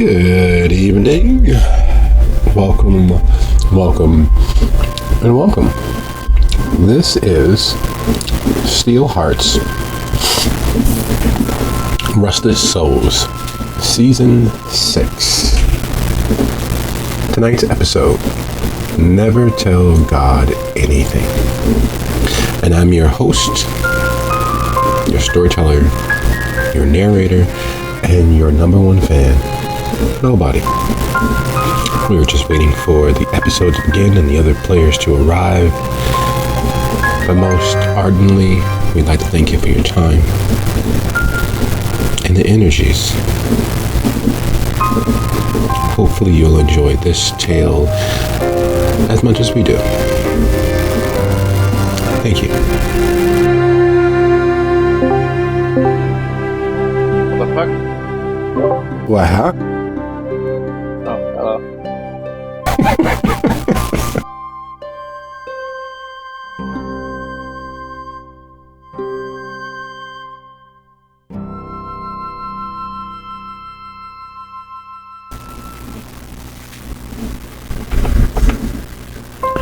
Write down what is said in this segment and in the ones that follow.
Good evening. Welcome. This is Steel Hearts, Rusted Souls, Season 6. Tonight's episode, Never Tell God Anything. And I'm your host, your storyteller, your narrator, and your number one fan, Nobody. We were just waiting for the episode to begin and the other players to arrive. But most ardently, we'd like to thank you for your time and the energies. Hopefully you'll enjoy this tale as much as we do. Thank you. What the fuck? What, huh? Oh,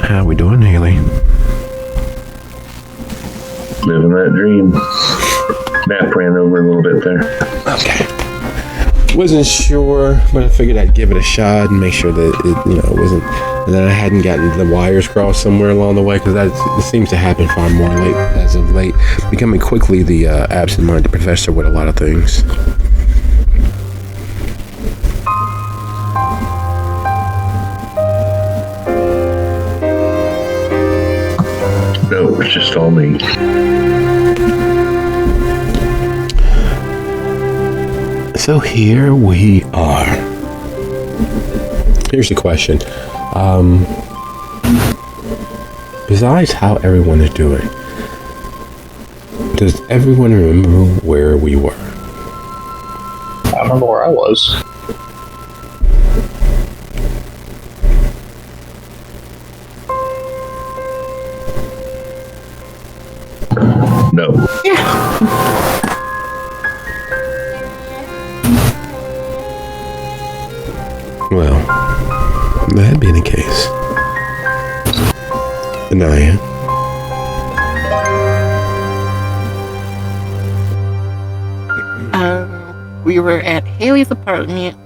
How we doing, Haley? Living that dream. Nap ran over a little bit there. Okay. Wasn't sure, but I figured I'd give it a shot and make sure that it wasn't, and that I hadn't gotten the wires crossed somewhere along the way, because it seems to happen far more late as of late, becoming quickly the absent-minded professor with a lot of things. No, it's just all me. So here we are. Here's the question. Besides how everyone is doing, does everyone remember where we were? I remember where I was. No. Well, that being the case, Anaya, we were at Haley's apartment.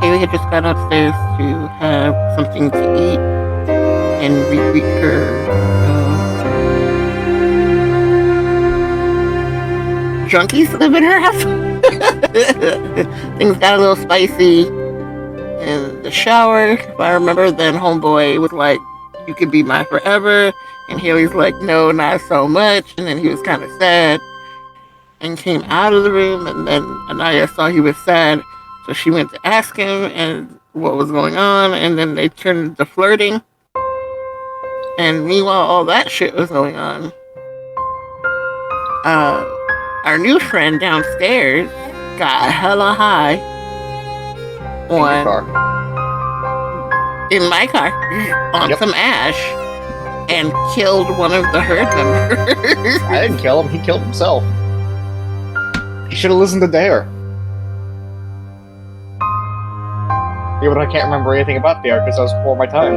Haley had just gone upstairs to have something to eat, and we reached her junkies live in her house. Things got a little spicy in the shower, if I remember. Then homeboy was like, "You could be mine forever," and Haley's like, "No, not so much." And then he was kind of sad and came out of the room, and then Anaya saw he was sad, so she went to ask him and what was going on, and then they turned to flirting. And meanwhile, all that shit was going on. Our new friend downstairs got hella high in my car on some ash and killed one of the herd members. I didn't kill him. He killed himself. He should have listened to Dare. Yeah, but I can't remember anything about Dare because I was before my time.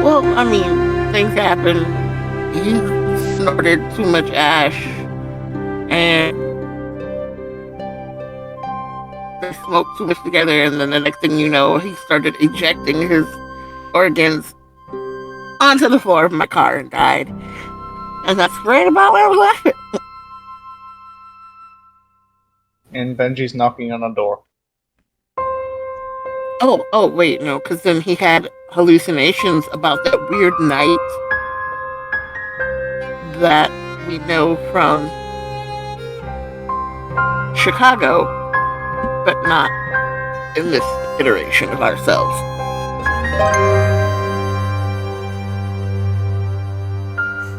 Well, I mean, things happen. He snorted too much ash and they smoked too much together, and then the next thing you know, he started ejecting his organs onto the floor of my car and died. And that's right about where we left it. And Benji's knocking on a door. Oh, wait, no, because then he had hallucinations about that weird night that we know from Chicago, but not in this iteration of ourselves.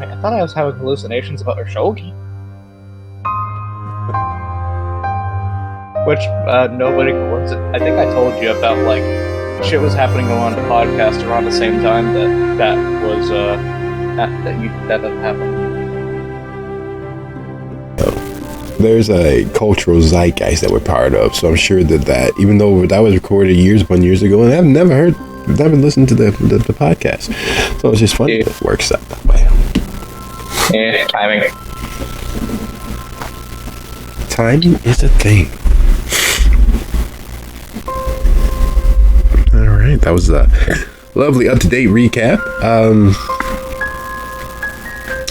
I thought I was having hallucinations about Ushogi. Which, nobody coincided. I think I told you about, like, shit was happening on the podcast around the same time that happened. There's a cultural zeitgeist that we're part of, so I'm sure that even though that was recorded years ago, and I've never listened to the podcast, so it's just funny. It works out that way. Yeah, timing. Timing is a thing. All right, that was a lovely up-to-date recap.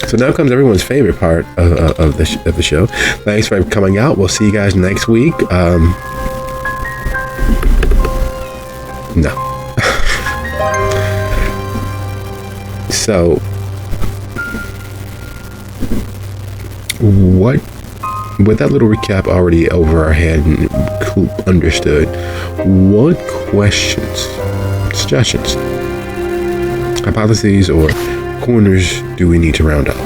So now comes everyone's favorite part of the show. Thanks for coming out. We'll see you guys next week. No. So, with that little recap already over our head and understood, what questions, suggestions, hypotheses, or corners do we need to round up?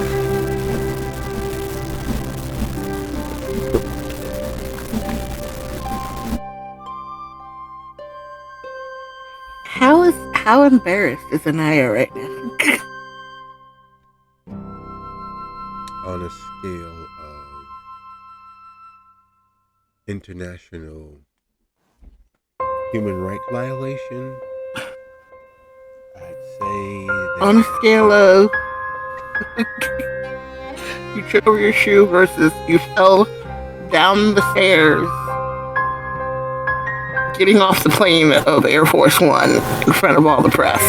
How embarrassed is Anaya right now? On a scale of international human rights violation, I'd say that On a scale of you tripped over your shoe versus you fell down the stairs getting off the plane of Air Force One in front of all the press.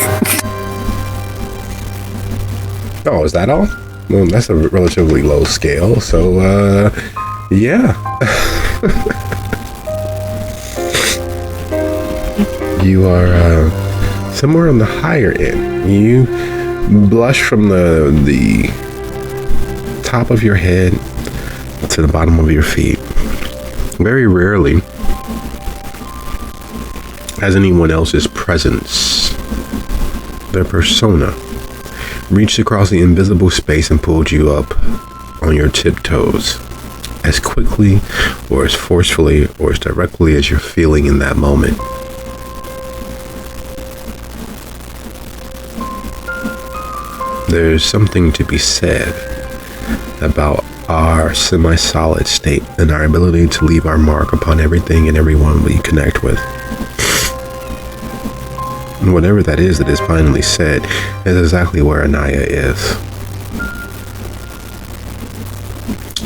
Oh, is that all? Well, that's a relatively low scale, so yeah. You are somewhere on the higher end. You blush from the top of your head to the bottom of your feet. Very rarely has anyone else's presence, their persona, reached across the invisible space and pulled you up on your tiptoes as quickly or as forcefully or as directly as you're feeling in that moment. There's something to be said about our semi-solid state and our ability to leave our mark upon everything and everyone we connect with. And whatever that is finally said is exactly where Anaya is.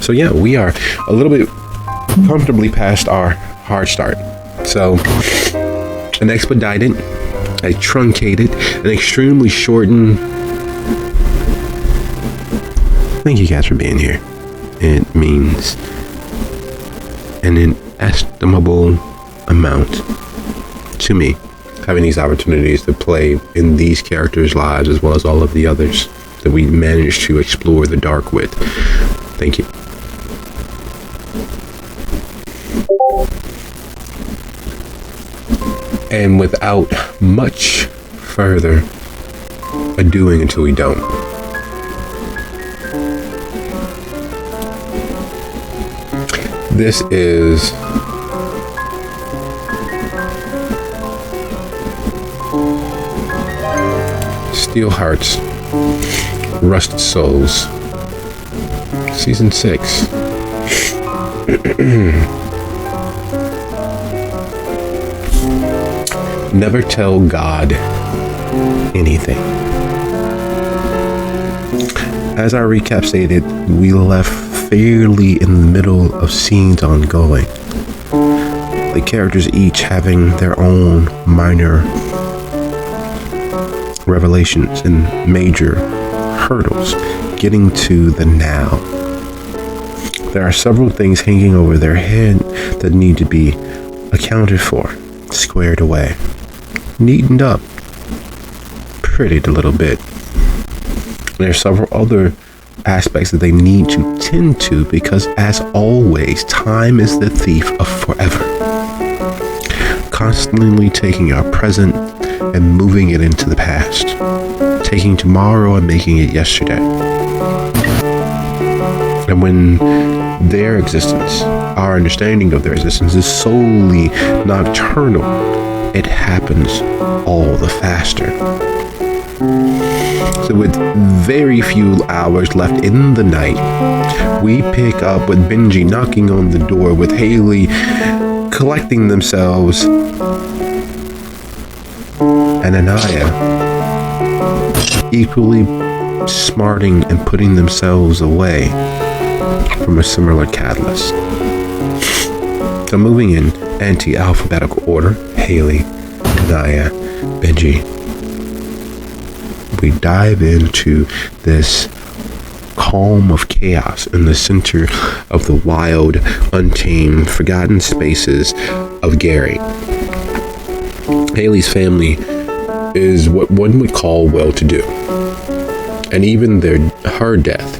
So yeah, we are a little bit comfortably past our hard start. So an expedited, a truncated, an extremely shortened. Thank you guys for being here. It means an inestimable amount to me, having these opportunities to play in these characters' lives as well as all of the others that we managed to explore the dark with. Thank you. And without much further ado-ing until we don't. This is Steel Hearts, Rusted Souls, Season 6. Never tell God anything. As our recap stated, we left fairly in the middle of scenes ongoing. The characters each having their own minor revelations and major hurdles getting to the now. There are several things hanging over their head that need to be accounted for, squared away, neatened up, prettied a little bit. There are several other aspects that they need to tend to because, as always, time is the thief of forever. Constantly taking our present and moving it into the past. Taking tomorrow and making it yesterday. And when their existence, our understanding of their existence, is solely nocturnal, it happens all the faster. So with very few hours left in the night, we pick up with Benji knocking on the door, with Haley collecting themselves, and Anaya equally smarting and putting themselves away from a similar catalyst. So moving in anti-alphabetical order, Haley, Anaya, Benji, we dive into this calm of chaos in the center of the wild, untamed, forgotten spaces of Gary. Haley's family is what one would call well-to-do, and even her death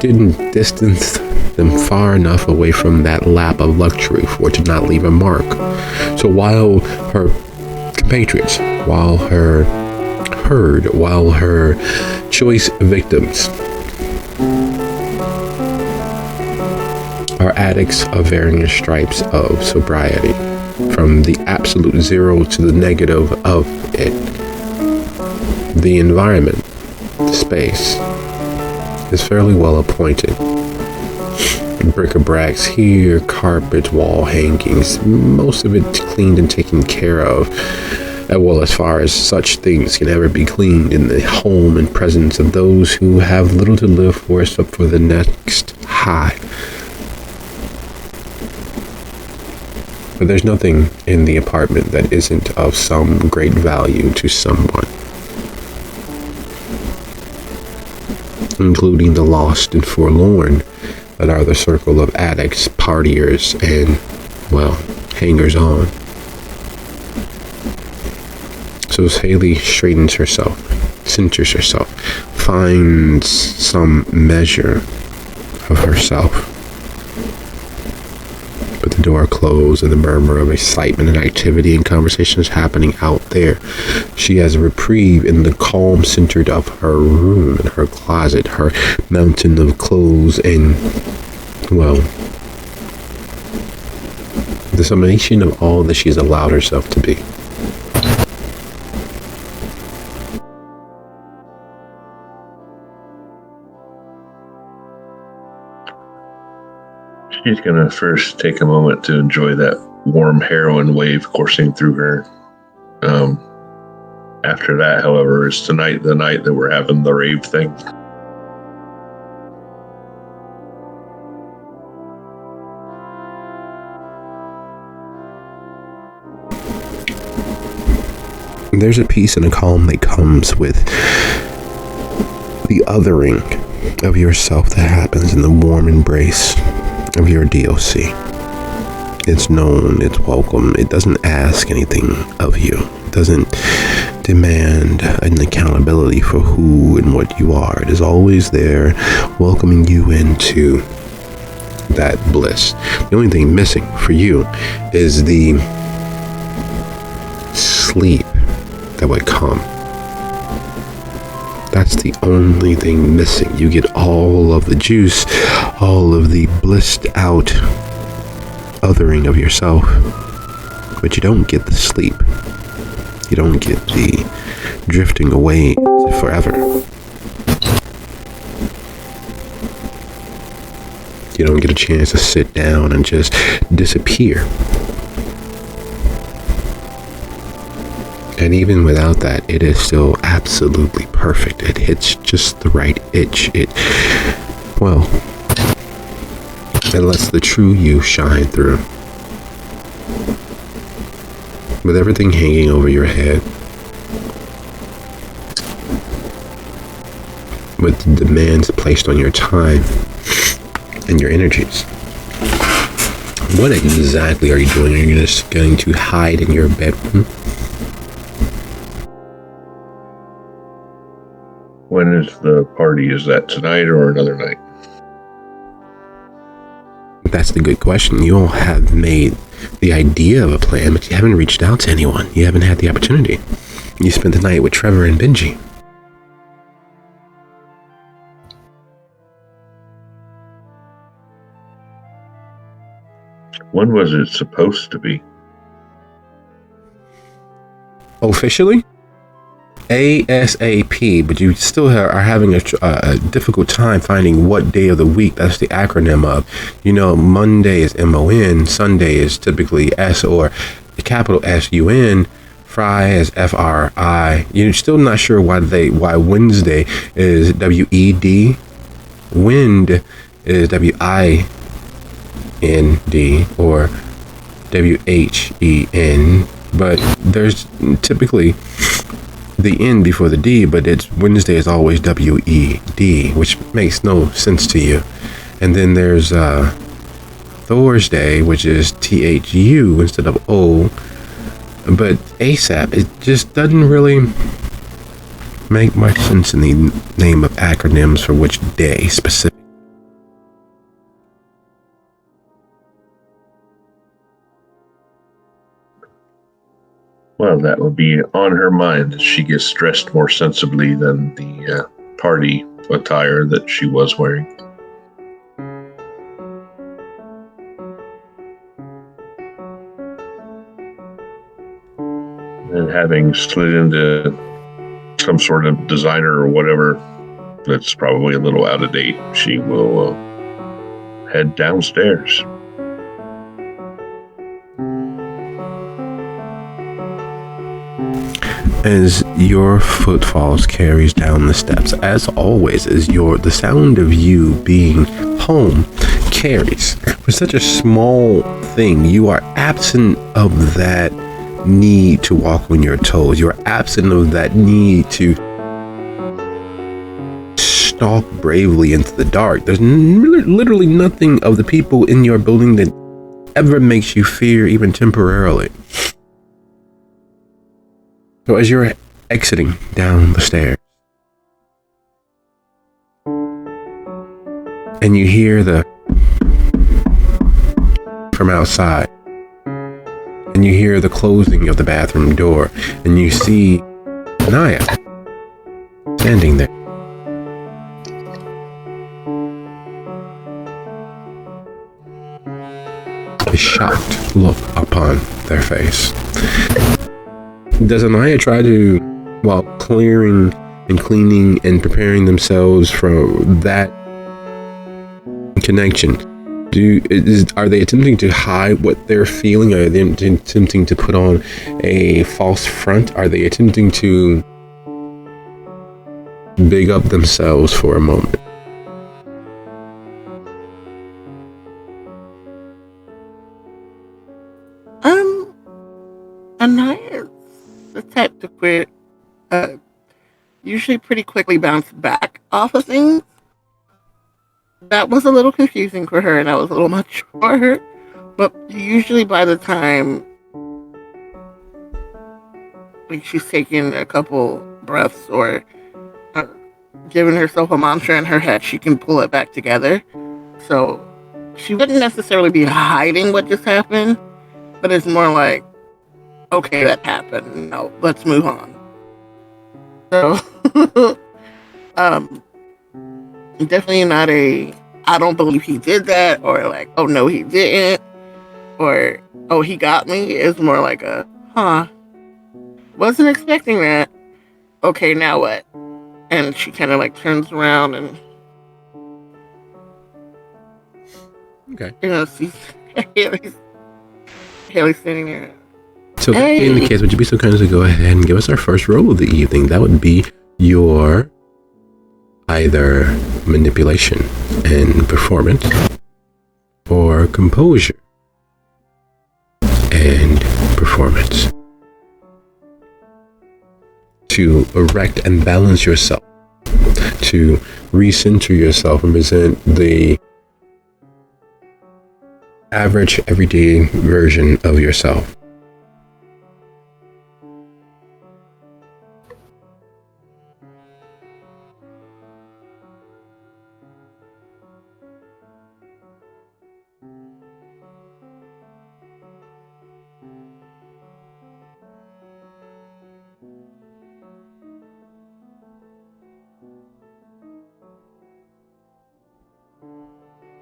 didn't distance them far enough away from that lap of luxury for it to not leave a mark. So while her compatriots, while her herd, while her choice victims are addicts of varying stripes of sobriety, from the absolute zero to the negative of it, the environment, the space, is fairly well appointed. Bric-a-bracs here, carpets, wall hangings, most of it cleaned and taken care of. Well, as far as such things can ever be cleaned in the home and presence of those who have little to live for except for the next high. But there's nothing in the apartment that isn't of some great value to someone, including the lost and forlorn that are the circle of addicts, partiers, and, well, hangers-on. So as Haley straightens herself, centers herself, finds some measure of herself, but the door closed and the murmur of excitement and activity and conversations happening out there. She has a reprieve in the calm centered of her room and her closet, her mountain of clothes, and, well, the summation of all that she's allowed herself to be. She's going to first take a moment to enjoy that warm heroin wave coursing through her. After that, however, is tonight the night that we're having the rave thing. There's a peace and a calm that comes with the othering of yourself that happens in the warm embrace of your DOC. It's known, it's welcome, it doesn't ask anything of you. It doesn't demand an accountability for who and what you are. It is always there, welcoming you into that bliss. The only thing missing for you is the sleep that would come. That's the only thing missing. You get all of the juice, all of the blissed out othering of yourself, but you don't get the sleep. You don't get the drifting away forever. You don't get a chance to sit down and just disappear. And even without that, it is still absolutely perfect. It hits just the right itch. It lets the true you shine through. With everything hanging over your head, with the demands placed on your time and your energies. What exactly are you doing? Are you just going to hide in your bedroom? When is the party? Is that tonight or another night? That's the good question. You all have made the idea of a plan, but you haven't reached out to anyone. You haven't had the opportunity. You spent the night with Trevor and Benji. When was it supposed to be? Officially? ASAP, but you still are having a difficult time finding what day of the week. That's the acronym of, Monday is MON, Sunday is typically S or the capital SUN, Fry is FRI. You're still not sure why Wednesday is WED, Wind is WIND or WHEN, but there's typically the N before the D, but Wednesday is always WED, which makes no sense to you. And then there's Thursday, which is THU instead of O, but ASAP, it just doesn't really make much sense in the name of acronyms for which day specific. Well, that would be on her mind. She gets dressed more sensibly than the party attire that she was wearing. And having slid into some sort of designer or whatever that's probably a little out of date, she will head downstairs. As your footfalls carries down the steps, as always, the sound of you being home carries. For such a small thing, you are absent of that need to walk on your toes. You're absent of that need to stalk bravely into the dark. There's literally nothing of the people in your building that ever makes you fear, even temporarily. So as you're exiting down the stairs, and you hear from outside, and you hear the closing of the bathroom door, and you see Naya standing there. A shocked look upon their face. Does Anaya try to, while clearing and cleaning and preparing themselves from that connection, are they attempting to hide what they're feeling? Are they attempting to put on a false front? Are they attempting to big up themselves for a moment? Anaya's the type to quit, usually pretty quickly bounce back off of things. That was a little confusing for her, and that was a little much for her. But usually by the time she's taken a couple breaths or given herself a mantra in her head, she can pull it back together. So she wouldn't necessarily be hiding what just happened, but it's more like, okay, that happened. No, let's move on. So, um, definitely not a, I don't believe he did that, or like, oh no, he didn't, or oh, he got me. It's more like a, huh, wasn't expecting that. Okay, now what? And she kind of like turns around and, Okay. sees Haley standing there. So that being the case, would you be so kind as to go ahead and give us our first roll of the evening? That would be your either manipulation and performance or composure and performance to erect and balance yourself, to recenter yourself and present the average everyday version of yourself.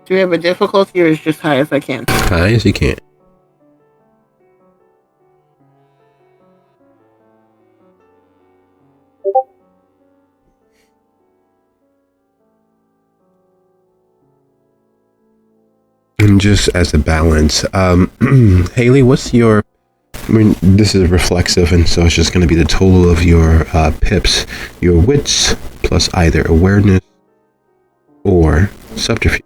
Do we have a difficulty, or is just high as I can? High as you can. And just as a balance, Haley, what's your, I mean, this is reflexive, and so it's just going to be the total of your pips, your wits, plus either awareness or subterfuge.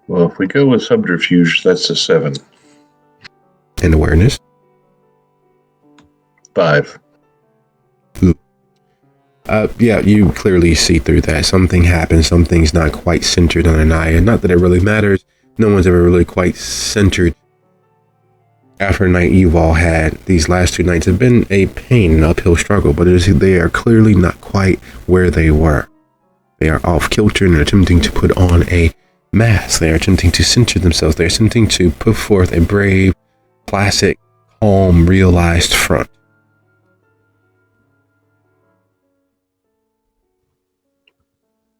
Well, if we go with subterfuge, that's a 7. And awareness? 5. Yeah, you clearly see through that. Something happens, something's not quite centered on Anaya. Not that it really matters. No one's ever really quite centered. After a night you've all had, these last 2 nights have been a pain, an uphill struggle, but they are clearly not quite where they were. They are off kilter and attempting to put on a mask. They are attempting to center themselves. They are attempting to put forth a brave, classic, calm, realized front.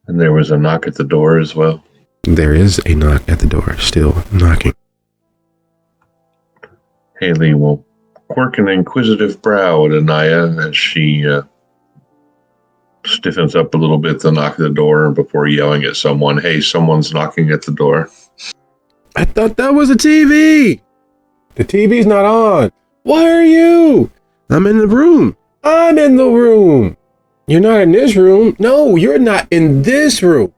And there was a knock at the door as well. There is a knock at the door, still knocking. Haley will quirk an inquisitive brow at Anaya as she stiffens up a little bit to knock at the door before yelling at someone, "Hey, someone's knocking at the door." I thought that was a TV. The TV's not on. Where are you? I'm in the room. I'm in the room. You're not in this room. No, you're not in this room.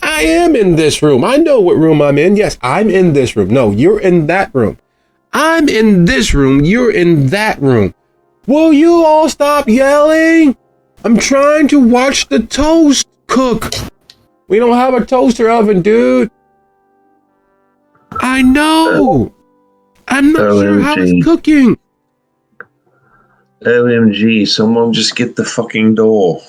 I am in this room. I know what room I'm in. Yes, I'm in this room. No, you're in that room. I'm in this room. You're in that room. Will you all stop yelling? I'm trying to watch the toast cook. We don't have a toaster oven, dude. I know. I'm not sure how it's cooking. OMG, someone just get the fucking door.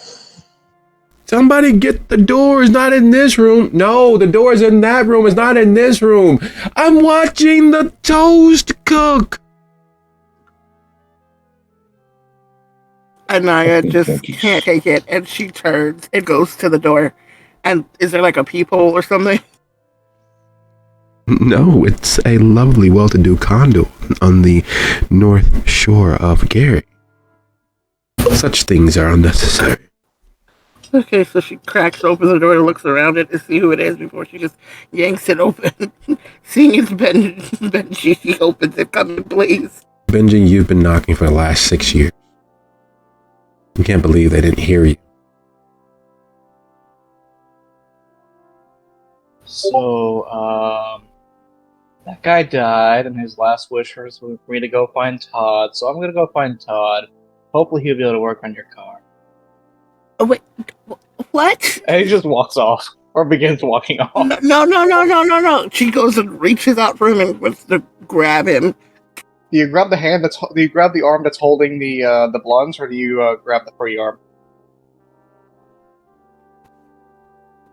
Somebody get the door. It's not in this room. No, the door is in that room. It's not in this room. I'm watching the toast cook. Anaya just can't take it, and she turns and goes to the door. And is there like a peephole or something? No, it's a lovely, well-to-do condo on the north shore of Gary. Such things are unnecessary. Okay, so she cracks open the door and looks around it to see who it is before she just yanks it open. Seeing it's Benji, she opens it. Come in, please. Benji, you've been knocking for the last 6 years. You can't believe they didn't hear you. So, that guy died, and his last wish was for me to go find Todd. So I'm gonna go find Todd. Hopefully he'll be able to work on your car. Oh, wait, what? And he just walks off, or begins walking off. No. She goes and reaches out for him and wants to grab him. Do you grab the arm that's holding the blunts, or do you grab the free arm?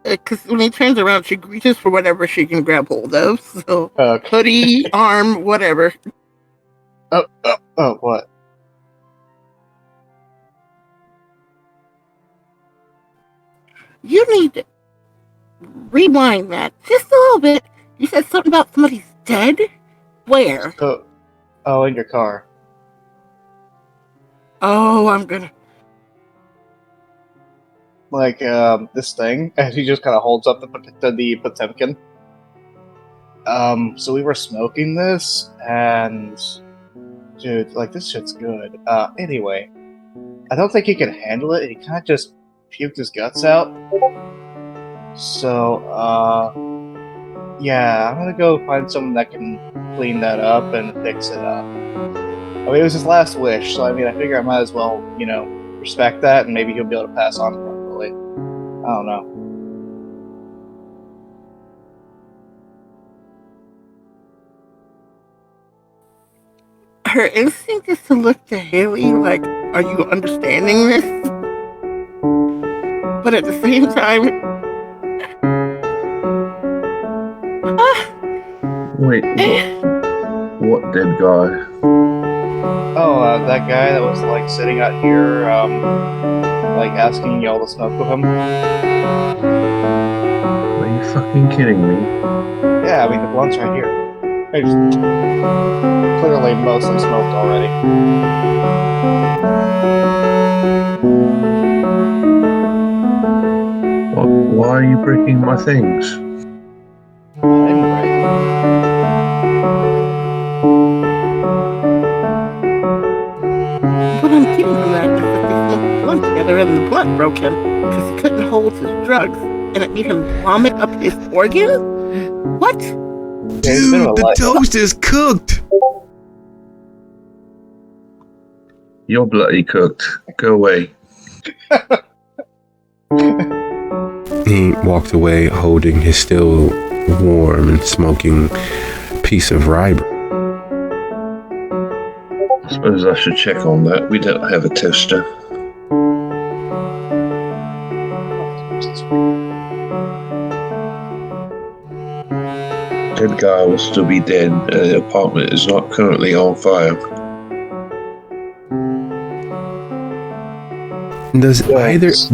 Because when he turns around, she reaches for whatever she can grab hold of. So, Okay. hoodie, arm, whatever. Oh, what? You need to rewind that just a little bit. You said something about somebody's dead? Where? Oh, in your car. Oh, I'm gonna... Like, this thing, and he just kind of holds up the Potemkin. So we were smoking this, and... Dude, like, this shit's good. Anyway. I don't think he can handle it, he kind of just puked his guts out. So, yeah, I'm gonna go find someone that can clean that up and fix it up. I mean, it was his last wish, so I mean, I figure I might as well, respect that, and maybe he'll be able to pass on properly. I don't know. Her instinct is to look to Haley like, are you understanding this? But at the same time... Wait, what dead guy? Oh, that guy that was, like, sitting out here, like, asking y'all to smoke with him? Are you fucking kidding me? Yeah, I mean, the blunt's right here. It's clearly mostly smoked already. Why are you breaking my things? I didn't break them. What I'm getting from that is that they smoked a blunt together and the blunt broke him because he couldn't hold his drugs and it made him vomit up his organs? What? Dude, the toast is cooked. You're bloody cooked. Go away. He walked away holding his still warm and smoking piece of rye bread. I suppose I should check on that. We don't have a toaster. Dead guy will still be dead. The apartment is not currently on fire.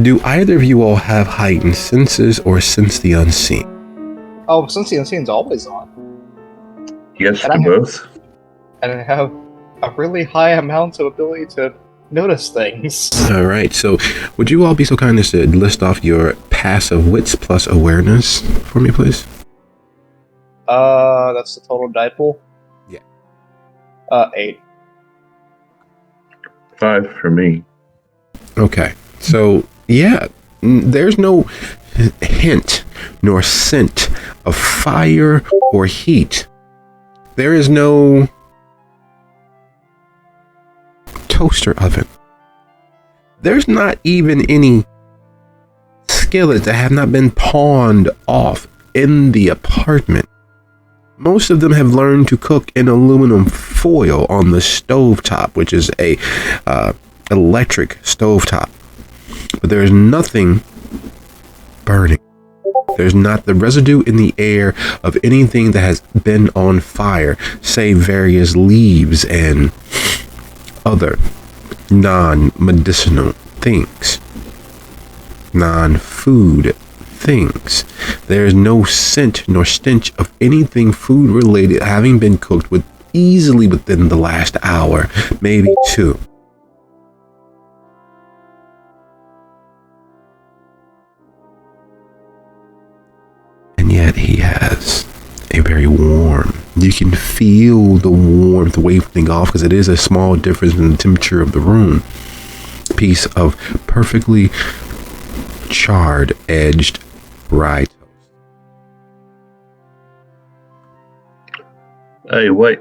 Do either of you all have heightened senses or sense the unseen? Oh, since the Unseen's always on. Yes, And to I have- both. And I have a really high amount of ability to notice things. All right, so would you all be so kind as to list off your passive wits plus awareness for me, please? That's the total die pool? Yeah. 8. 5 for me. Okay, so yeah, there's no hint nor scent of fire or heat. There is no toaster oven. There's not even any skillets that have not been pawned off in the apartment. Most of them have learned to cook in aluminum foil on the stovetop, which is a electric stovetop. But there is nothing burning. There's not the residue in the air of anything that has been on fire, save various leaves and other non-medicinal things, non-food things. There's no scent nor stench of anything food related having been cooked with easily within the last hour, maybe 2. And yet he has a very warm, you can feel the warmth wafting off because it is a small difference in the temperature of the room, piece of perfectly charred edged rye toast. Hey, wait.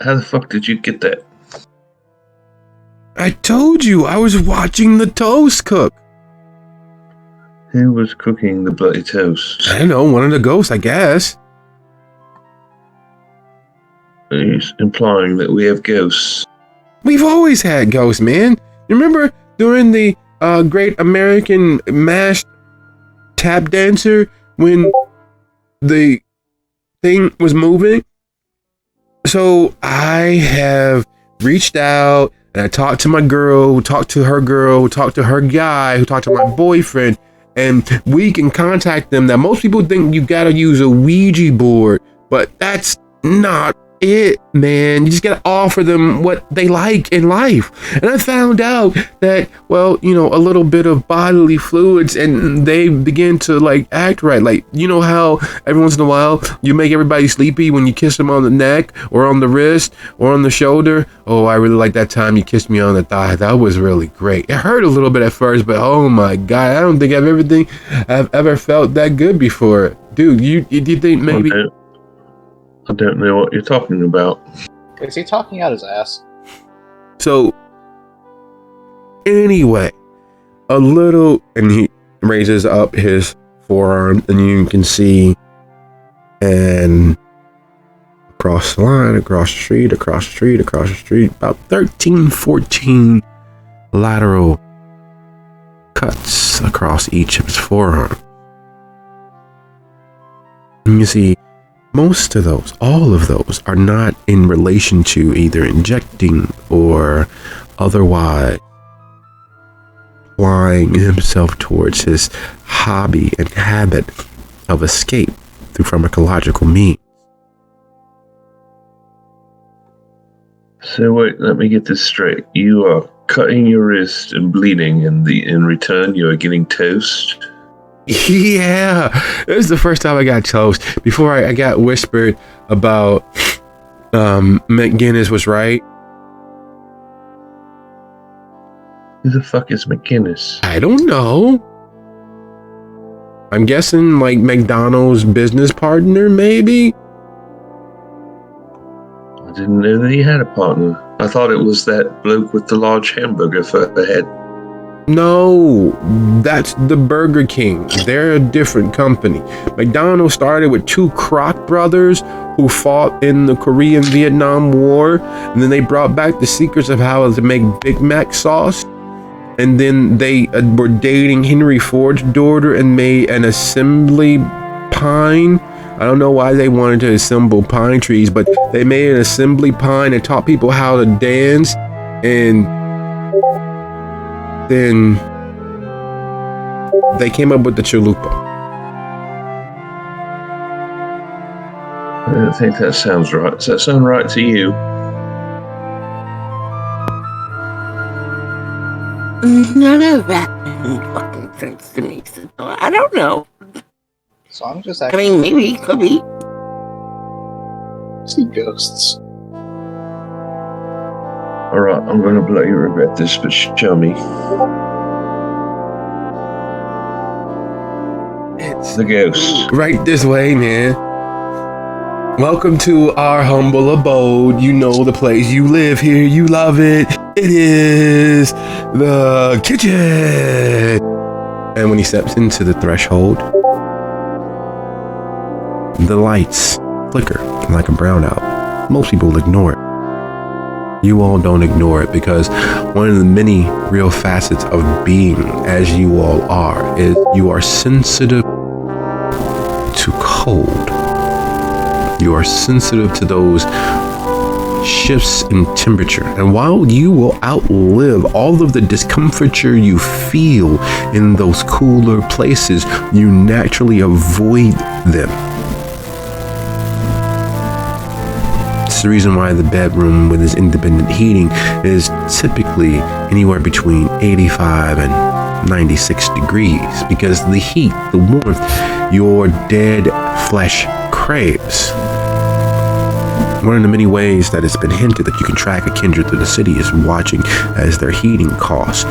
How the fuck did you get that? I told you I was watching the toast cook. Who was cooking the bloody toast? I don't know, one of the ghosts, I guess. He's implying that we have ghosts. We've always had ghosts, man. You remember during the Great American Mass tap dancer when the thing was moving. So I have reached out and I talked to my girl, who talked to her girl, who talked to her guy, who talked to my boyfriend, and we can contact them. Now, most people think you gotta use a Ouija board, but that's not it, man. You just gotta offer them what they like in life. And I found out that, well, you know, a little bit of bodily fluids and they begin to like act right. Like, you know how every once in a while you make everybody sleepy when you kiss them on the neck or on the wrist or on the shoulder? Oh, I really like that time you kissed me on the thigh. That was really great. It hurt a little bit at first, but oh my God, I don't think I've ever felt that good before. Dude, you think maybe... I don't know what you're talking about. Is he talking out his ass? So, anyway, a little, and he raises up his forearm, and you can see, and across the line, across the street, about 13, 14 lateral cuts across each of his forearms. And you see, most of those, all of those, are not in relation to either injecting or otherwise applying himself towards his hobby and habit of escape through pharmacological means. So wait, let me get this straight. You are cutting your wrist and bleeding, and in return you are getting toast? Yeah, this is the first time I got toast. Before I got whispered about McGinnis was right. Who the fuck is McGinnis? I don't know. I'm guessing like McDonald's business partner, maybe? I didn't know that he had a partner. I thought it was that bloke with the large hamburger for the head. No, that's the Burger King. They're a different company. McDonald's started with two Kroc brothers who fought in the Korean-Vietnam War, and then they brought back the secrets of how to make Big Mac sauce. And then they were dating Henry Ford's daughter and made an assembly pine. I don't know why they wanted to assemble pine trees, but they made an assembly pine and taught people how to dance. And then they came up with the chalupa. I don't think that sounds right. Does that sound right to you? None of that made fucking sense to me. So I don't know. So I'm just I actually mean, maybe, could be. see ghosts. Alright, I'm going to bloody regret this, but show me. It's The ghost. right this way, man. Welcome to our humble abode. You know the place. You live here. You love it. It is the kitchen. And when he steps into the threshold, the lights flicker like a brownout. Most people ignore it. You all don't ignore it because one of the many real facets of being as you all are is you are sensitive to cold. You are sensitive to those shifts in temperature. And while you will outlive all of the discomfiture you feel in those cooler places, you naturally avoid them. The reason why the bedroom with its independent heating is typically anywhere between 85 and 96 degrees, because the heat, the warmth, your dead flesh craves. One of the many ways that it's been hinted that you can track a kindred through the city is watching as their heating costs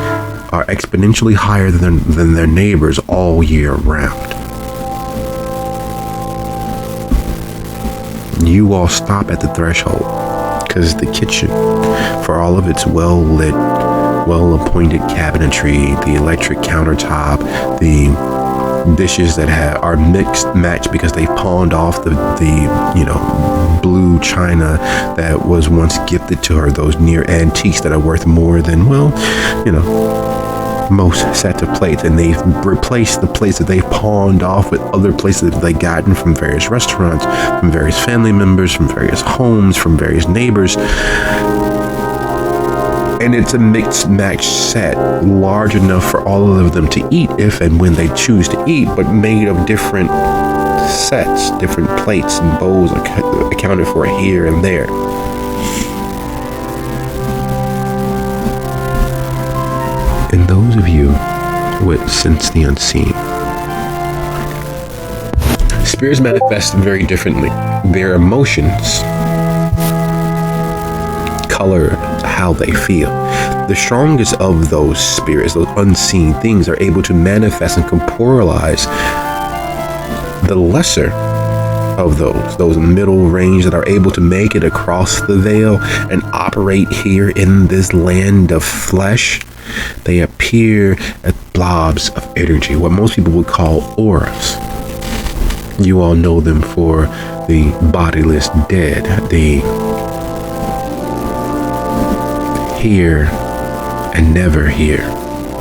are exponentially higher than their neighbors all year round. You all stop at the threshold because the kitchen, for all of its well-lit, well-appointed cabinetry, the electric countertop, the dishes that are mixed match because they pawned off the blue china that was once gifted to her, those near antiques that are worth more than, most sets of plates, and they've replaced the plates that they've pawned off with other places that they've gotten from various restaurants, from various family members, from various homes, from various neighbors. And it's a mixed match set, large enough for all of them to eat if and when they choose to eat, but made of different sets, different plates and bowls accounted for here and there. And those of you who sense the unseen, spirits manifest very differently. Their emotions color how they feel. The strongest of those spirits, those unseen things, are able to manifest and corporalize the lesser of those middle range that are able to make it across the veil and operate here in this land of flesh. They appear as blobs of energy, what most people would call auras. You all know them for the bodiless dead, the here and never here,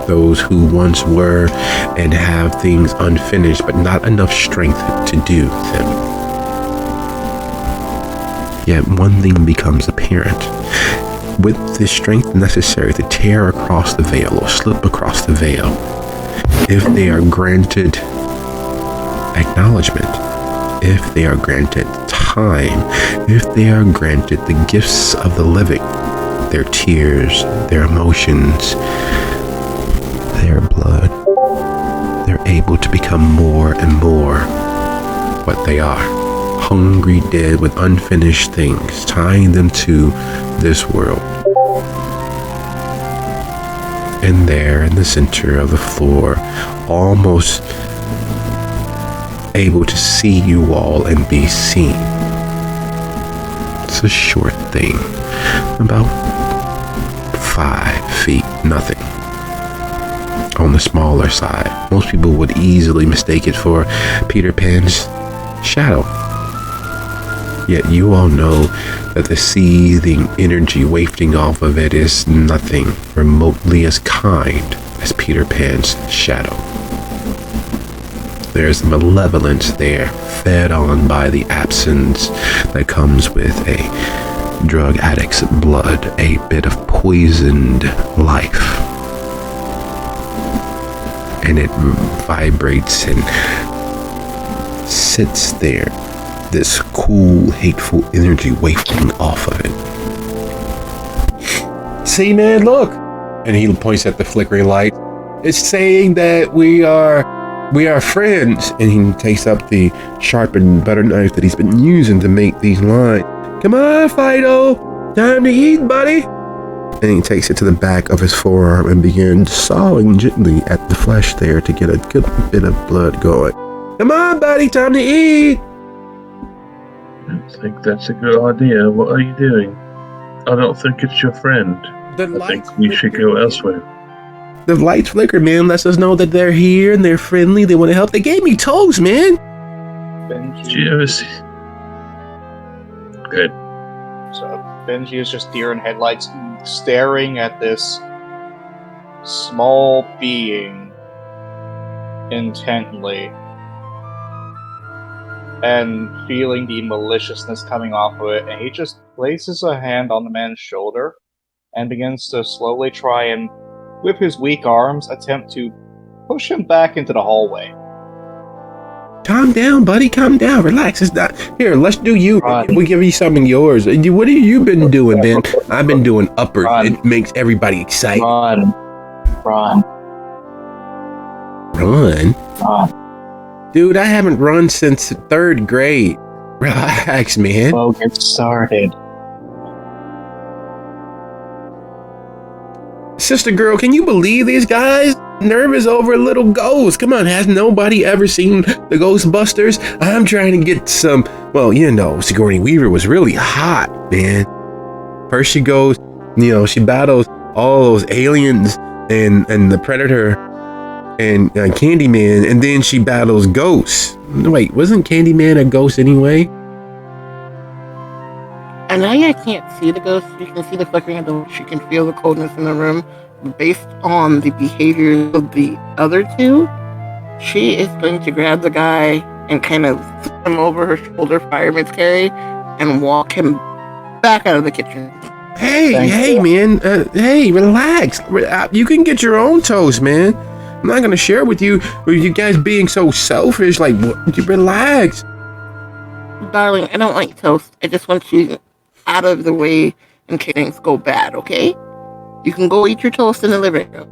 those who once were and have things unfinished but not enough strength to do them. Yet one thing becomes apparent. With the strength necessary to tear across the veil or slip across the veil, if they are granted acknowledgement, if they are granted time, if they are granted the gifts of the living, their tears, their emotions, their blood, they're able to become more and more what they are. Hungry dead with unfinished things, tying them to this world. And there in the center of the floor, almost able to see you all and be seen. It's a short thing, about 5 feet, nothing. On the smaller side, most people would easily mistake it for Peter Pan's shadow. Yet you all know that the seething energy wafting off of it is nothing remotely as kind as Peter Pan's shadow. There's malevolence there, fed on by the absence that comes with a drug addict's blood, a bit of poisoned life. And it vibrates and sits there, this cool, hateful energy wafting off of it. See, man, look! And he points at the flickering light. It's saying that we are friends. And he takes up the sharpened butter knife that he's been using to make these lines. Come on, Fido! Time to eat, buddy! And he takes it to the back of his forearm and begins sawing gently at the flesh there to get a good bit of blood going. Come on, buddy, time to eat! I think that's a good idea. What are you doing? I don't think it's your friend. I think we should go elsewhere. The lights flicker, man. Lets us know that they're here and they're friendly. They want to help. They gave me toes, man. Did you ever see? Good. So Benji is just deer in headlights, staring at this small being intently and feeling the maliciousness coming off of it, and he just places a hand on the man's shoulder and begins to slowly try and, with his weak arms, attempt to push him back into the hallway. Calm down, buddy. Calm down. Relax. It's not here. Let's do you. Run. We give you something yours. What have you been doing, man? I've been doing uppers. Run. It makes everybody excited. Run. Run. Run. Dude, I haven't run since 3rd grade. Relax, man. Well, get started. Sister girl, can you believe these guys? Nervous over a little ghost. Come on, has nobody ever seen the Ghostbusters? I'm trying to get some, well, you know, Sigourney Weaver was really hot, man. First she goes, you know, she battles all those aliens and the Predator and Candyman, and then she battles ghosts. Wait, wasn't Candyman a ghost anyway? I know you can't see the ghost. You can see the flickering of the lights. You can feel the coldness in the room. Based on the behavior of the other two, she is going to grab the guy and kind of throw him over her shoulder, fireman's carry, and walk him back out of the kitchen. Hey, man. Hey, relax. You can get your own toast, man. I'm not gonna share with you guys being so selfish. Like, you relax. Darling, I don't like toast. I just want you out of the way in case things go bad, okay? You can go eat your toast in the living room.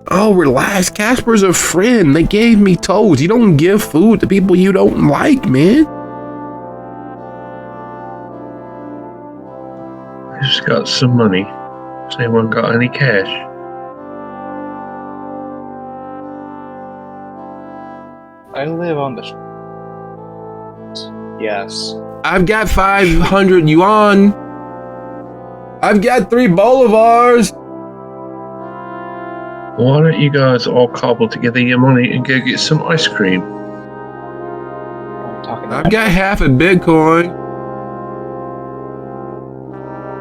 Oh, relax. Casper's a friend. They gave me toast. You don't give food to people you don't like, man. I just got some money. Has anyone got any cash? I live on the. Yes. I've got 500 yuan. I've got 3 bolivars. Why don't you guys all cobble together your money and go get some ice cream? I'm talking I've got half a Bitcoin.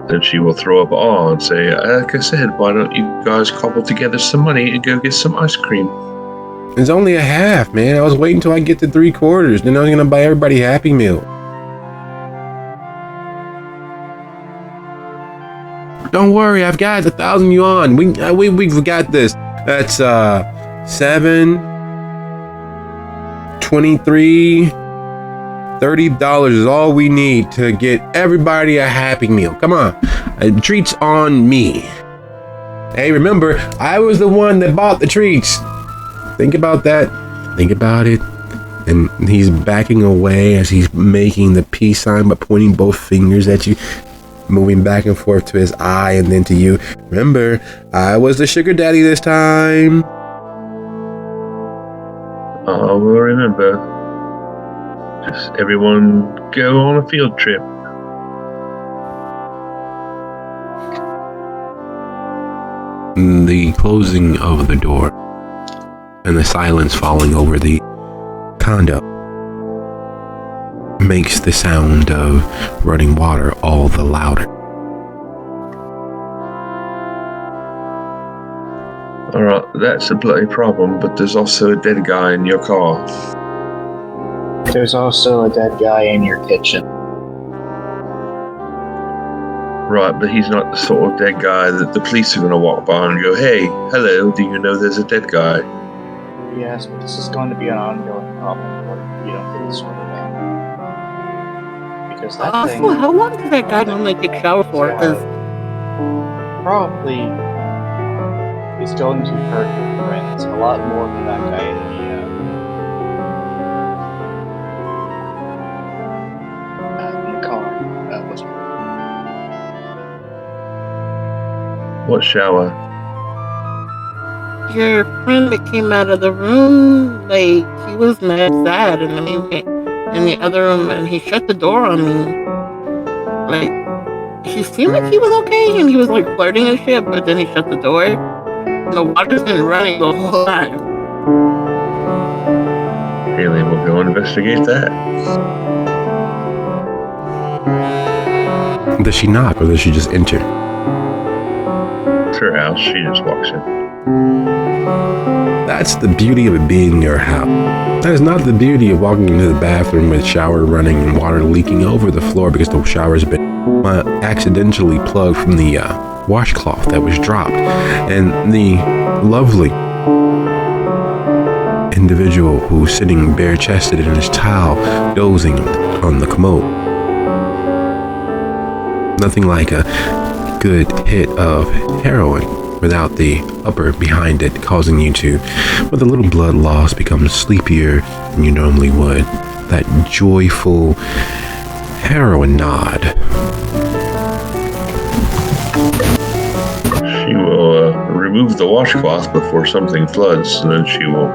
Then she will throw up awe and say, like I said, why don't you guys cobble together some money and go get some ice cream? It's only a half, man. I was waiting till I get to 3/4. Then I was gonna buy everybody Happy Meal. Don't worry, I've got 1,000 yuan. We've got this. That's 7, 23, $30 is all we need to get everybody a Happy Meal. Come on, treats on me. Hey, remember, I was the one that bought the treats. Think about that. Think about it. And he's backing away as he's making the peace sign, but pointing both fingers at you, moving back and forth to his eye and then to you. Remember, I was the sugar daddy this time. I will remember. Just everyone go on a field trip. The closing of the door and the silence falling over the condo makes the sound of running water all the louder. Alright, that's a bloody problem, but there's also a dead guy in your car. There's also a dead guy in your kitchen. Right, but he's not the sort of dead guy that the police are going to walk by and go, hey, hello, do you know there's a dead guy? Yes, but this is going to be an ongoing problem if you don't get it sorted out. Because that thing Also, how long does that guy normally take shower for? Because probably is going to hurt your friends a lot more than that guy in the car. Was What shower? your friend that came out of the room, like, he was mad sad, and then he went in the other room and he shut the door on me. Like, he seemed like he was okay, and he was like flirting and shit, but then he shut the door. And the water's been running the whole time. Haley will go investigate that. Does she knock or does she just enter? It's her house, she just walks in. That's the beauty of it being your house. That is not the beauty of walking into the bathroom with shower running and water leaking over the floor because the shower's been accidentally plugged from the washcloth that was dropped. And the lovely individual who's sitting bare-chested in his towel, dozing on the commode. Nothing like a good hit of heroin without the upper behind it, causing you to, with a little blood loss, become sleepier than you normally would. That joyful heroin nod. She will remove the washcloth before something floods, and then she will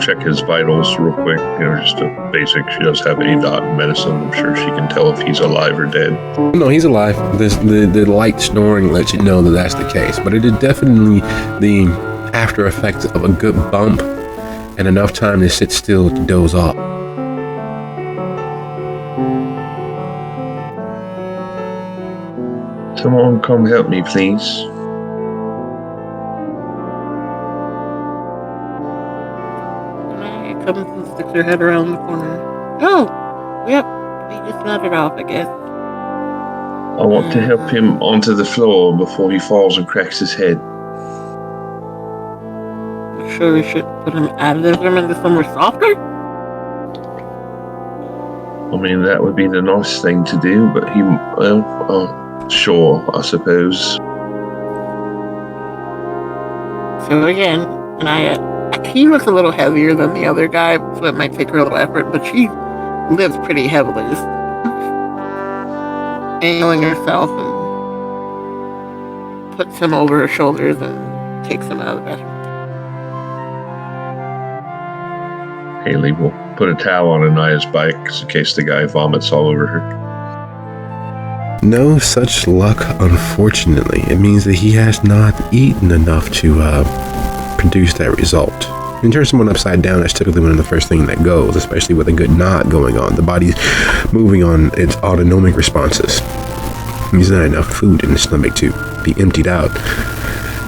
check his vitals real quick. Just a basic. She does have A-dot medicine. I'm sure she can tell if he's alive or dead. No, he's alive. The light snoring lets you know that that's the case. But it is definitely the after effects of a good bump and enough time to sit still to doze off. Someone come help me, please. And I comes and sticks her head around the corner. Oh, yep. He just nodded off, I guess. I want to help him onto the floor before he falls and cracks his head. Sure, we should put him out of this room into somewhere softer? I mean, that would be the nice thing to do, but he, well, sure, I suppose. So again, and he looks a little heavier than the other guy, so it might take her a little effort, but she lifts pretty heavily, just angling herself and puts him over her shoulders and takes him out of the bathroom. Haley will put a towel on Anaya's bike in case the guy vomits all over her. No such luck, unfortunately. It means that he has not eaten enough to produce that result. When you turn someone upside down, that's typically one of the first things that goes, especially with a good knot going on. The body's moving on its autonomic responses. There's not enough food in the stomach to be emptied out.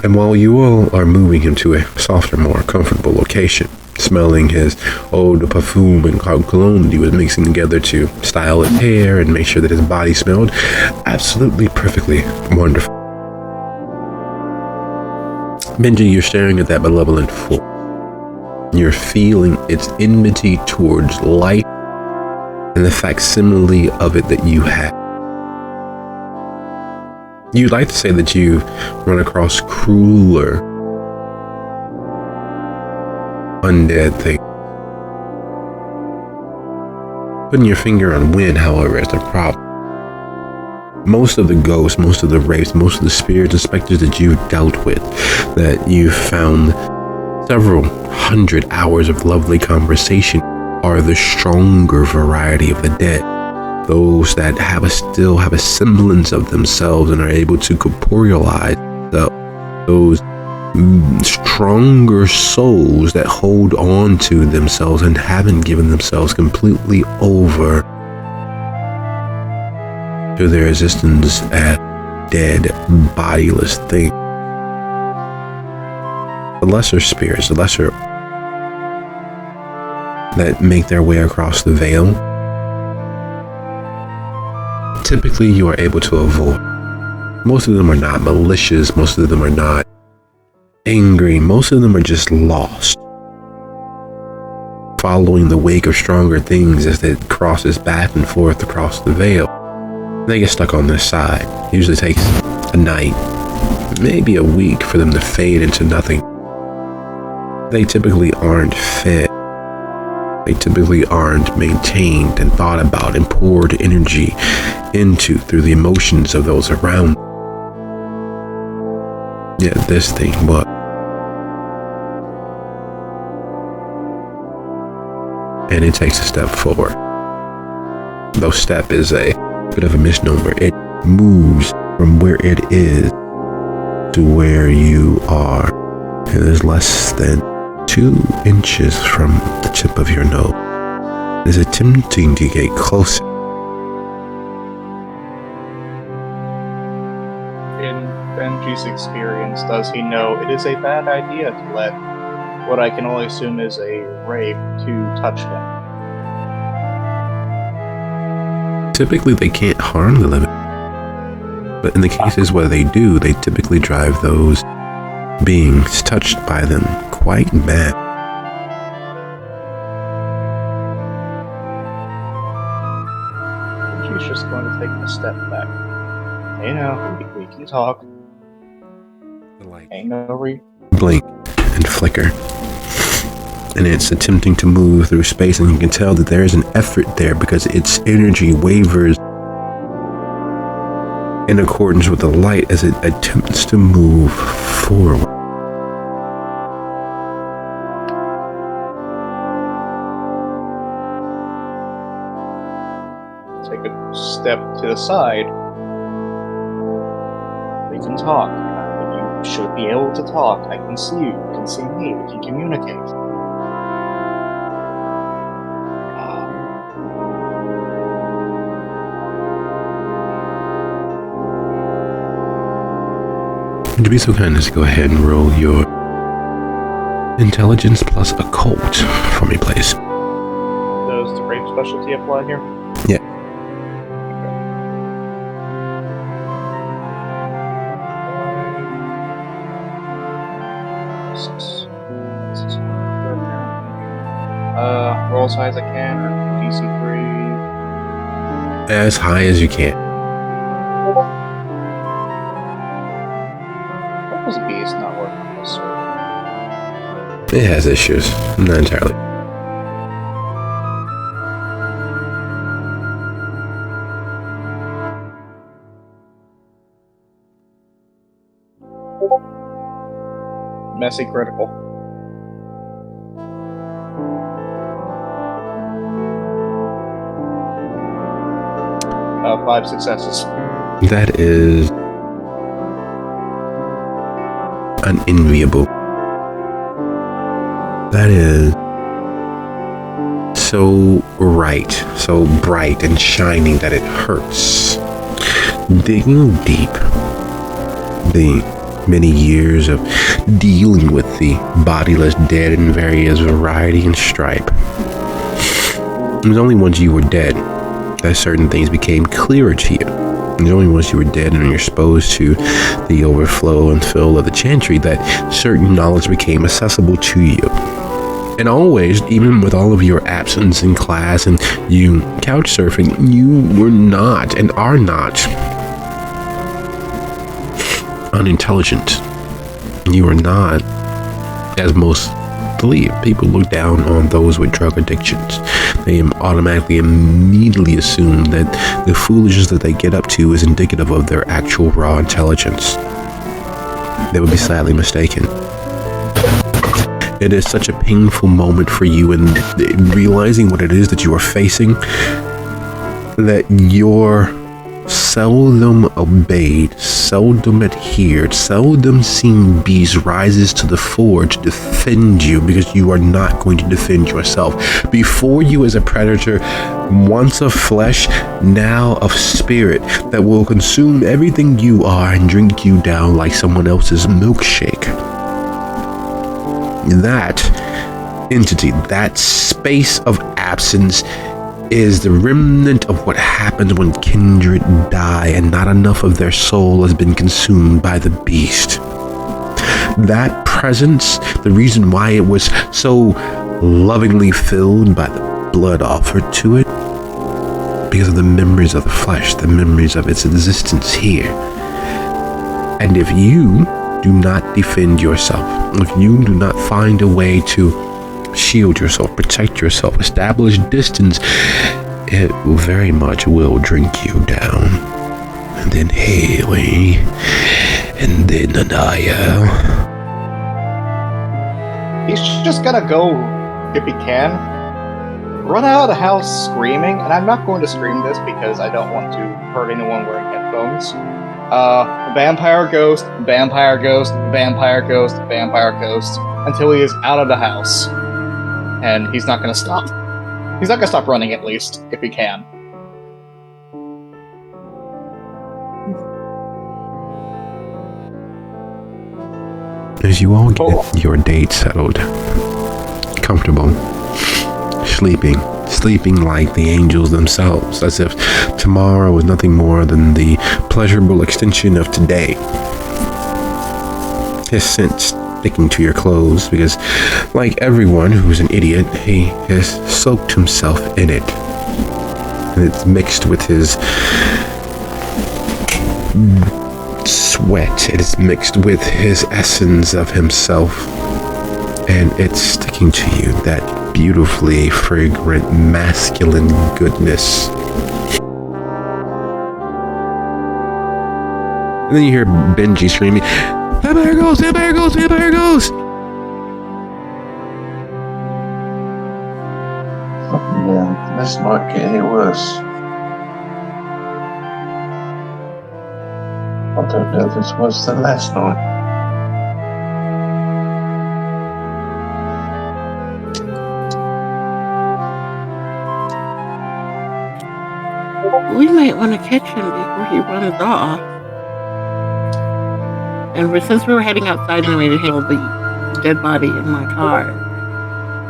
And while you all are moving him to a softer, more comfortable location, smelling his eau de parfum and cologne that he was mixing together to style his hair and make sure that his body smelled absolutely perfectly wonderful. Benji, you're staring at that malevolent force. You're feeling its enmity towards life and the facsimile of it that you have. You'd like to say that you've run across crueler undead thing. Putting your finger on when, however, is the problem. Most of the ghosts, most of the wraiths, most of the spirits and specters that you've dealt with, that you've found several hundred hours of lovely conversation, are the stronger variety of the dead. Those that still have a semblance of themselves and are able to corporealize those stronger souls that hold on to themselves and haven't given themselves completely over to their existence as dead, bodiless things. The lesser spirits, the lesser that make their way across the veil, typically you are able to avoid. Most of them are not malicious, most of them are not angry, most of them are just lost, following the wake of stronger things as it crosses back and forth across the veil. They get stuck on this side. It usually takes a night, maybe a week for them to fade into nothing. They typically aren't fed. They typically aren't maintained and thought about and poured energy into through the emotions of those around. Yet this thing, what? And it takes a step forward. Though step is a bit of a misnomer, it moves from where it is to where you are. It is less than 2 inches from the tip of your nose. It is attempting to get closer. In Benji's experience, does he know it is a bad idea to let what I can only assume is a wraith to touch him? Typically, they can't harm the living. But in the cases where they do, they typically drive those beings touched by them quite mad. Benji's just going to take a step back. You know, we can talk. The light Ain't no blink and flicker. And it's attempting to move through space, and you can tell that there is an effort there because its energy wavers in accordance with the light as it attempts to move forward. Take a step to the side. We can talk. You should be able to talk. I can see you. You can see me. We can communicate. Would you be so kind as to go ahead and roll your intelligence plus occult for me, please? Does the rape specialty apply here? Yeah. Roll as high as I can, or DC 3. As high as you can. What was Beast not working on this, sir? It has issues. Not entirely. Messy critical. Five successes. That is unenviable. That is so right, so bright and shining that it hurts. Digging deep, the many years of dealing with the bodiless dead in various variety and stripe. It was only once you were dead that certain things became clearer to you. It was only once you were dead and you're exposed to the overflow and fill of the chantry that certain knowledge became accessible to you. And always, even with all of your absence in class and you couch surfing, you were not and are not unintelligent. You are not, as most believe, people look down on those with drug addictions. They automatically, immediately assume that the foolishness that they get up to is indicative of their actual raw intelligence. They would be sadly mistaken. It is such a painful moment for you in realizing what it is that you are facing, that you're seldom obeyed, seldom adhered, seldom seen beast rises to the fore to defend you because you are not going to defend yourself. Before you is a predator, once of flesh, now of spirit, that will consume everything you are and drink you down like someone else's milkshake. That entity, that space of absence, is the remnant of what happens when kindred die and not enough of their soul has been consumed by the beast. That presence, the reason why it was so lovingly filled by the blood offered to it, because of the memories of the flesh, the memories of its existence here. And if you do not defend yourself, if you do not find a way to shield yourself, protect yourself, establish distance, it very much will drink you down. And then Haley, and then Anaya. He's just gonna go, if he can, run out of the house screaming, and I'm not going to scream this because I don't want to hurt anyone wearing headphones. Vampire ghost, vampire ghost, vampire ghost, vampire ghost, until he is out of the house. And he's not gonna stop. He's not gonna stop running, at least, if he can. As you all get your date settled, comfortable, sleeping like the angels themselves, as if tomorrow was nothing more than the pleasurable extension of today. His scent sticking to your clothes because, like everyone who's an idiot, he has soaked himself in it. And it's mixed with his sweat. It is mixed with his essence of himself. And it's sticking to you, that beautifully fragrant masculine goodness. And then you hear Benji screaming, "Vampire ghost! Vampire ghost! Vampire ghost!" Yeah, this might get any worse. I don't know if it's worse than last night. We might want to catch him before he runs off. And since we were heading outside anyway to handle the dead body in my car,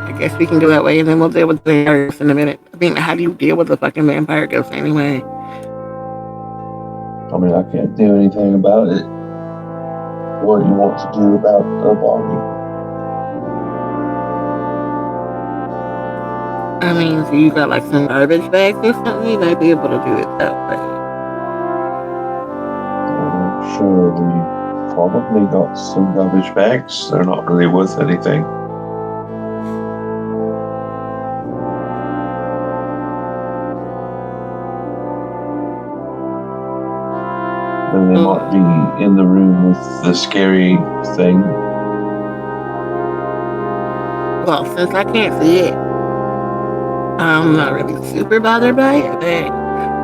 I guess we can go that way and then we'll deal with the vampire ghost in a minute. I mean, how do you deal with a fucking vampire ghost anyway? I mean, I can't do anything about it. What do you want to do about the body? I mean, so you got like some garbage bags or something? You might be able to do it that way. Sure, we probably got some garbage bags. They're not really worth anything. And they might be in the room with the scary thing. Well, since I can't see it, I'm not really super bothered by it, but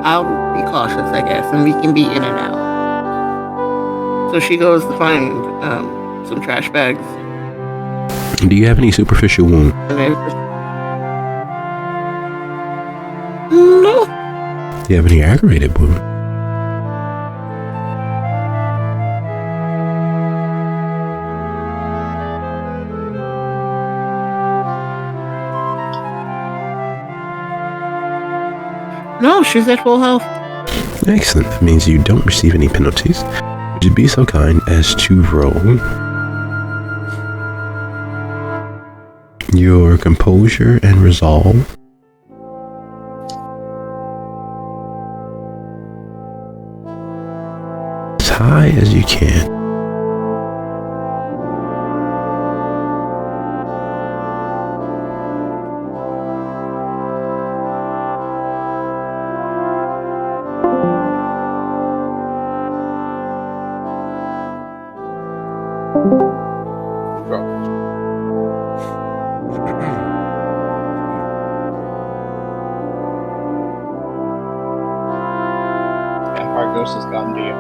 I'll be cautious, I guess, and we can be in and out. So she goes to find some trash bags. Do you have any superficial wound? And there's just... No. Do you have any aggravated wound? No, she's at full health. Excellent. That means you don't receive any penalties. Would you be so kind as to roll your composure and resolve? As high as you can. Vampire ghost has gotten to you.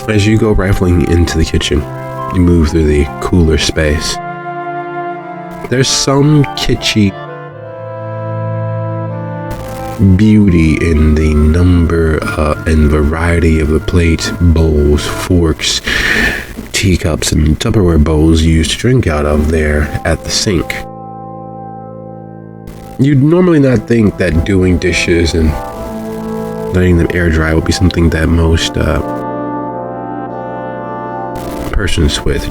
As you go rifling into the kitchen, you move through the cooler space. There's some kitschy beauty in the number and variety of the plates, bowls, forks, teacups, and Tupperware bowls used to drink out of there at the sink. You'd normally not think that doing dishes and letting them air dry would be something that most persons with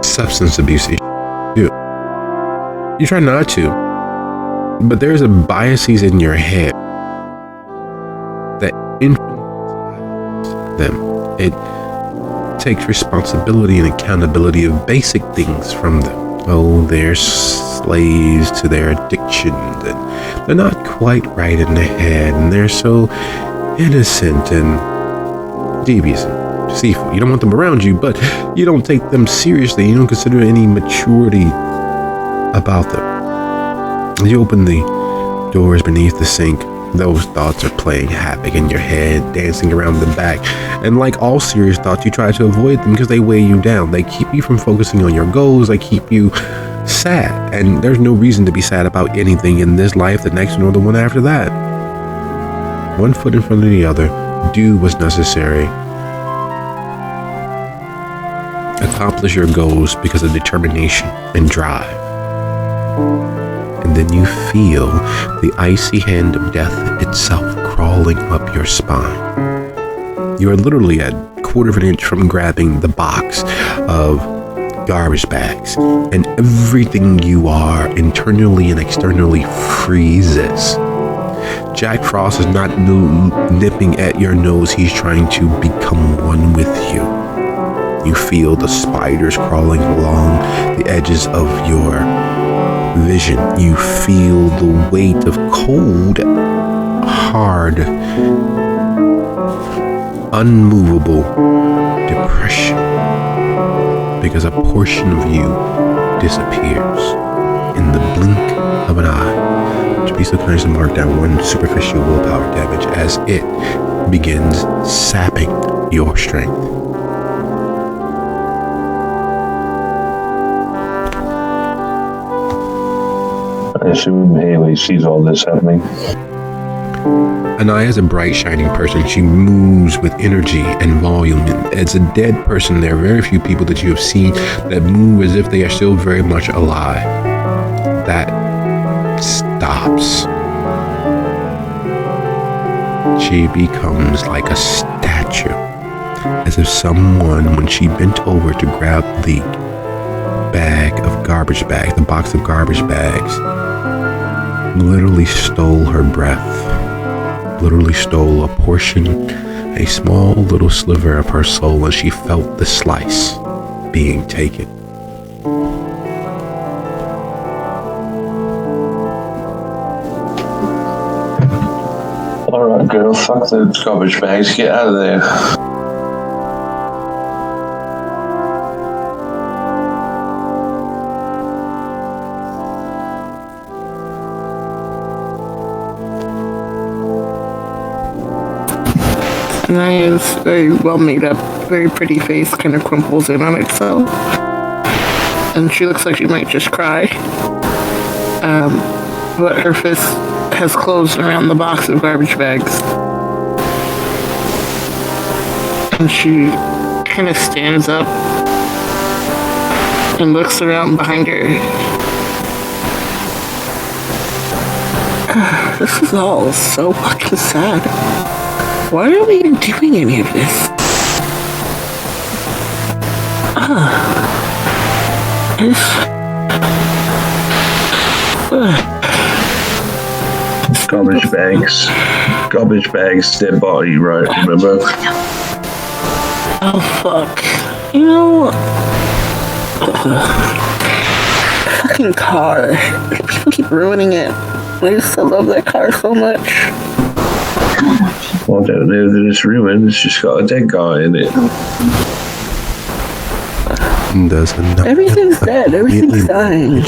substance abuse issues do. You try not to, but there's a biases in your head that influence them. It takes responsibility and accountability of basic things from them. Oh, they're slaves to their addictions, and they're not quite right in the head, and they're so innocent and devious and deceitful. You don't want them around you, but you don't take them seriously. You don't consider any maturity about them. You open the doors beneath the sink. Those thoughts are playing havoc in your head, dancing around the back. And like all serious thoughts, you try to avoid them because they weigh you down. They keep you from focusing on your goals. They keep you sad. And there's no reason to be sad about anything in this life, the next, nor the one after that. One foot in front of the other. Do what's necessary. Accomplish your goals because of determination and drive. And then you feel the icy hand of death itself crawling up your spine. You are literally a quarter of an inch from grabbing the box of garbage bags, and everything you are internally and externally freezes. Jack Frost is not nipping at your nose. He's trying to become one with you. You feel the spiders crawling along the edges of your vision. You feel the weight of cold, hard unmovable depression because a portion of you disappears in the blink of an eye. To be so kind as to mark down one superficial willpower damage as it begins sapping your strength. I assume Haley sees all this happening. Anaya is a bright, shining person. She moves with energy and volume. As a dead person, there are very few people that you have seen that move as if they are still very much alive. That stops. She becomes like a statue, as if someone, when she bent over to grab the box of garbage bags, literally stole her breath, literally stole a portion, a small little sliver of her soul, as she felt the slice being taken. Alright, girl, fuck the garbage bags, get out of there. Anaya's very well made up, very pretty face kind of crumples in on itself. And she looks like she might just cry. But her fist has closed around the box of garbage bags. And she kind of stands up and looks around behind her. This is all so fucking sad. Why are we even doing any of this? Garbage bags, dead body, right? Remember? Oh fuck. You know, fucking car. People keep ruining it. I used to love that car so much. Well, I don't know that it's ruined. It's just got a dead guy in it. Everything's dead. Everything's dying.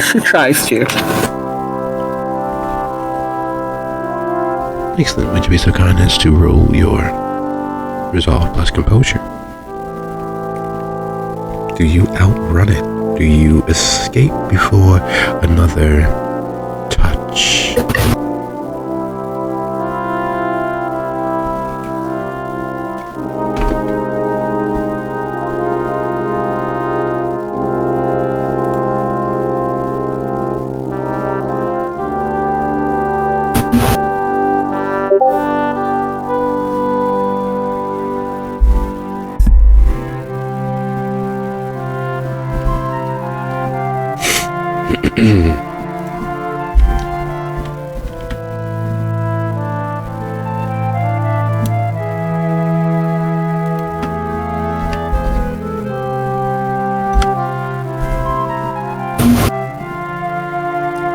She tries to. Excellent. Would you be so kind as to roll your resolve plus composure? Do you outrun it? Do you escape before another touch?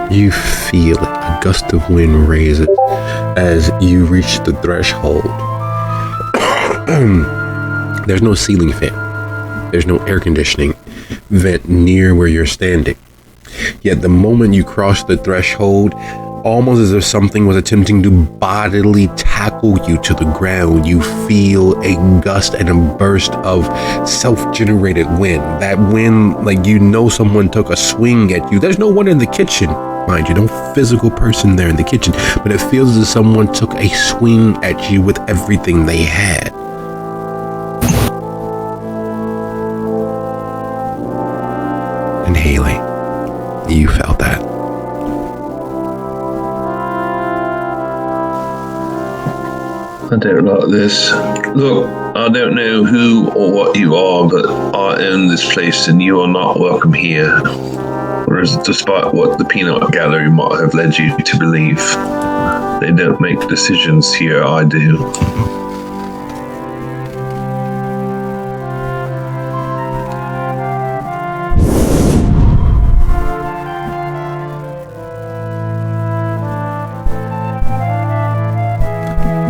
You feel it. A gust of wind raises as you reach the threshold. There's no ceiling fan. There's no air conditioning vent near where you're standing. Yet the moment you cross the threshold, almost as if something was attempting to bodily tackle you to the ground, you feel a gust and a burst of self-generated wind. That wind, like you know someone took a swing at you. There's no one in the kitchen, mind you, no physical person there in the kitchen, but it feels as if someone took a swing at you with everything they had. And Haley, you felt that. I don't like this. Look, I don't know who or what you are, but I own this place and you are not welcome here. Whereas, despite what the peanut gallery might have led you to believe, they don't make decisions here, I do.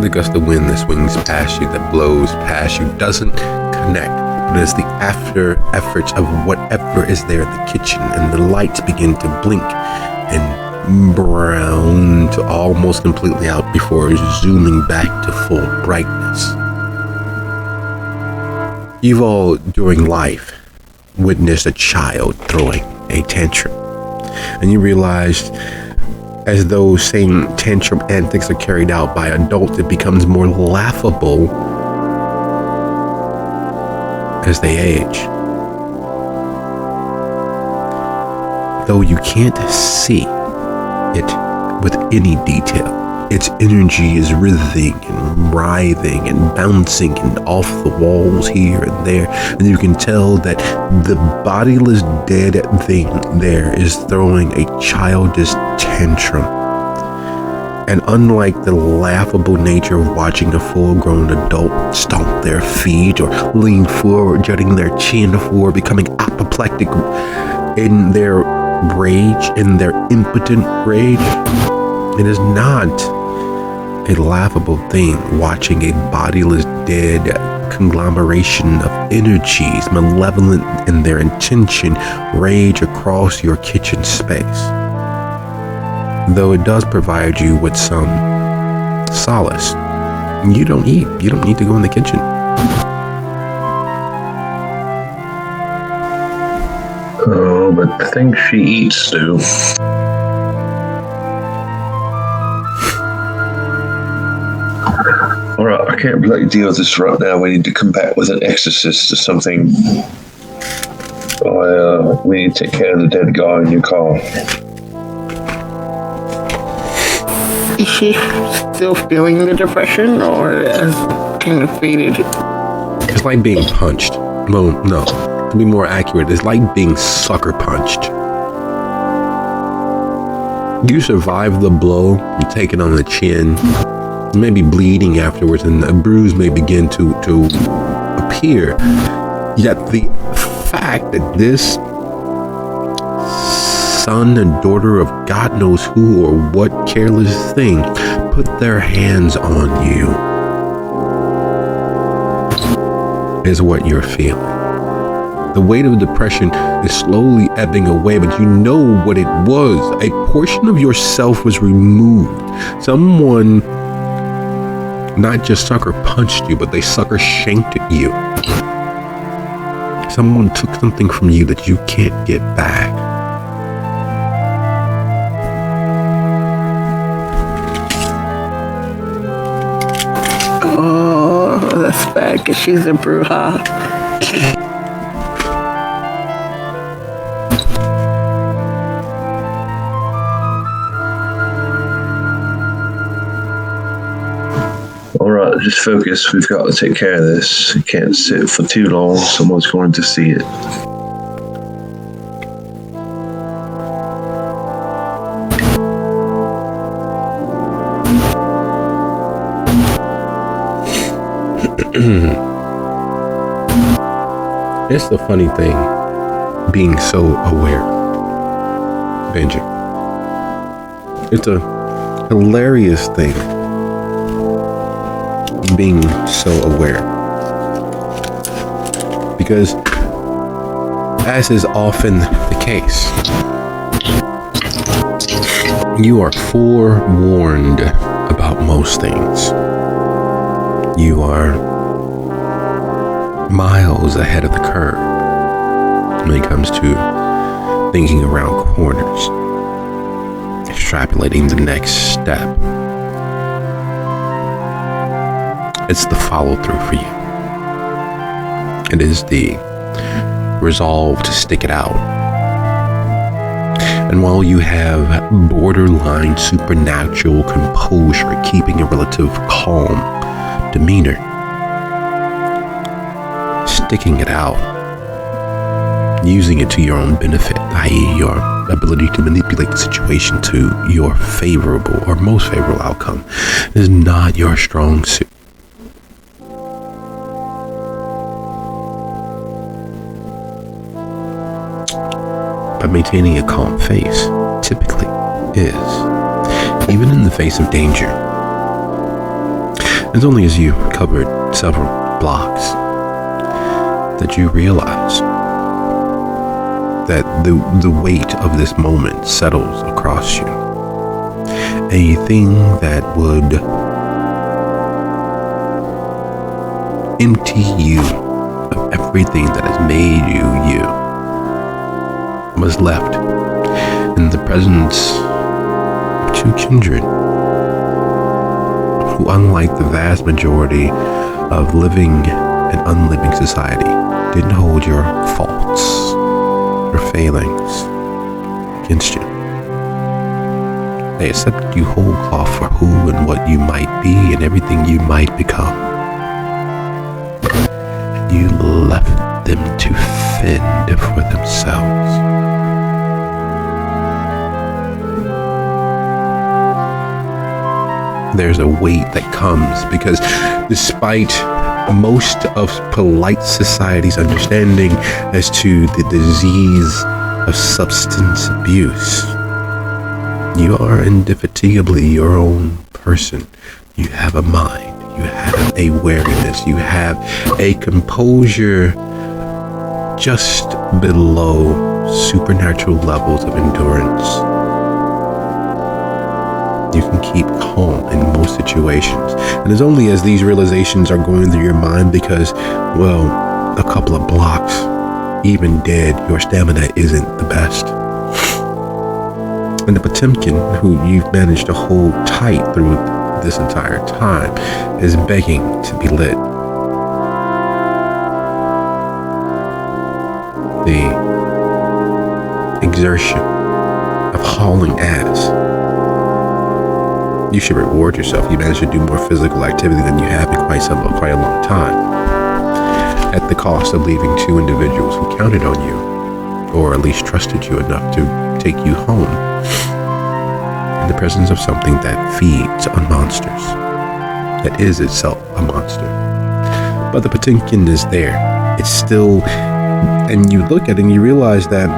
the gust of wind that swings past you, that blows past you, doesn't connect. But it's the after efforts of whatever is there in the kitchen, and the lights begin to blink and brown to almost completely out before zooming back to full brightness. You've all, during life, witnessed a child throwing a tantrum, and you realized as those same tantrum antics are carried out by adults, it becomes more laughable as they age. Though you can't see it with any detail, its energy is writhing and writhing and bouncing and off the walls here and there, and you can tell that the bodiless dead thing there is throwing a childish tantrum. And unlike the laughable nature of watching a full-grown adult stomp their feet or lean forward, jutting their chin forward, becoming apoplectic in their rage, in their impotent rage, it is not a laughable thing watching a bodiless dead conglomeration of energies, malevolent in their intention, rage across your kitchen space. Though it does provide you with some solace. You don't eat. You don't need to go in the kitchen. Oh, but the things she eats do. Alright, I can't really deal with this right now. We need to come back with an exorcist or something. We need to take care of the dead guy in your car. Is she still feeling the depression, or has kind of faded? It's like being punched. Well, no. To be more accurate, it's like being sucker punched. You survive the blow, you take it on the chin, you may be bleeding afterwards, and a bruise may begin to appear. Yet the fact that this son and daughter of God knows who or what careless thing put their hands on you is what you're feeling. The weight of depression is slowly ebbing away, but you know what it was. A portion of yourself was removed. Someone not just sucker punched you, but they sucker shanked you. Someone took something from you that you can't get back. Oh, that's bad, because she's a bruja. Alright, just focus. We've got to take care of this. We can't sit for too long. Someone's going to see it. It's the funny thing, being so aware, Benji. It's a hilarious thing, being so aware. Because, as is often the case, you are forewarned about most things. You are miles ahead of the curve when it comes to thinking around corners, extrapolating the next step. It's the follow through for you. It is the resolve to stick it out. And while you have borderline supernatural composure, keeping a relative calm demeanor, sticking it out, using it to your own benefit, i.e. your ability to manipulate the situation to your favorable or most favorable outcome, is not your strong suit. But maintaining a calm face typically is, even in the face of danger. It's only as you covered several blocks that you realize that the weight of this moment settles across you. A thing that would empty you of everything that has made you you was left in the presence of two kindred who, unlike the vast majority of living and unliving society, didn't hold your faults or failings against you. They accepted you whole cloth for who and what you might be and everything you might become. And you left them to fend for themselves. There's a weight that comes because despite most of polite society's understanding as to the disease of substance abuse, you are indefatigably your own person. You have a mind, you have a wariness, you have a composure just below supernatural levels of endurance. You can keep calm in most situations. And it's only as these realizations are going through your mind because, well, a couple of blocks, even dead, your stamina isn't the best. And the Potemkin, who you've managed to hold tight through this entire time, is begging to be lit. The exertion of hauling ass. You should reward yourself. You managed to do more physical activity than you have in quite a long time, at the cost of leaving two individuals who counted on you, or at least trusted you enough to take you home, in the presence of something that feeds on monsters, that is itself a monster. But the Potemkin is there. It's still, and you look at it and you realize that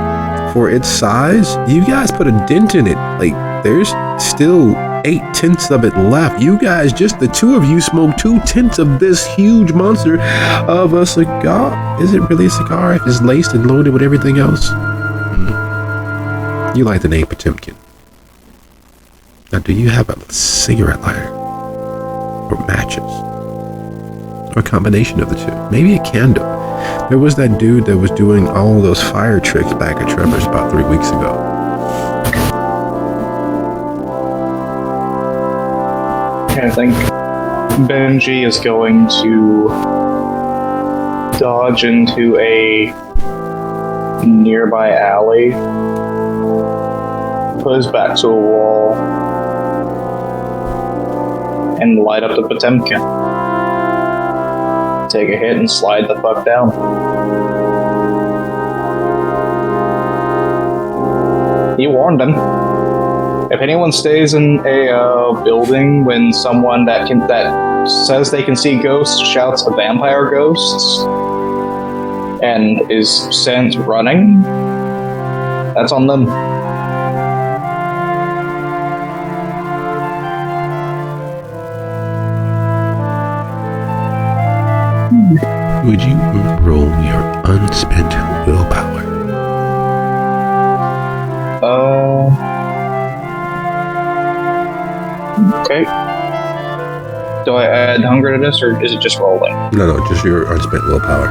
for its size, you guys put a dent in it. Like, there's still 8/10 of it left. You guys, just the two of you, smoked 2/10 of this huge monster of a cigar. Is it really a cigar if it's laced and loaded with everything else? You like the name Potemkin. Now, do you have a cigarette lighter? Or matches? Or a combination of the two? Maybe a candle. There was that dude that was doing all those fire tricks back at Trevor's about 3 weeks ago. I think Benji is going to dodge into a nearby alley, put his back to a wall, and light up the Potemkin. Take a hit and slide the fuck down. He warned him. If anyone stays in a building when someone that says they can see ghosts shouts a vampire ghosts and is sent running, that's on them. Would you roll your unspent willpower? Okay. Do I add hunger to this, or is it just rolling? No, just your unspent willpower.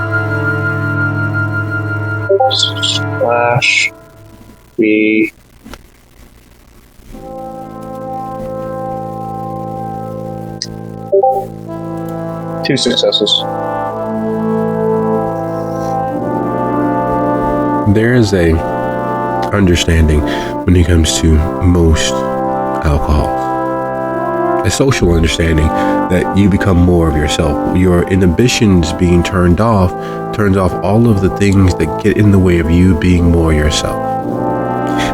Slash B. Two successes. There is a understanding when it comes to most alcohols. A social understanding that you become more of yourself. Your inhibitions being turned off turns off all of the things that get in the way of you being more yourself.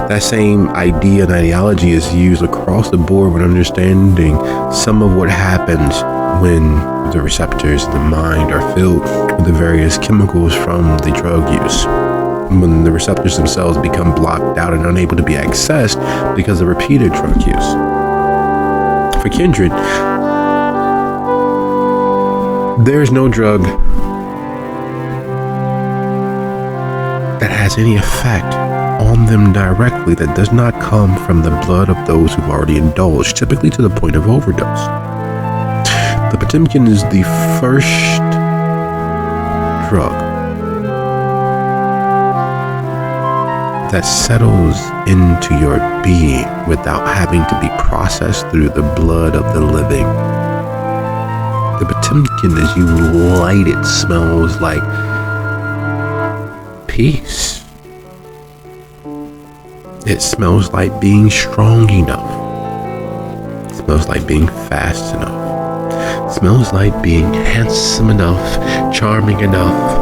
That same idea and ideology is used across the board when understanding some of what happens when the receptors in the mind are filled with the various chemicals from the drug use. When the receptors themselves become blocked out and unable to be accessed because of repeated drug use. For Kindred, There's no drug that has any effect on them directly that does not come from the blood of those who've already indulged, typically to the point of overdose. The Potemkin is the first drug that settles into your being without having to be processed through the blood of the living. The Potemkin, as you light it, smells like peace. It smells like being strong enough. It smells like being fast enough. It smells like being handsome enough, charming enough,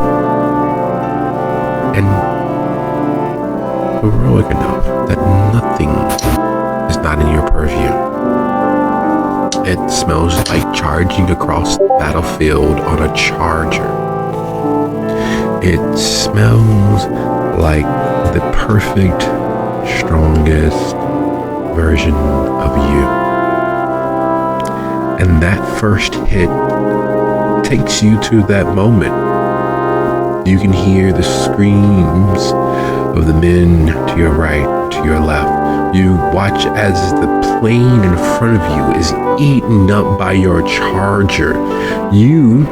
and heroic enough that nothing is not in your purview. It smells like charging across the battlefield on a charger. It smells like the perfect, strongest version of you. And that first hit takes you to that moment. You can hear the screams of the men to your right, to your left. You watch as the plane in front of you is eaten up by your charger. You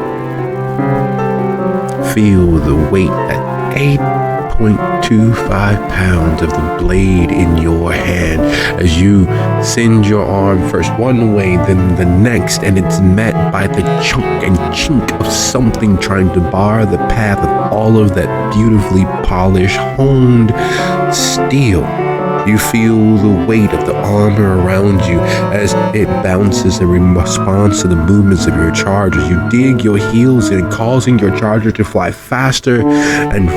feel the weight at 8.25 pounds of the blade in your hand as you send your arm first one way, then the next, and it's met by the chunk and chink of something trying to bar the path of all of that beautifully polished, honed steel. You feel the weight of the armor around you as it bounces in response to the movements of your charger. You dig your heels in, causing your charger to fly faster and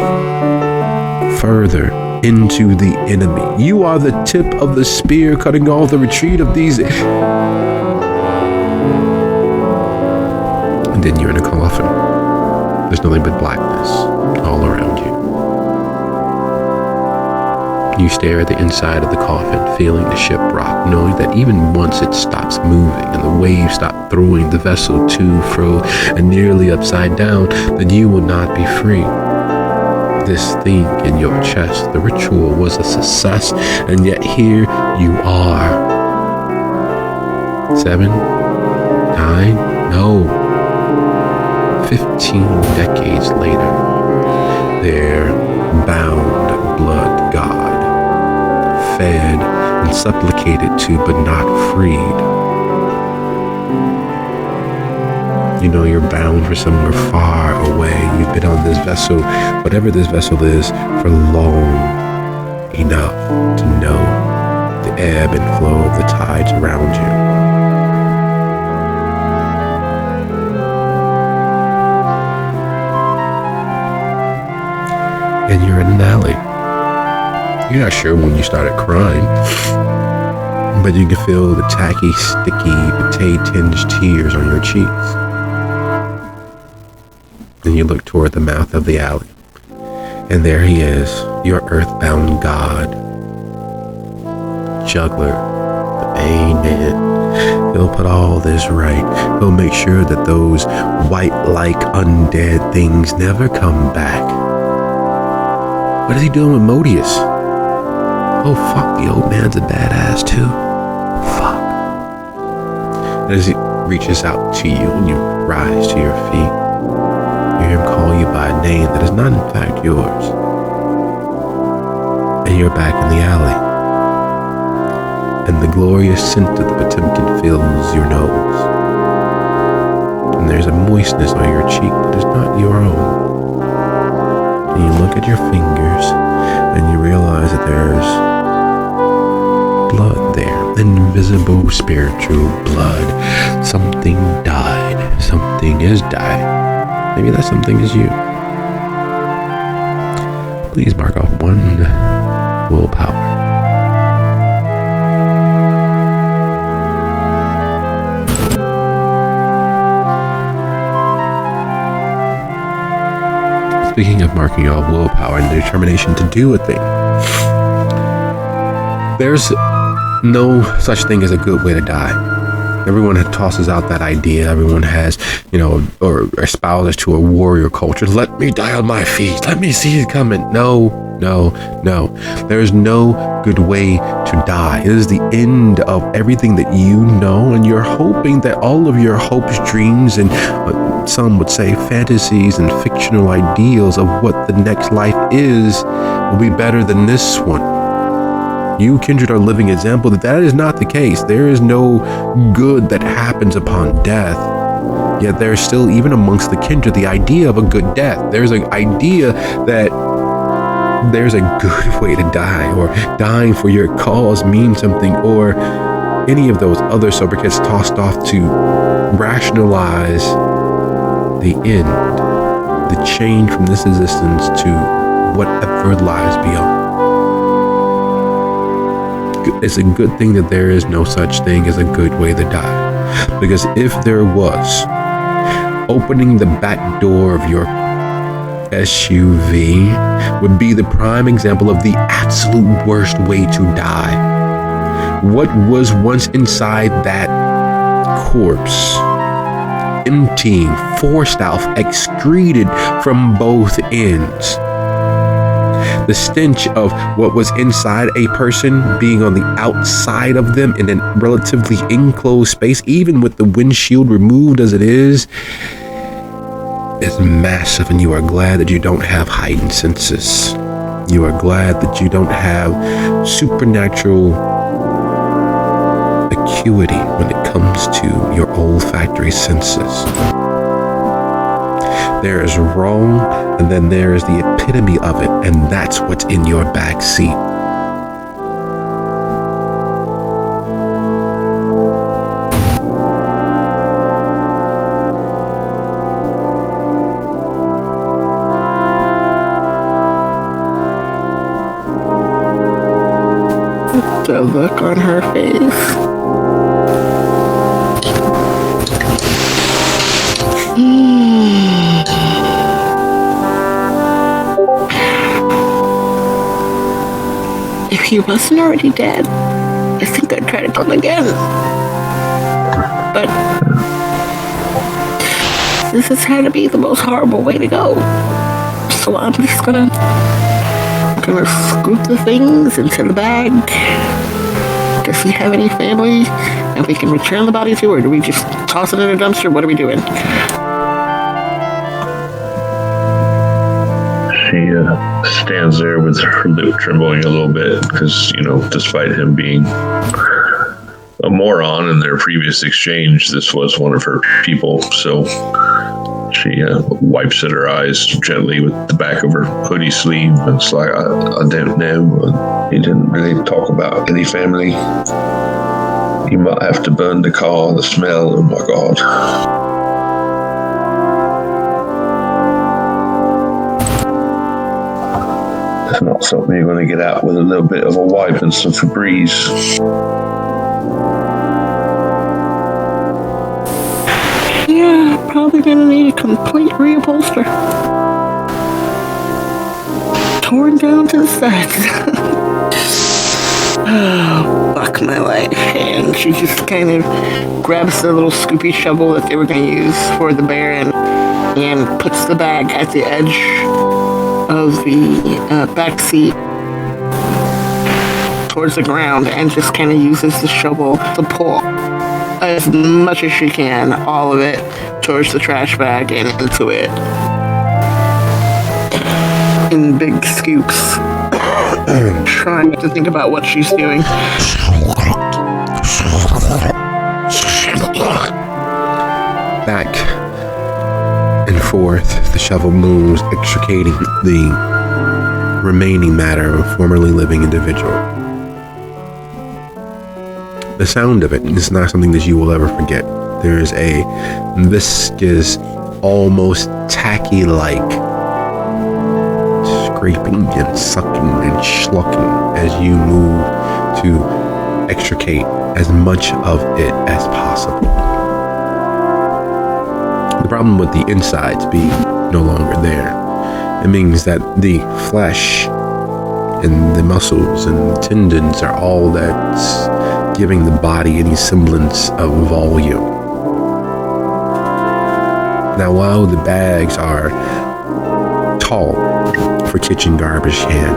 further into the enemy. You are the tip of the spear cutting off the retreat of these. And then you're in a coffin. There's nothing but blackness all around you. You stare at the inside of the coffin, feeling the ship rock, knowing that even once it stops moving and the waves stop throwing the vessel to, fro, and nearly upside down, then you will not be free. This thing in your chest, the ritual was a success, and yet here you are. 7, 9, no, 15 decades later, their bound blood god, fed and supplicated to but not freed. You know you're bound for somewhere far away. You've been on this vessel, whatever this vessel is, for long enough to know the ebb and flow of the tides around you. And you're in an alley. You're not sure when you started crying, but you can feel the tacky, sticky, potato-tinged tears on your cheeks. And you look toward the mouth of the alley, and there he is, your earthbound god, juggler, the main man. He'll put all this right. He'll make sure that those white-like undead things never come back. What is he doing with Modius? Oh, fuck, the old man's a badass, too. Fuck. And as he reaches out to you and you rise to your feet, you hear him call you by a name that is not in fact yours. And you're back in the alley. And the glorious scent of the Potemkin fills your nose. And there's a moistness on your cheek that is not your own. And you look at your fingers and you realize that there's blood there, invisible spiritual blood. Something died. Something is dying. Maybe that something is you. Please mark off 1 willpower. Speaking of marking off willpower and determination to do a thing, there's no such thing as a good way to die. Everyone tosses out that idea. Everyone has, or espouses to a warrior culture. Let me die on my feet. Let me see it coming. No. There is no good way to die. It is the end of everything that you know, and you're hoping that all of your hopes, dreams, and some would say fantasies and fictional ideals of what the next life is will be better than this one. You, Kindred, are a living example that is not the case. There is no good that happens upon death. Yet there's still, even amongst the Kindred, the idea of a good death. There's an idea that there's a good way to die, or dying for your cause means something, or any of those other sobriquets tossed off to rationalize the end, the change from this existence to whatever lies beyond. It's a good thing that there is no such thing as a good way to die, because if there was, opening the back door of your SUV would be the prime example of the absolute worst way to die. What was once inside that corpse, emptying, forced out, excreted from both ends. The stench of what was inside a person being on the outside of them in a relatively enclosed space, even with the windshield removed as it is massive, and you are glad that you don't have heightened senses. You are glad that you don't have supernatural acuity when it comes to your olfactory senses. There is wrong, and then there is the epitome of it, and that's what's in your back seat. The look on her face. If he wasn't already dead, I think I'd try to kill him again. But this has had to be the most horrible way to go. So I'm just gonna scoop the things into the bag. Does he have any family that we can return the body to, or do we just toss it in a dumpster? What are we doing? She stands there with her lip trembling a little bit because, despite him being a moron in their previous exchange, this was one of her people. So she wipes at her eyes gently with the back of her hoodie sleeve. And it's like, I don't know. He didn't really talk about any family. You might have to burn the car, the smell, oh my God. It's not something you're going to get out with a little bit of a wipe and some Febreze. Yeah, probably gonna need a complete reupholster. Torn down to the sides. Oh, fuck my life. And she just kind of grabs the little scoopy shovel that they were gonna use for the bear and puts the bag at the edge of the back seat towards the ground and just kind of uses the shovel to pull as much as she can, all of it, towards the trash bag and into it in big scoops. Trying to think about what she's doing. Back and forth, the shovel moves, extricating the remaining matter of a formerly living individual. The sound of it is not something that you will ever forget. There is a viscous, almost tacky-like scraping and sucking and schlucking as you move to extricate as much of it as possible. The problem with the insides being no longer there, it means that the flesh and the muscles and the tendons are all that's giving the body any semblance of volume. Now, while the bags are tall for kitchen garbage cans,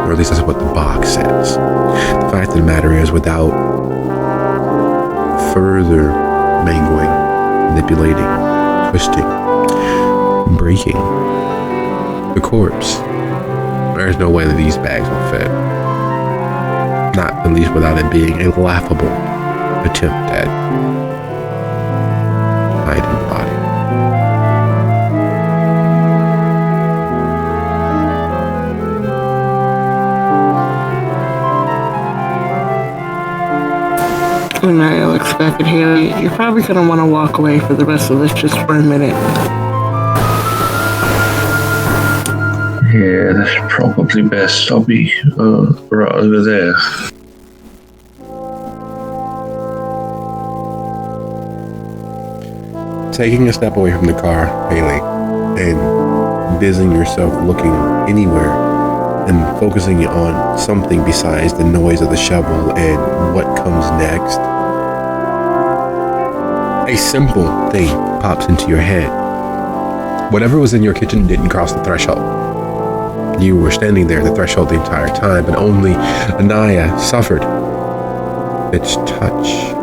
or at least that's what the box says, the fact of the matter is, without further mangling, manipulating, twisting, breaking the corpse, there's no way that these bags will fit. Not at least without it being a laughable attempt at hiding the body. And I expected Haley, you're probably going to want to walk away for the rest of this just for a minute. Yeah, that's probably best. I'll be right over there. Taking a step away from the car, Haley, and busying yourself looking anywhere and focusing on something besides the noise of the shovel and what comes next, a simple thing pops into your head. Whatever was in your kitchen didn't cross the threshold. You were standing there at the threshold the entire time, but only Anaya suffered its touch.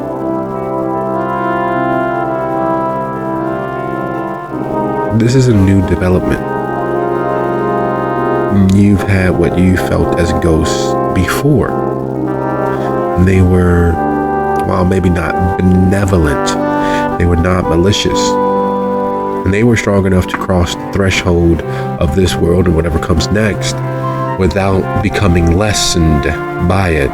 This is a new development. You've had what you felt as ghosts before. They were, while maybe not benevolent, they were not malicious. And they were strong enough to cross the threshold of this world and whatever comes next without becoming lessened by it.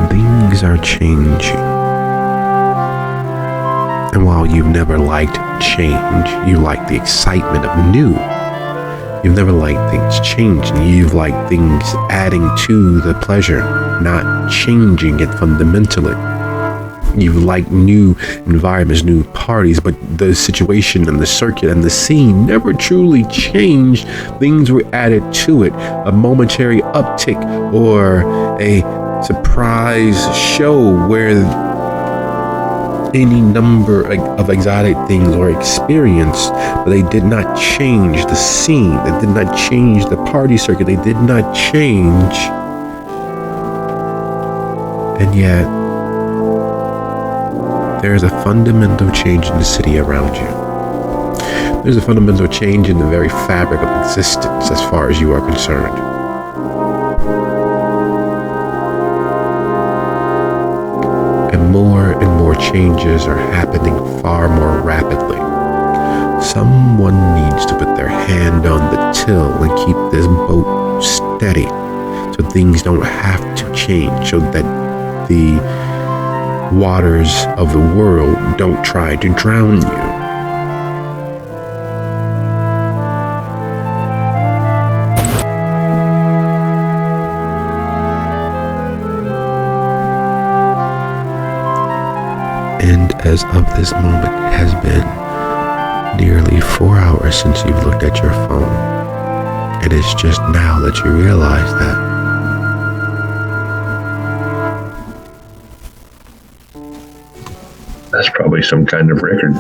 Things are changing. And while you've never liked change, you like the excitement of new. You've never liked things changing. You've liked things adding to the pleasure, not changing it fundamentally. You've liked new environments, new parties, but the situation and the circuit and the scene never truly changed. Things were added to it, a momentary uptick or a surprise show where any number of exotic things were experienced, but they did not change the scene. They did not change the party circuit. They did not change. And yet, there is a fundamental change in the city around you. There's a fundamental change in the very fabric of existence as far as you are concerned. And more changes are happening far more rapidly. Someone needs to put their hand on the till and keep this boat steady so things don't have to change, so that the waters of the world don't try to drown you. And as of this moment, it has been nearly 4 hours since you've looked at your phone. It is just now that you realize that. That's probably some kind of record.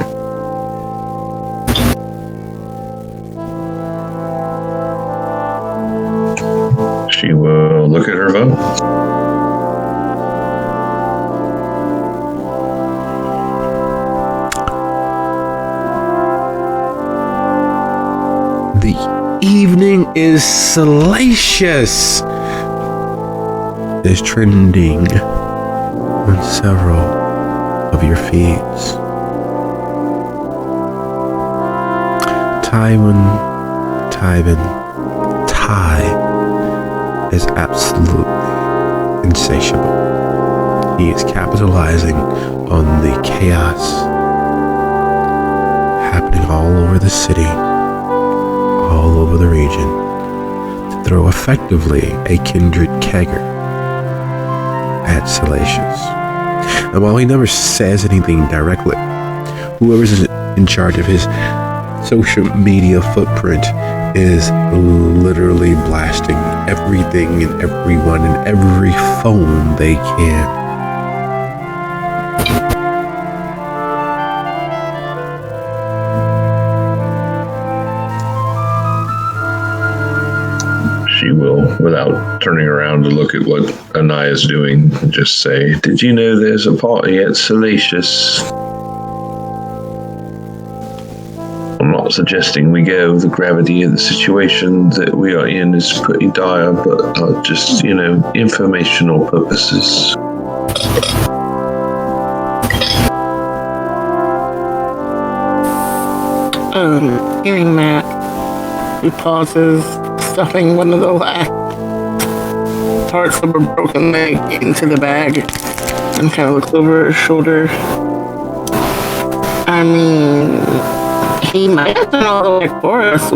She will look at her phone. The evening is salacious. Is trending on several of your feeds. Ty is absolutely insatiable. He is capitalizing on the chaos happening all over the city, all over the region, to throw effectively a kindred kegger at Salacious. And while he never says anything directly, whoever's in charge of his social media footprint is literally blasting everything and everyone and every phone they can. She will, without turning around to look at what Anaya's doing, just say, "Did you know there's a party at Salacious?" I'm not suggesting we go. The gravity of the situation that we are in is pretty dire, but just, informational purposes. Hearing that, he pauses, stuffing one of the last parts of a broken leg into the bag, and kind of looks over his shoulder. I mean, he might have done all the work for us.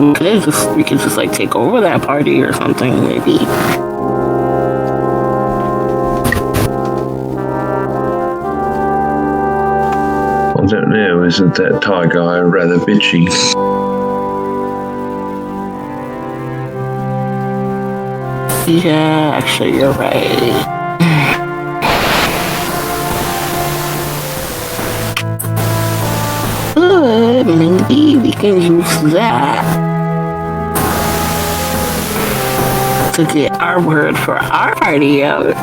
We could just like take over that party or something, maybe. I don't know, isn't that Thai guy rather bitchy? Yeah, actually, you're right. But maybe we can use that to get our word for our party out.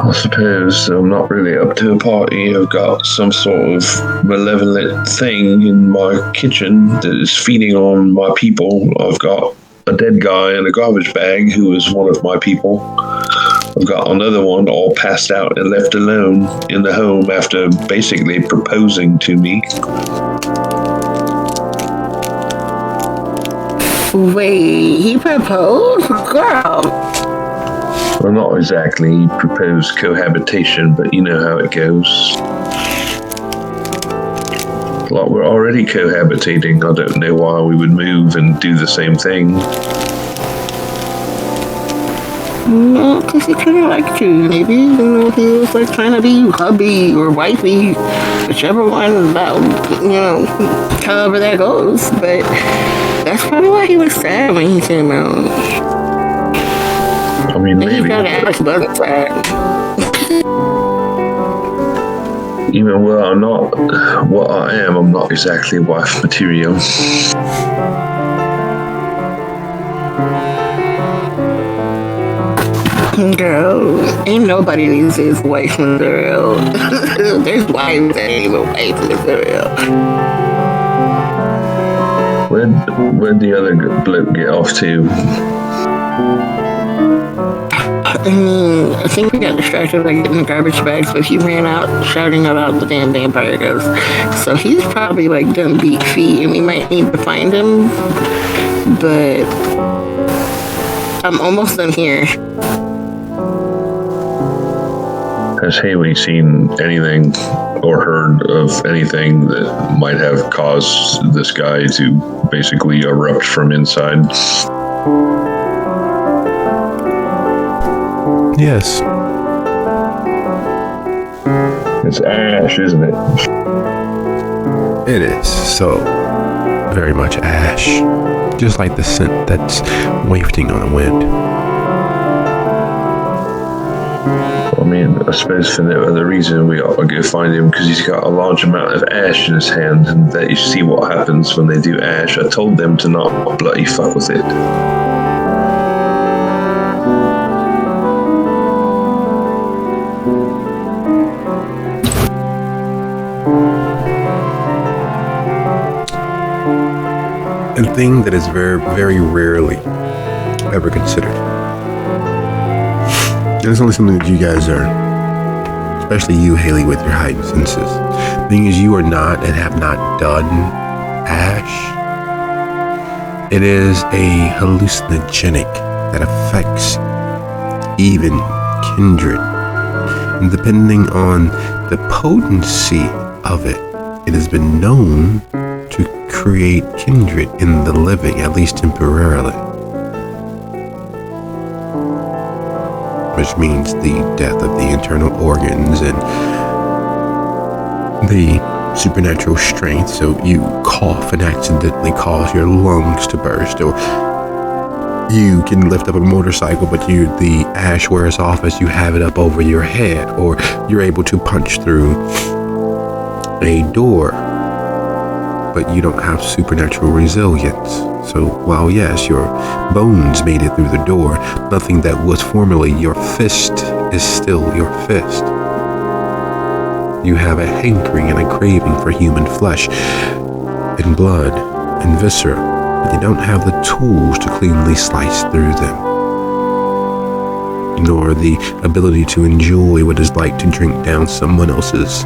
I suppose I'm not really up to a party. I've got some sort of malevolent thing in my kitchen that is feeding on my people. I've got a dead guy in a garbage bag who is one of my people. I've got another one all passed out and left alone in the home after basically proposing to me. Wait, he proposed? Girl. Well, not exactly proposed cohabitation, but you know how it goes. Like, we're already cohabitating. I don't know why we would move and do the same thing. No, because he kind of liked you. Maybe, he was like trying to be hubby or wifey, whichever one, however that goes. But that's probably why he was sad when he came out. I mean, maybe. He's got Alex wasn't sad. Even where I'm not what I am, I'm not exactly wife material. Girl, ain't nobody these days wife material. There's wives that ain't even wife material. Where'd the other bloke get off to? I mean, I think we got distracted by getting the garbage bags, but he ran out shouting about the damn vampire ghost. So he's probably like done beat feet, and we might need to find him. But I'm almost done here. Has Haley seen anything or heard of anything that might have caused this guy to basically erupt from inside? Yes. It's ash, isn't it? It is so very much ash. Just like the scent that's wafting on the wind. I mean, I suppose for no other reason we ought to go find him because he's got a large amount of ash in his hand, and that you see what happens when they do ash. I told them to not bloody fuck with it. A thing that is very, very rarely ever considered. And it's only something that you guys are, especially you, Haley, with your heightened senses. The thing is, you are not and have not done ash. It is a hallucinogenic that affects even kindred. And depending on the potency of it, it has been known to create kindred in the living, at least temporarily. Which means the death of the internal organs and the supernatural strength, so you cough and accidentally cause your lungs to burst, or you can lift up a motorcycle but the ash wears off as you have it up over your head, or you're able to punch through a door but you don't have supernatural resilience. So while yes, your bones made it through the door, nothing that was formerly your fist is still your fist. You have a hankering and a craving for human flesh and blood and viscera, but you don't have the tools to cleanly slice through them, nor the ability to enjoy what it's like to drink down someone else's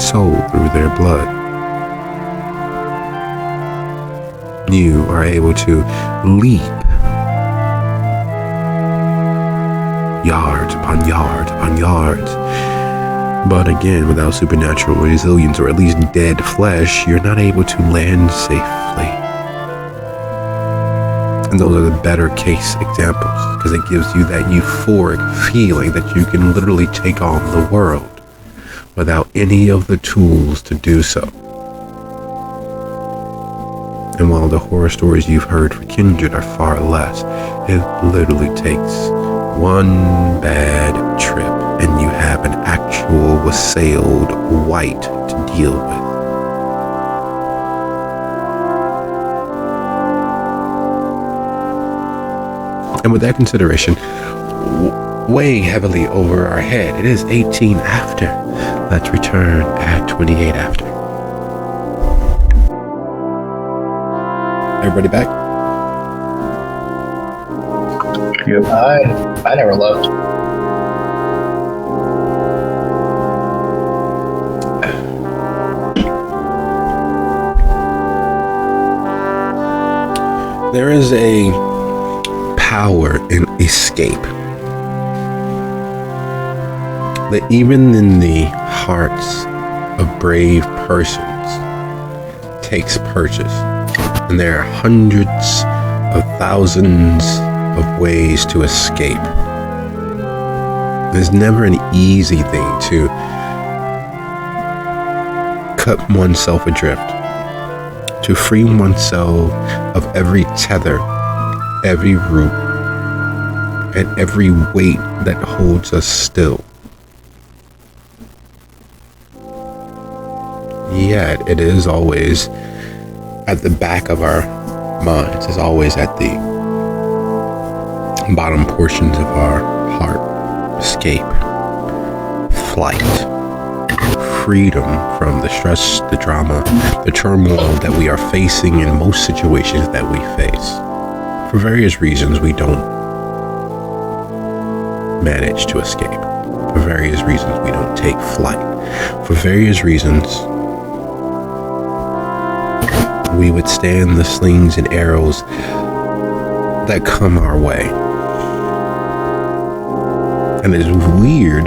soul through their blood. You are able to leap yards upon yards upon yards. But again, without supernatural resilience, or at least dead flesh, you're not able to land safely. And those are the better case examples, because it gives you that euphoric feeling that you can literally take on the world without any of the tools to do so. And while the horror stories you've heard for Kindred are far less, it literally takes one bad trip and you have an actual wassailed white to deal with. And with that consideration weighing heavily over our head, it is 18 after. Let's return at 28 after. Everybody back? Yep. I never left. There is a power in escape that even in the hearts of brave persons takes purchase. And there are hundreds of thousands of ways to escape. There's never an easy thing to cut oneself adrift, to free oneself of every tether, every root, and every weight that holds us still. Yet it is always at the back of our minds, is always at the bottom portions of our heart. Escape, flight, freedom from the stress, the drama, the turmoil that we are facing in most situations that we face. For various reasons, we don't manage to escape. For various reasons, we don't take flight. For various reasons, we withstand the slings and arrows that come our way. And it's weird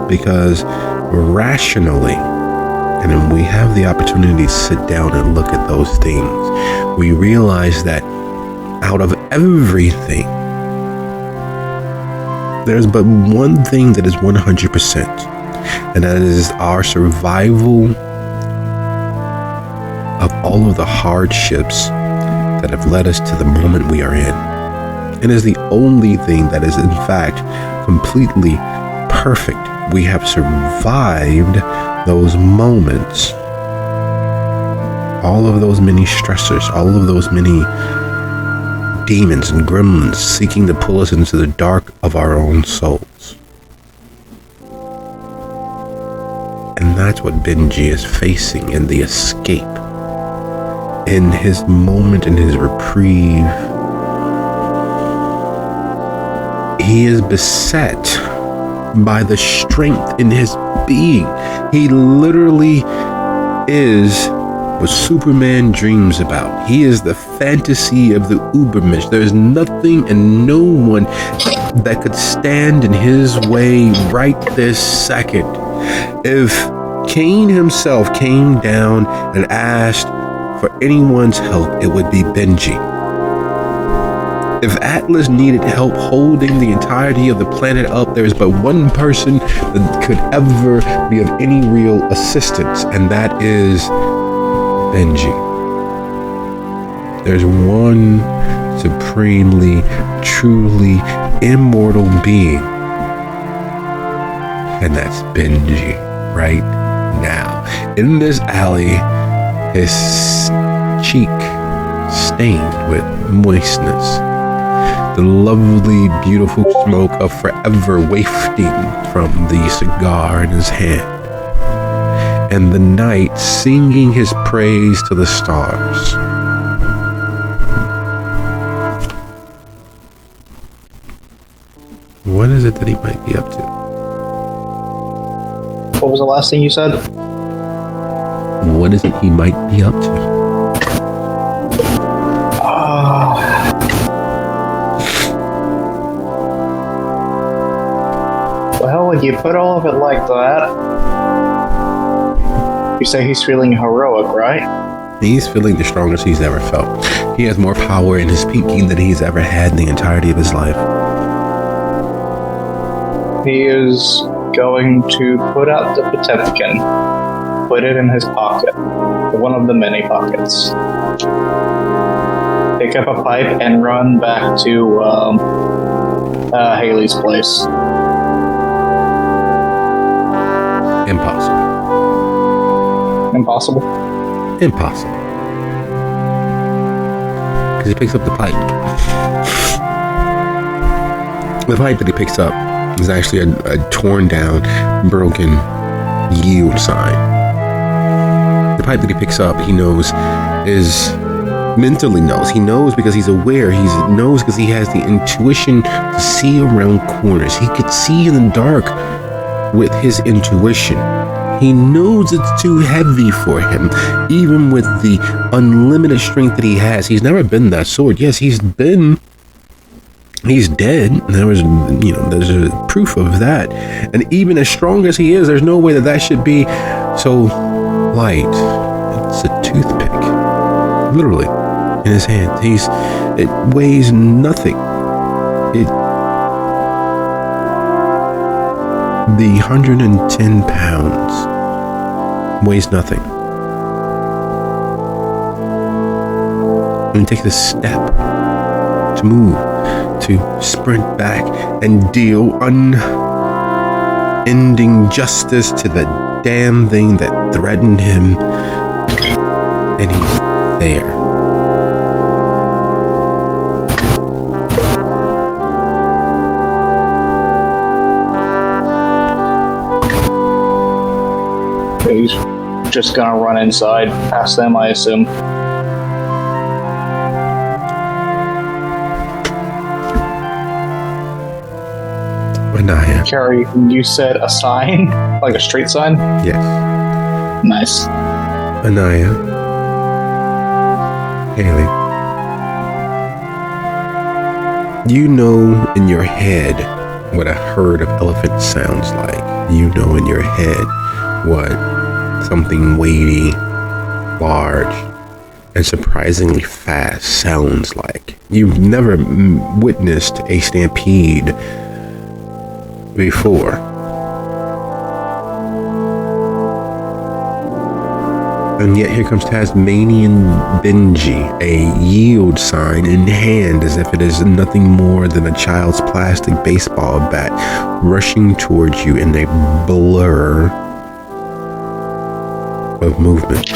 because rationally, and when we have the opportunity to sit down and look at those things, we realize that out of everything, there's but one thing that is 100%, and that is our survival of all of the hardships that have led us to the moment we are in. It is the only thing that is in fact completely perfect. We have survived those moments, all of those many stressors, all of those many demons and gremlins seeking to pull us into the dark of our own souls. And that's what Benji is facing in the escape. In his moment, in his reprieve, he is beset by the strength in his being. He literally is what Superman dreams about. He is the fantasy of the Ubermensch. There's nothing and no one that could stand in his way right this second. If Cain himself came down and asked for anyone's help, it would be Benji. If Atlas needed help holding the entirety of the planet up, there's but one person that could ever be of any real assistance, and that is Benji. There's one supremely, truly immortal being, and that's Benji right now. In this alley, his cheek stained with moistness, the lovely, beautiful smoke of forever wafting from the cigar in his hand, and the night singing his praise to the stars. What is it that he might be up to? What was the last thing you said? What is it he might be up to? Well, when you put all of it like that, you say he's feeling heroic, right? He's feeling the strongest he's ever felt. He has more power in his pinky than he's ever had in the entirety of his life. He is going to put out the Potemkin, put it in his pocket, one of the many pockets. Pick up a pipe and run back to Haley's place. Impossible. Impossible? Impossible. Because he picks up the pipe. The pipe that he picks up is actually a torn down, broken yield sign. The pipe that he picks up, he knows, is mentally knows. He knows because he's aware. He knows because he has the intuition to see around corners. He could see in the dark with his intuition. He knows it's too heavy for him, even with the unlimited strength that he has. He's never been that sword. Yes, he's dead. There's a proof of that. And even as strong as he is, there's no way that should be so light. It's a toothpick, literally, in his hand. It weighs nothing. The 110 pounds weighs nothing. And he takes a step to move, to sprint back and deal unending justice to the damn thing that threatened him. And he's there. He's just gonna run inside, past them, I assume. Anaya. Carrie, you said a sign? Like a street sign? Yes. Nice. Anaya. Haley. You know in your head what a herd of elephants sounds like. You know in your head what something weighty, large, and surprisingly fast sounds like. You've never witnessed a stampede before. And yet here comes Tasmanian Benji, a yield sign in hand as if it is nothing more than a child's plastic baseball bat, rushing towards you in a blur of movement.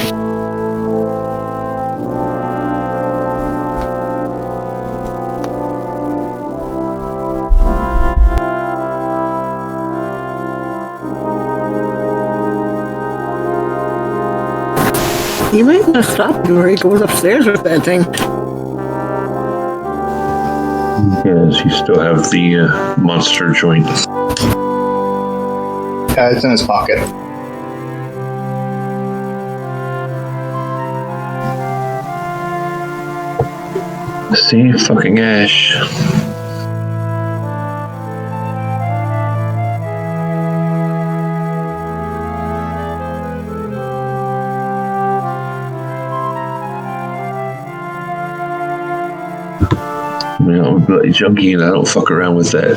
You might not stop before he goes upstairs with that thing. Yes, you still have the monster joint. It's in his pocket. See, fucking Ash. mean, I'm a bloody junkie and I don't fuck around with that.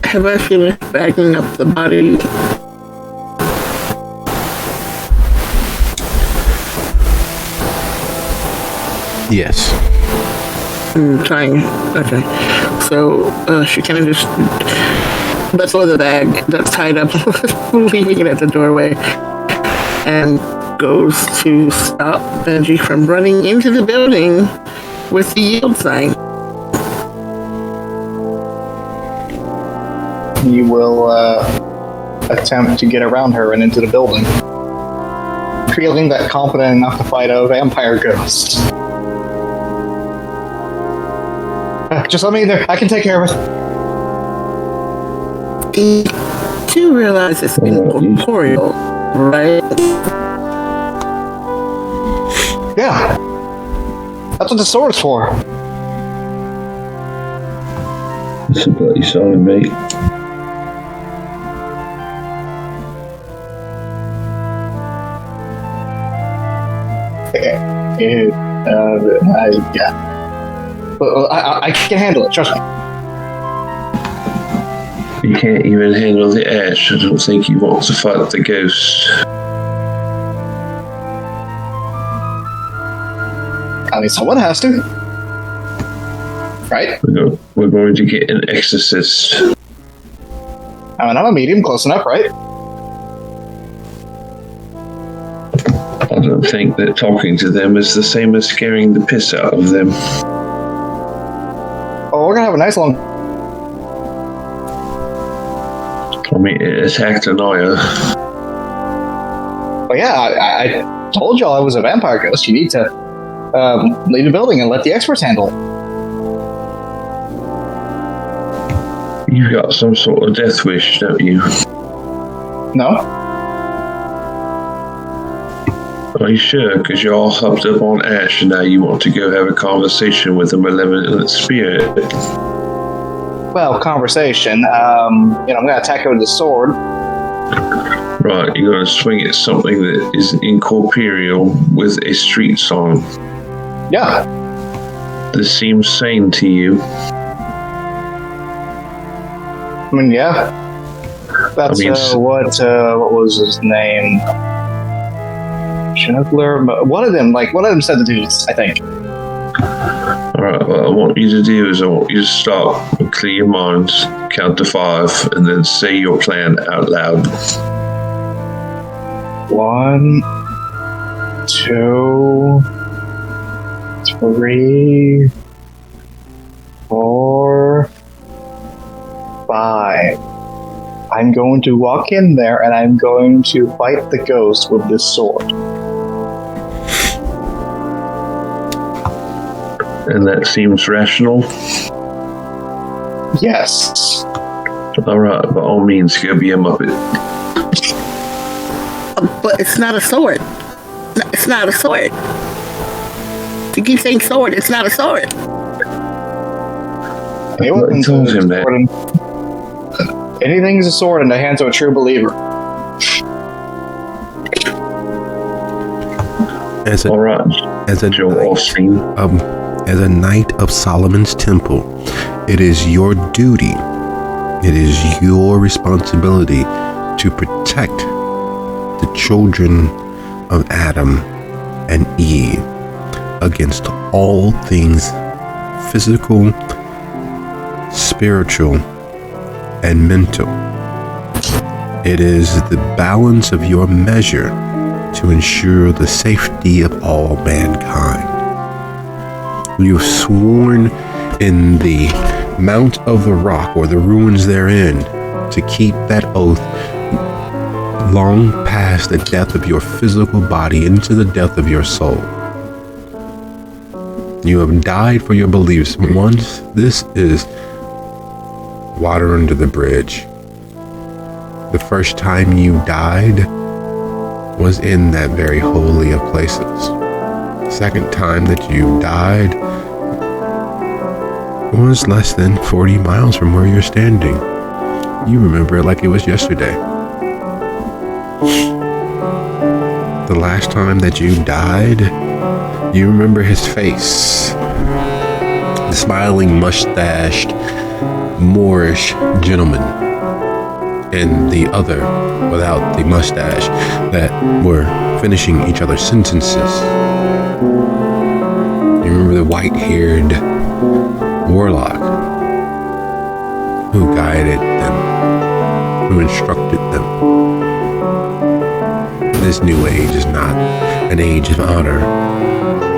Have I finished bagging up the body? Yes. I'm trying. Okay. So she kind of just lets go of the bag that's tied up, leaving it at the doorway, and goes to stop Benji from running into the building with the yield sign. You will attempt to get around her and into the building, feeling that confident enough to fight a vampire ghost. Just let me in there. I can take care of it. You do realize it's incorporeal, right? Yeah. That's what the sword's for. It's a bloody solid, mate. Yeah. But I can handle it, trust me. You can't even handle the ash. I don't think you want to fight the ghost. I mean, someone has to. Right? We're going to get an exorcist. I mean, I'm a medium, close enough, right? I don't think that talking to them is the same as scaring the piss out of them. Oh, we're gonna have a nice long... I mean, it attacked Anaya. But yeah, I told y'all I was a vampire ghost. You need to leave the building and let the experts handle it. You've got some sort of death wish, don't you? No? Are you sure? Because you're all hopped up on ash and now you want to go have a conversation with a malevolent spirit. Well, conversation. I'm gonna attack her with the sword. Right, you're going to swing at something that is incorporeal with a street song. Yeah. This seems sane to you. I mean, yeah. That's what was his name? Juggler. One of them said the dudes, I think. Alright, what I want you to do is I want you to stop and clear your mind, count to 5, and then say your plan out loud. 1, 2, 3, 4, 5. I'm going to walk in there and I'm going to fight the ghost with this sword. And that seems rational? Yes. Alright, by all means, go be a Muppet. But it's not a sword. It's not a sword. You keep saying sword, it's not a sword. I told him that. Anything is a sword in the hands of a true believer. As a Joe Osteen. As a knight of Solomon's temple, it is your duty, it is your responsibility to protect the children of Adam and Eve against all things physical, spiritual, and mental. It is the balance of your measure to ensure the safety of all mankind. You've sworn in the Mount of the Rock, or the ruins therein, to keep that oath long past the death of your physical body into the death of your soul. You have died for your beliefs. Once this is water under the bridge. The first time you died was in that very holy of places. Second time that you died was less than 40 miles from where you're standing. You remember it like it was yesterday. the last time that you died, you remember his face. The smiling, mustached, Moorish gentleman. And the other, without the mustache, that were finishing each other's sentences. You remember the white-haired warlock who guided them, who instructed them. This new age is not an age of honor,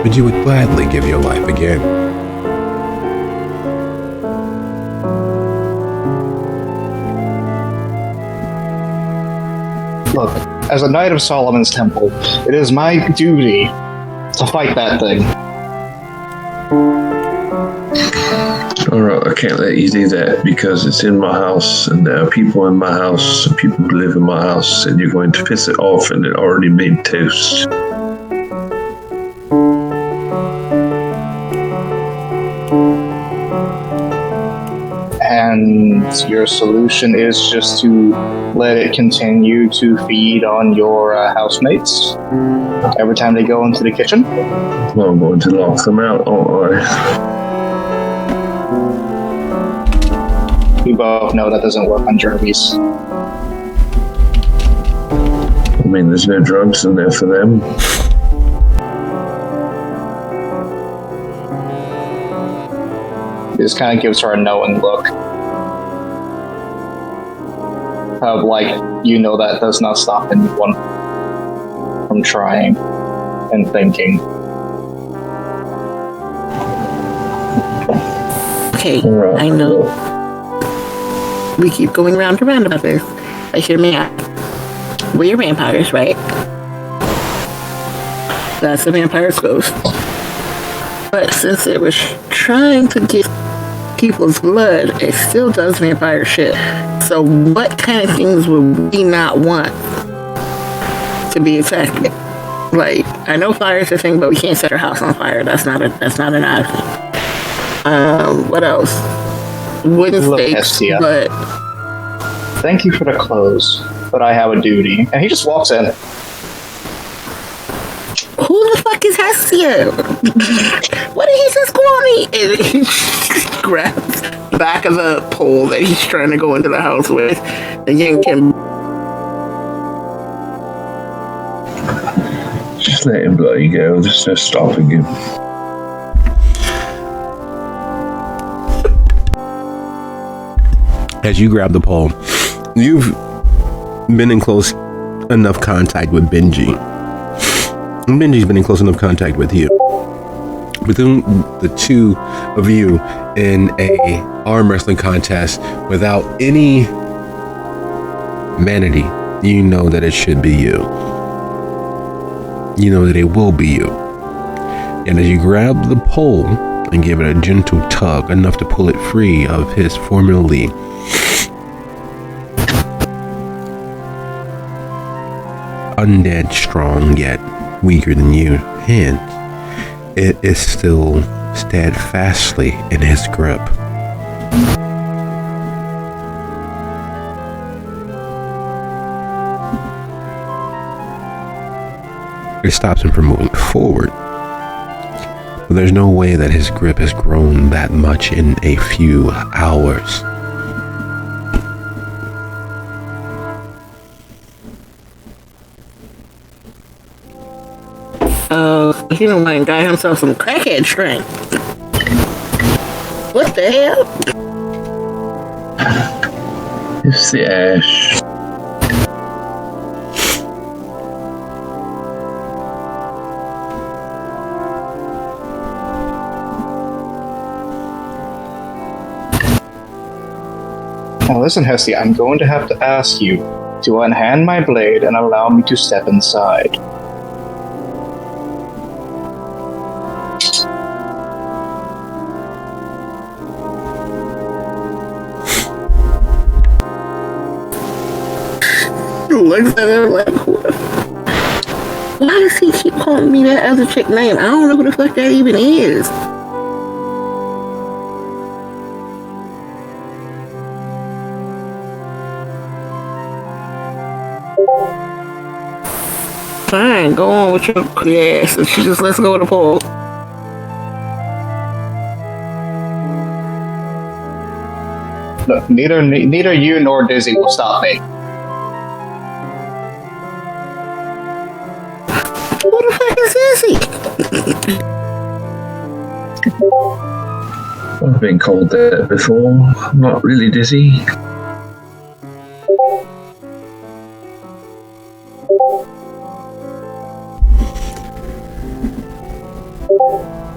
but you would gladly give your life again. Look, as a knight of Solomon's Temple, it is my duty to fight that thing. Alright, I can't let you do that because it's in my house and there are people in my house, people who live in my house, and you're going to piss it off and it already made toast. And your solution is just to let it continue to feed on your housemates every time they go into the kitchen? Well, I'm going to lock them out, aren't I? We both know that doesn't work on Jervis. I mean, there's no drugs in there for them. He just kind of gives her a knowing look. Of like, you know that does not stop anyone from trying and thinking. Okay, Alright. I know. We keep going round and round about this. But hear me out. We're vampires, right? That's the vampire's ghost. But since it was trying to get people's blood, it still does vampire shit. So what kind of things would we not want to be attacked? Like, I know fire's a thing, but we can't set our house on fire. That's not an option. What else? Wooden Look, stakes, Hestia. but Thank you for the clothes, but I have a duty. And he just walks in. who the fuck is Hestia? What did he just call me? And he grabs the back of the pole that he's trying to go into the house with and yank him. Just let him bloody go. There's no stopping him. As you grab the pole, you've been in close enough contact with Benji. And Benji's been in close enough contact with you. Between the two of you in a arm wrestling contest without any vanity, you know that it should be you. You know that it will be you. And as you grab the pole and give it a gentle tug, enough to pull it free of his formerly undead strong yet weaker than you hands, it is still steadfastly in his grip. It stops him from moving forward. But there's no way that his grip has grown that much in a few hours. He don't mind got himself some crackhead strength. What the hell? It's the ash. Now listen, Hestia, I'm going to have to ask you to unhand my blade and allow me to step inside. Looks at her like, why does he keep calling me that other chick name? I don't know who the fuck that even is. Fine, go on with your ass. And she just lets go of the pole. Look, neither you nor Dizzy will stop me. Who the heck is Dizzy? I've been called that before. I'm not really dizzy.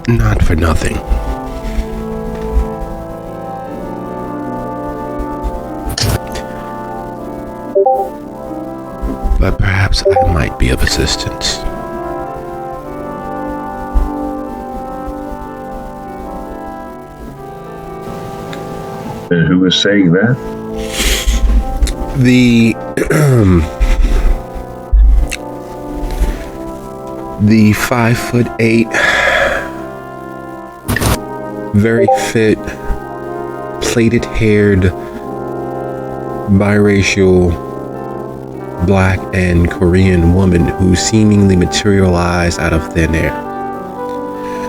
Not for nothing. But perhaps I might be of assistance. And who was saying that? The the 5'8", very fit, plaited-haired, biracial, Black and Korean woman who seemingly materialized out of thin air.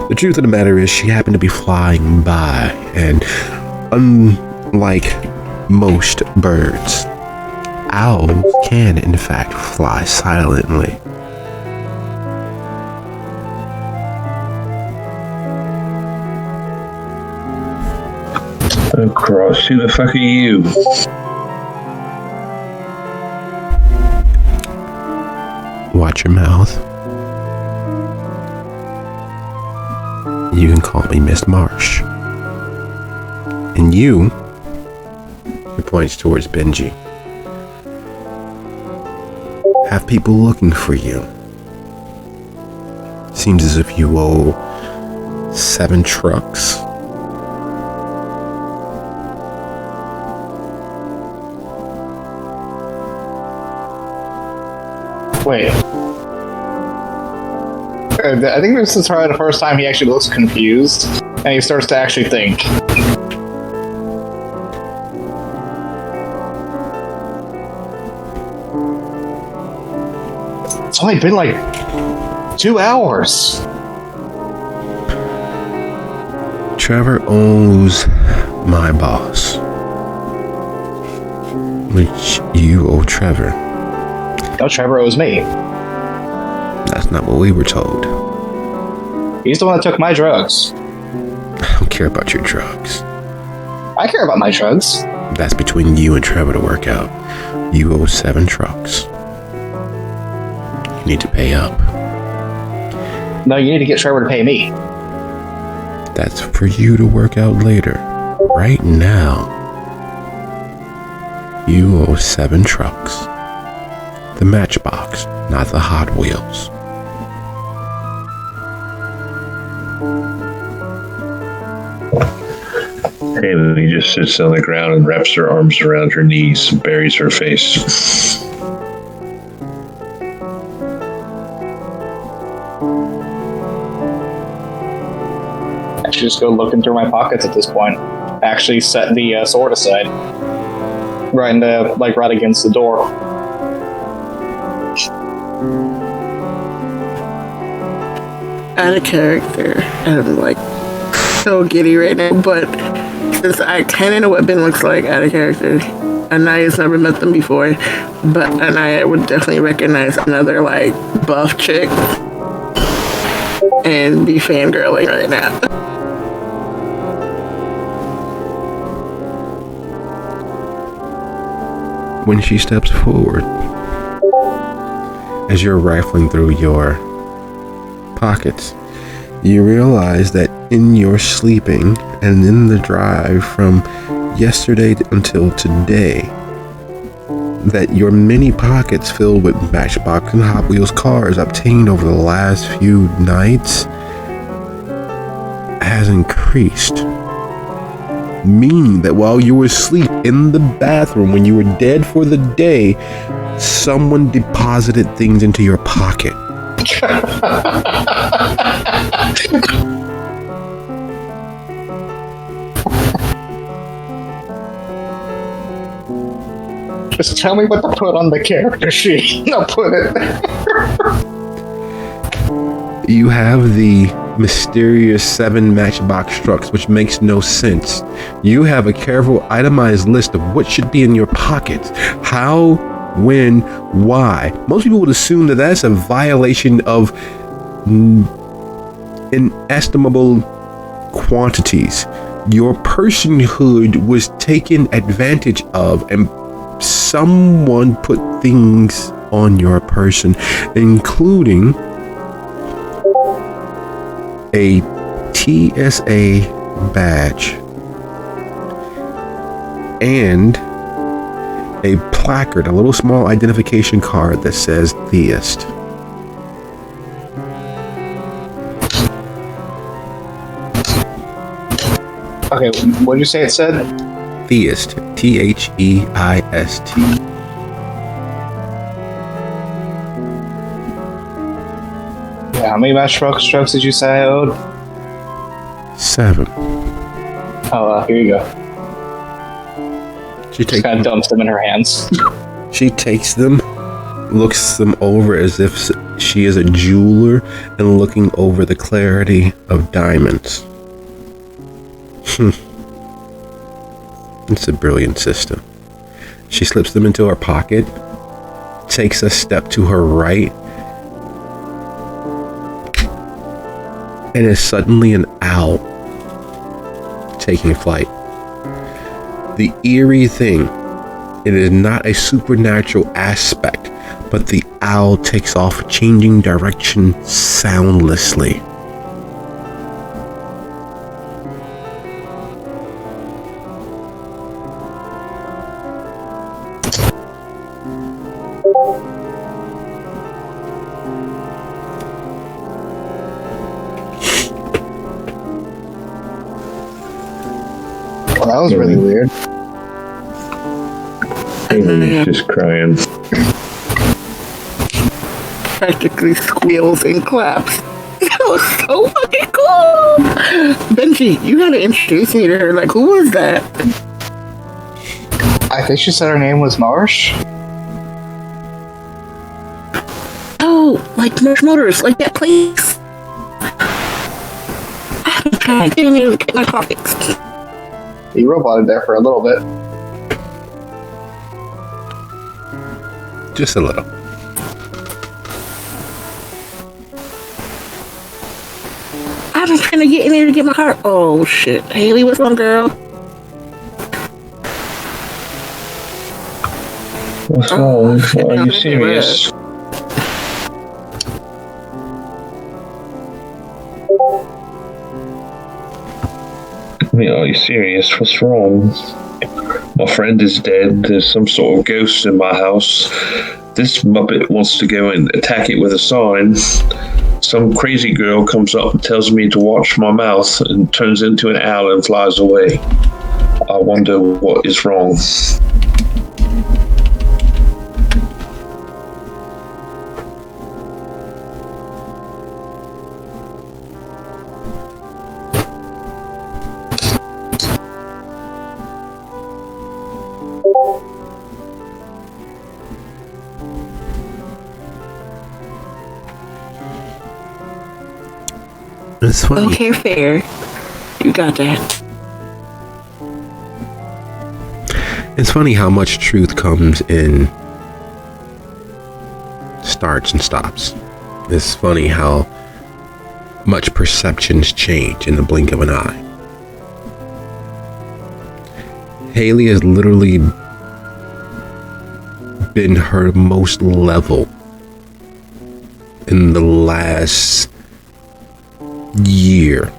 The truth of the matter is, she happened to be flying by, and unlike most birds, owls can in fact fly silently. Oh, cross, who the fuck are you? Watch your mouth. You can call me Miss Marsh. And you, he points towards Benji, have people looking for you. Seems as if you owe 7 trucks. Wait. I think this is probably the first time he actually looks confused, and he starts to actually think. It's only been like 2 hours. Trevor owes my boss, which you owe Trevor. No, Trevor owes me. That's not what we were told. He's the one that took my drugs. I don't care about your drugs. I care about my drugs. That's between you and Trevor to work out. You owe 7 trucks. You need to pay up. No, you need to get Trevor to pay me. That's for you to work out later. Right now, you owe 7 trucks. The Matchbox, not the Hot Wheels. Amy just sits on the ground and wraps her arms around her knees and buries her face. I should just go looking through my pockets at this point. Actually set the sword aside. Right in the, right against the door. Out of character. I'm so giddy right now, but since I kind of know what Ben looks like out of character, Anaya's never met them before, but Anaya would definitely recognize another buff chick and be fangirling right now. When she steps forward, as you're rifling through your pockets, you realize that in your sleeping and in the drive from yesterday until today, that your many pockets filled with Matchbox and Hot Wheels cars obtained over the last few nights has increased. Meaning that while you were asleep in the bathroom, when you were dead for the day, someone deposited things into your pocket. Just tell me what to put on the character sheet. I'll put it there. You have the mysterious 7 matchbox trucks, which makes no sense. You have a careful, itemized list of what should be in your pockets. How, when, why. Most people would assume that that's a violation of inestimable quantities. Your personhood was taken advantage of, and someone put things on your person, including a TSA badge and a placard, a little small identification card that says Theist. Okay, what did you say it said? Theist. Theist. Yeah, how many matchbox trucks did you say I owed? 7. Oh, here you go. She Just kind of dumps them in her hands. She takes them, looks them over as if she is a jeweler, and looking over the clarity of diamonds. It's a brilliant system. She slips them into her pocket, takes a step to her right, and is suddenly an owl taking flight. The eerie thing, it is not a supernatural aspect, but the owl takes off, changing direction soundlessly. Well, that was really weird. Haley's just crying. Practically squeals and claps. That was so fucking cool. Benji, you gotta introduce me to her. Like, who was that? I think she said her name was Marsh. Oh, like Marsh Motors, like that place. I'm trying to get my coffee. He roboted there for a little bit. Just a little. I'm trying to get in there to get my car. Oh shit. Haley, what's wrong, girl? What's wrong? Are you serious? Are you serious? What's wrong? My friend is dead. There's some sort of ghost in my house. This Muppet wants to go and attack it with a sign. Some crazy girl comes up and tells me to watch my mouth and turns into an owl and flies away. I wonder what is wrong. It's funny. Okay, fair. You got that. It's funny how much truth comes in starts and stops. It's funny how much perceptions change in the blink of an eye. Haley has literally been her most level in the last year,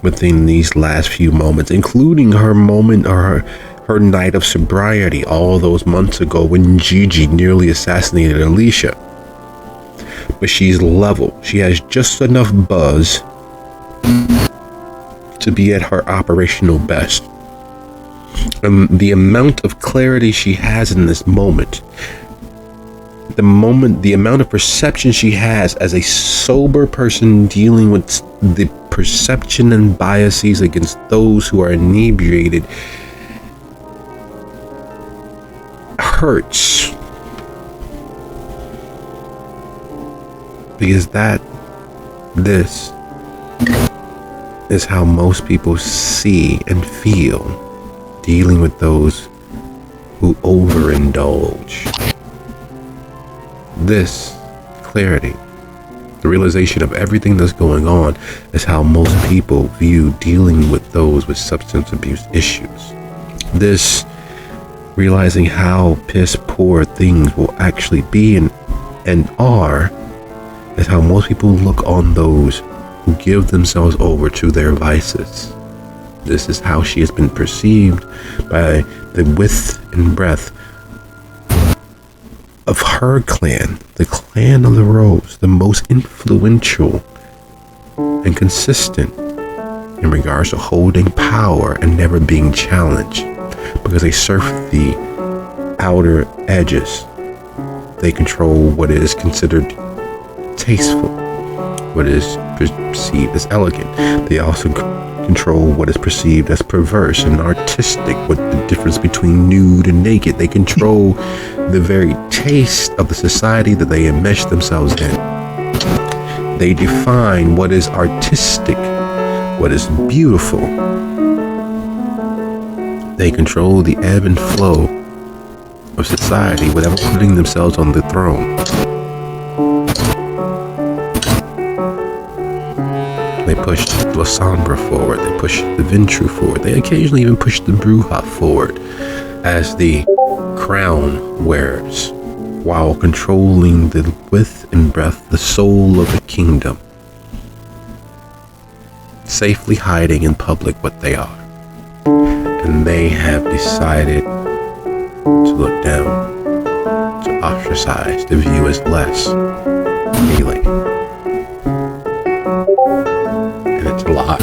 within these last few moments, including her moment or her night of sobriety all those months ago when Gigi nearly assassinated Alicia. But she's level. She has just enough buzz to be at her operational best. And the amount of clarity she has in this moment, the amount of perception she has as a sober person dealing with the perception and biases against those who are inebriated hurts. Because that This is how most people see and feel dealing with those who overindulge. This clarity, the realization of everything that's going on, is how most people view dealing with those with substance abuse issues. This realizing how piss poor things will actually be and are is how most people look on those who give themselves over to their vices. This is how she has been perceived by the width and breadth of her clan, the clan of the Rose, the most influential and consistent in regards to holding power and never being challenged, because they surf the outer edges. They control what is considered tasteful, what is perceived as elegant. They also control what is perceived as perverse and artistic, what the difference between nude and naked. They control the very taste of the society that they enmesh themselves in. They define what is artistic, what is beautiful. They control the ebb and flow of society without putting themselves on the throne. They push La Sombra forward, they push the Ventrue forward, they occasionally even push the Brujah forward as the crown wearers, while controlling the width and breadth, the soul of the kingdom, safely hiding in public what they are. And they have decided to look down, to ostracize, to view as less, feeling. And it's a lot.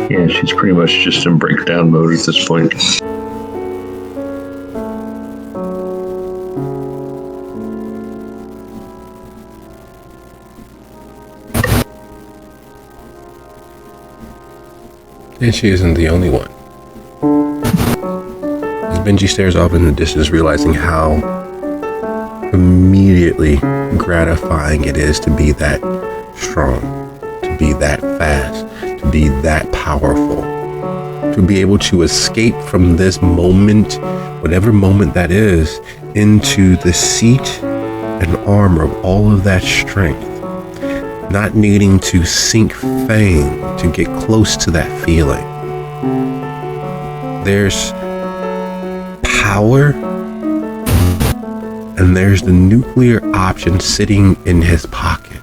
Yeah, she's pretty much just in breakdown mode at this point. And she isn't the only one. As Benji stares off in the distance, realizing how immediately gratifying it is to be that strong, to be that fast, to be that powerful, to be able to escape from this moment, whatever moment that is, into the seat and armor of all of that strength, not needing to sink fang to get close to that feeling. There's power, and there's the nuclear option sitting in his pocket.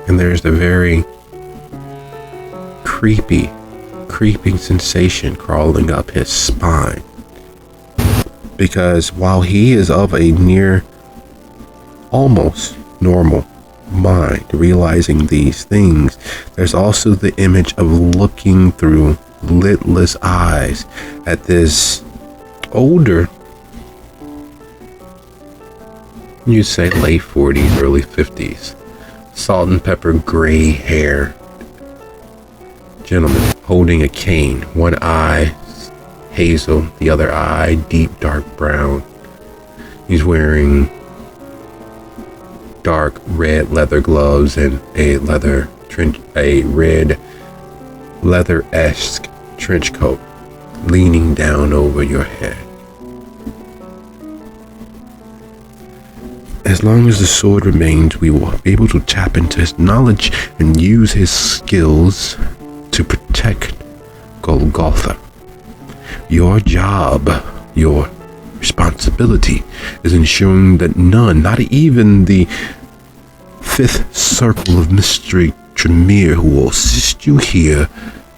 And there's the very creeping sensation crawling up his spine. Because while he is of a near almost normal mind, realizing these things, there's also the image of looking through lidless eyes at this older, you'd say late 40s, early 50s, salt and pepper gray hair gentleman holding a cane, one eye hazel, the other eye deep dark brown. He's wearing dark red leather gloves and a red leather-esque trench coat leaning down over your head. As long as the sword remains, we will be able to tap into his knowledge and use his skills to protect Golgotha. Your job, your responsibility, is ensuring that none, not even the fifth circle of mystery Tremere, who will assist you here,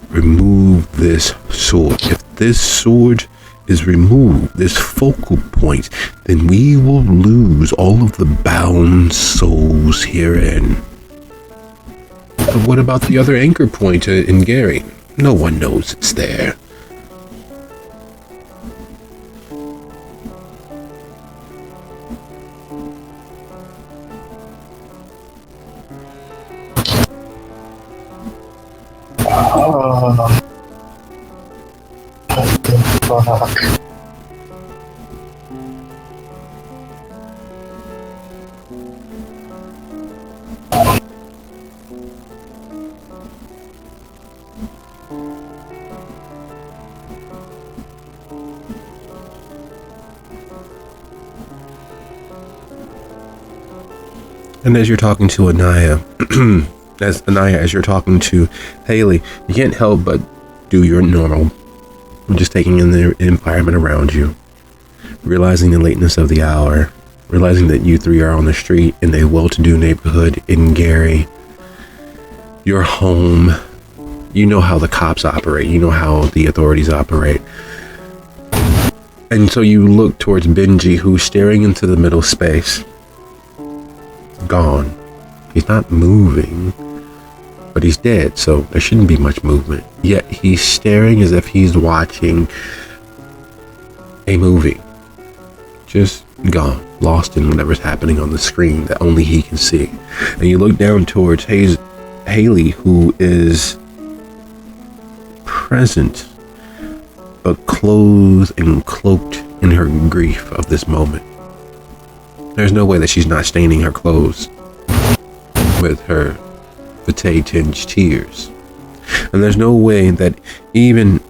remove this sword. If this sword is removed, this focal point, then we will lose all of the bound souls herein. But what about the other anchor point in Gary? No one knows it's there. Oh. What the fuck? And as you're talking to Anaya, as you're talking to Haley, you can't help but do your normal. Just taking in the environment around you, realizing the lateness of the hour, realizing that you three are on the street in a well-to-do neighborhood in Gary. You're home. You know how the cops operate. You know how the authorities operate. And so you look towards Benji, who's staring into the middle space. Gone. He's not moving, but he's dead, so there shouldn't be much movement. Yet he's staring as if he's watching a movie. Just gone, lost in whatever's happening on the screen that only he can see. And you look down towards Haley, who is present, but clothed and cloaked in her grief of this moment. There's no way that she's not staining her clothes with her fate-tinged tears. And there's no way that even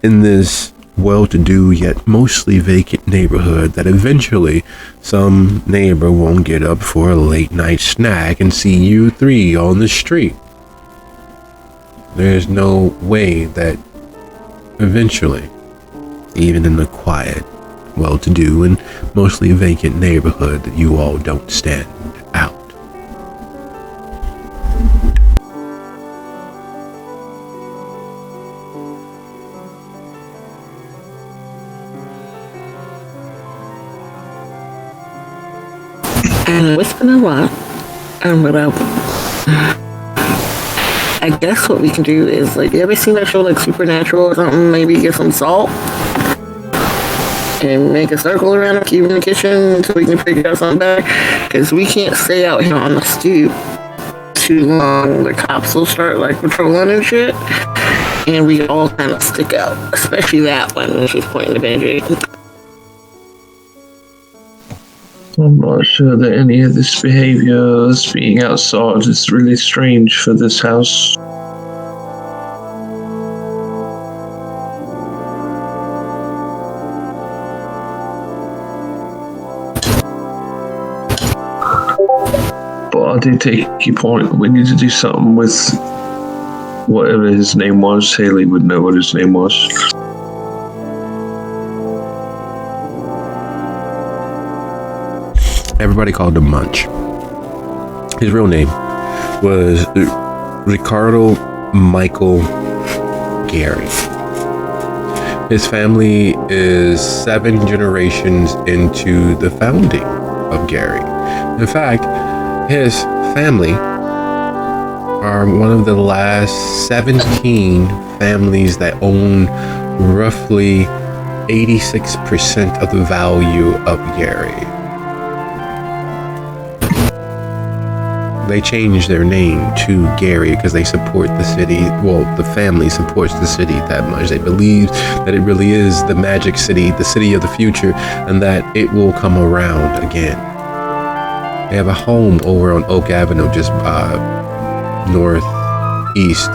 in this well-to-do yet mostly vacant neighborhood that eventually some neighbor won't get up for a late-night snack and see you three on the street. There's no way that eventually, even in the quiet, well-to-do and mostly vacant neighborhood, that you all don't stand out. And it's been a while. And whatever. I guess what we can do is, like, you ever seen that show like Supernatural or something? Maybe get some salt and make a circle around it, keep it in the kitchen until we can figure out something better. Because we can't stay out here on the stoop too long. The cops will start like patrolling and shit. And we all kind of stick out. Especially that one when she's pointing to Benji. I'm not sure that any of this behavior, this being outside, is really strange for this house. But I do take your point. We need to do something with whatever his name was. Haley would know what his name was. Everybody called him Munch. His real name was Ricardo Michael Gary. His family is 7 generations into the founding of Gary. In fact, his family are one of the last 17 families that own roughly 86% of the value of Gary. They changed their name to Gary because they support the city. Well, the family supports the city that much. They believe that it really is the magic city, the city of the future, and that it will come around again. They have a home over on Oak Avenue, just northeast,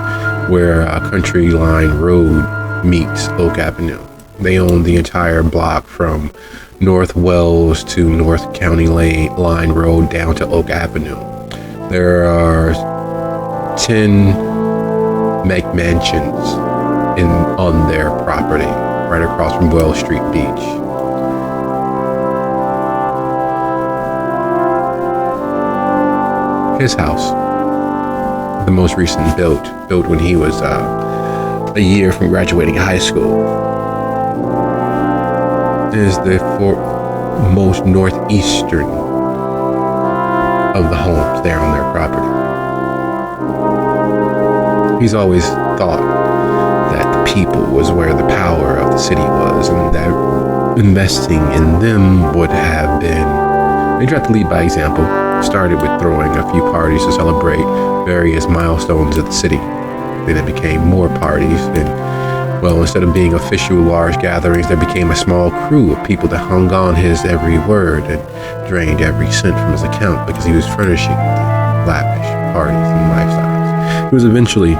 where Country Line Road meets Oak Avenue. They own the entire block from North Wells to North County Line Road down to Oak Avenue. There are 10 McMansions on their property, right across from Wells Street Beach. His house, the most recent built when he was a year from graduating high school. is the most northeastern of the homes there on their property. He's always thought that the people was where the power of the city was, and that investing in them would have been. They tried to lead by example. Started with throwing a few parties to celebrate various milestones of the city. Then it became more parties, and well, instead of being official large gatherings, there became a small crew of people that hung on his every word and drained every cent from his account because he was furnishing the lavish parties and lifestyles. He was eventually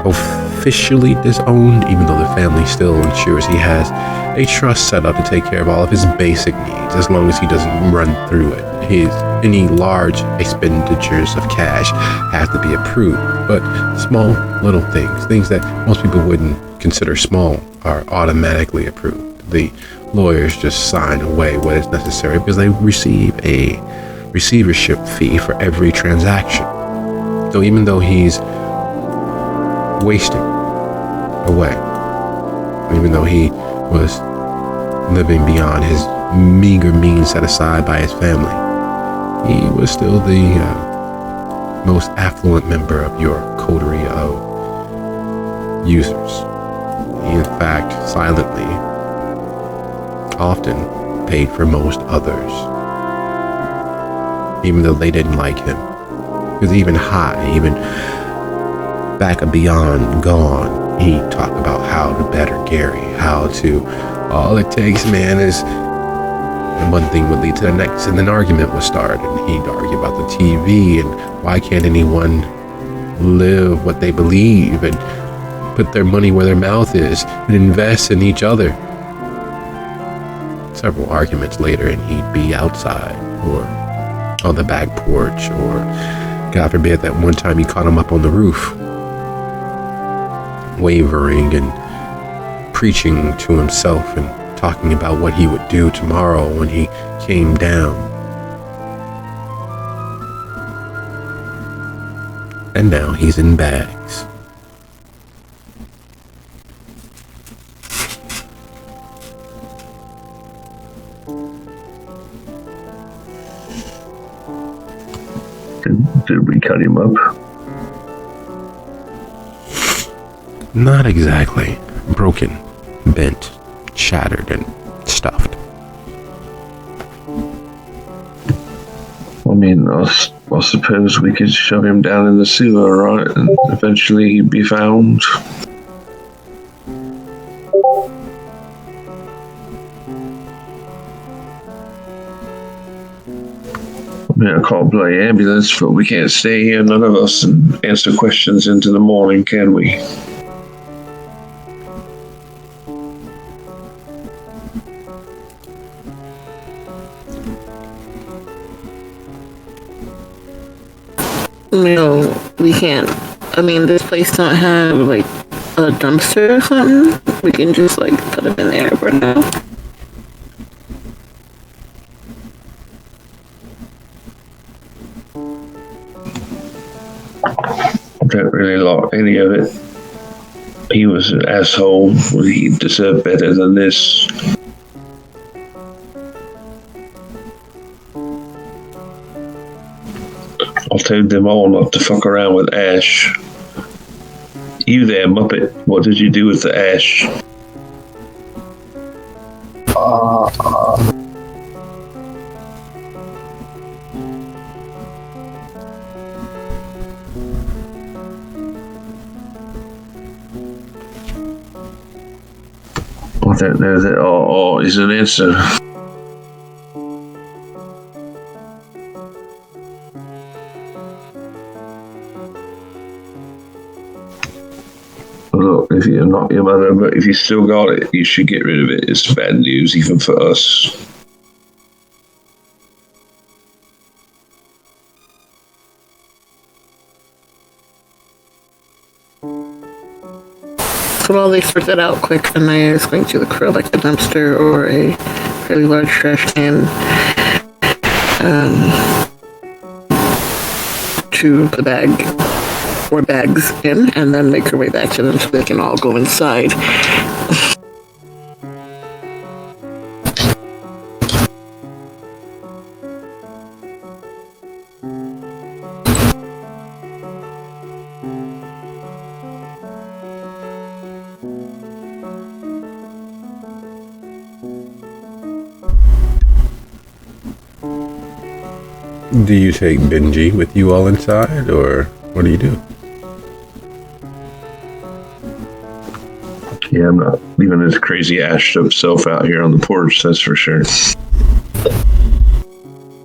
officially disowned, even though the family still ensures he has a trust set up to take care of all of his basic needs, as long as he doesn't run through it. Any large expenditures of cash have to be approved, but small little things that most people wouldn't consider small, are automatically approved. The lawyers just sign away what is necessary because they receive a receivership fee for every transaction. So even though he's wasting away, even though he was living beyond his meager means set aside by his family, he was still the most affluent member of your coterie of users. He, in fact, silently, often paid for most others, even though they didn't like him. He was even high, even back and beyond gone. He talked about how to better Gary, how to, all it takes, man, is, and one thing would lead to the next, and an argument would start, and he'd argue about the TV, and why can't anyone live what they believe, and put their money where their mouth is, and invest in each other. Several arguments later, and he'd be outside, or on the back porch, or, God forbid, that one time he caught him up on the roof, wavering and preaching to himself and talking about what he would do tomorrow when he came down. And now he's in bags. Did we cut him up? Not exactly. Broken, bent, shattered, and stuffed. I mean, I suppose we could shove him down in the sewer, right? And eventually he'd be found. I mean, I can't play ambulance, but we can't stay here, none of us, and answer questions into the morning, can we? No, we can't. I mean, this place don't have, like, a dumpster or something. We can just, like, put them in there for now. I don't really like any of it. He was an asshole. He deserved better than this. I told them all not to fuck around with Ash. You there, Muppet. What did you do with the Ash? I don't know that oh is an answer. Look, if you're not your mother, but if you still got it, you should get rid of it. It's bad news, even for us. So while they sort that out quick, Anaya is going to look for like a dumpster or a fairly large trash can to the bag or bags in, and then make her way back to them so they can all go inside. Do you take Benji with you all inside, or what do you do? Yeah, I'm not leaving his crazy ashed up self out here on the porch, that's for sure.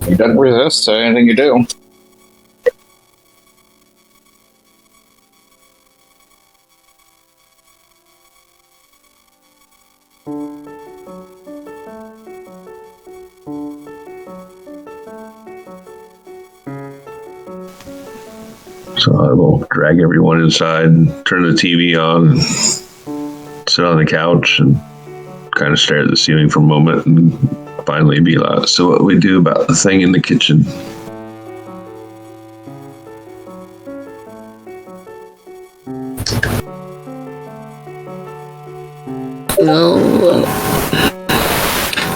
He doesn't resist to anything you do. So I will drag everyone inside and turn the TV on and sit on the couch and kind of stare at the ceiling for a moment and finally be like, so what do we do about the thing in the kitchen? No.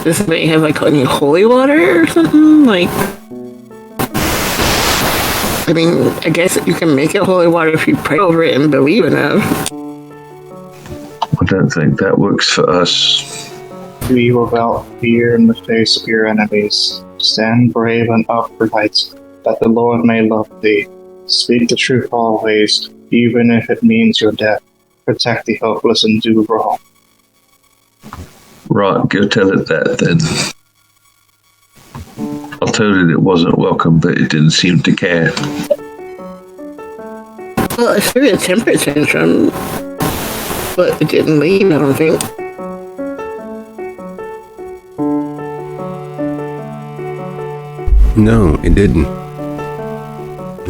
This may have like any holy water or something? Like, I mean, I guess you can make it holy water if you pray over it and believe enough. I don't think that works for us. Be without fear in the face of your enemies. Stand brave and upright, that the Lord may love thee. Speak the truth always, even if it means your death. Protect the helpless and do wrong. Right, go tell it that then. I told it wasn't welcome, but it didn't seem to care. Well, it's threw a temper tantrum, but it didn't leave, I don't think. No, it didn't.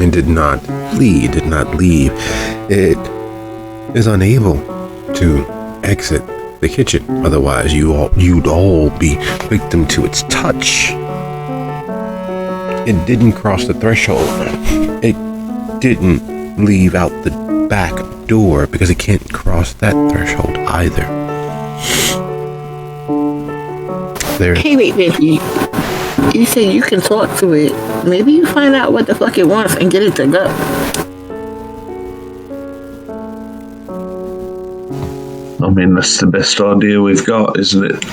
It did not flee, did not leave. It is unable to exit the kitchen. Otherwise, you'd all be victim to its touch. It didn't cross the threshold. It didn't leave out the back door because it can't cross that threshold either. Hey, wait, Vicky. You say you can talk to it. Maybe you find out what the fuck it wants and get it to go. I mean, that's the best idea we've got, isn't it?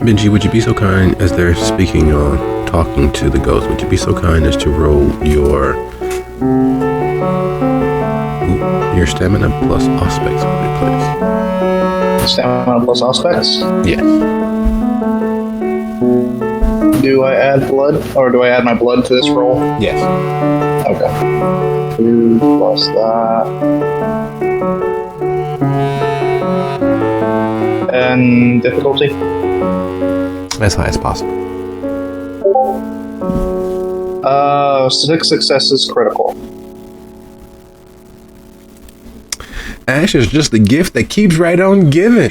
Benji, would you be so kind, as they're speaking on talking to the ghost, would you be so kind as to roll your stamina plus aspects for me, please? Stamina plus aspects? Yes. Do I add blood, or do I add my blood to this roll? Yes. Okay. 2 plus that. And difficulty? As high as possible. 6 successes critical. Ash is just the gift that keeps right on giving.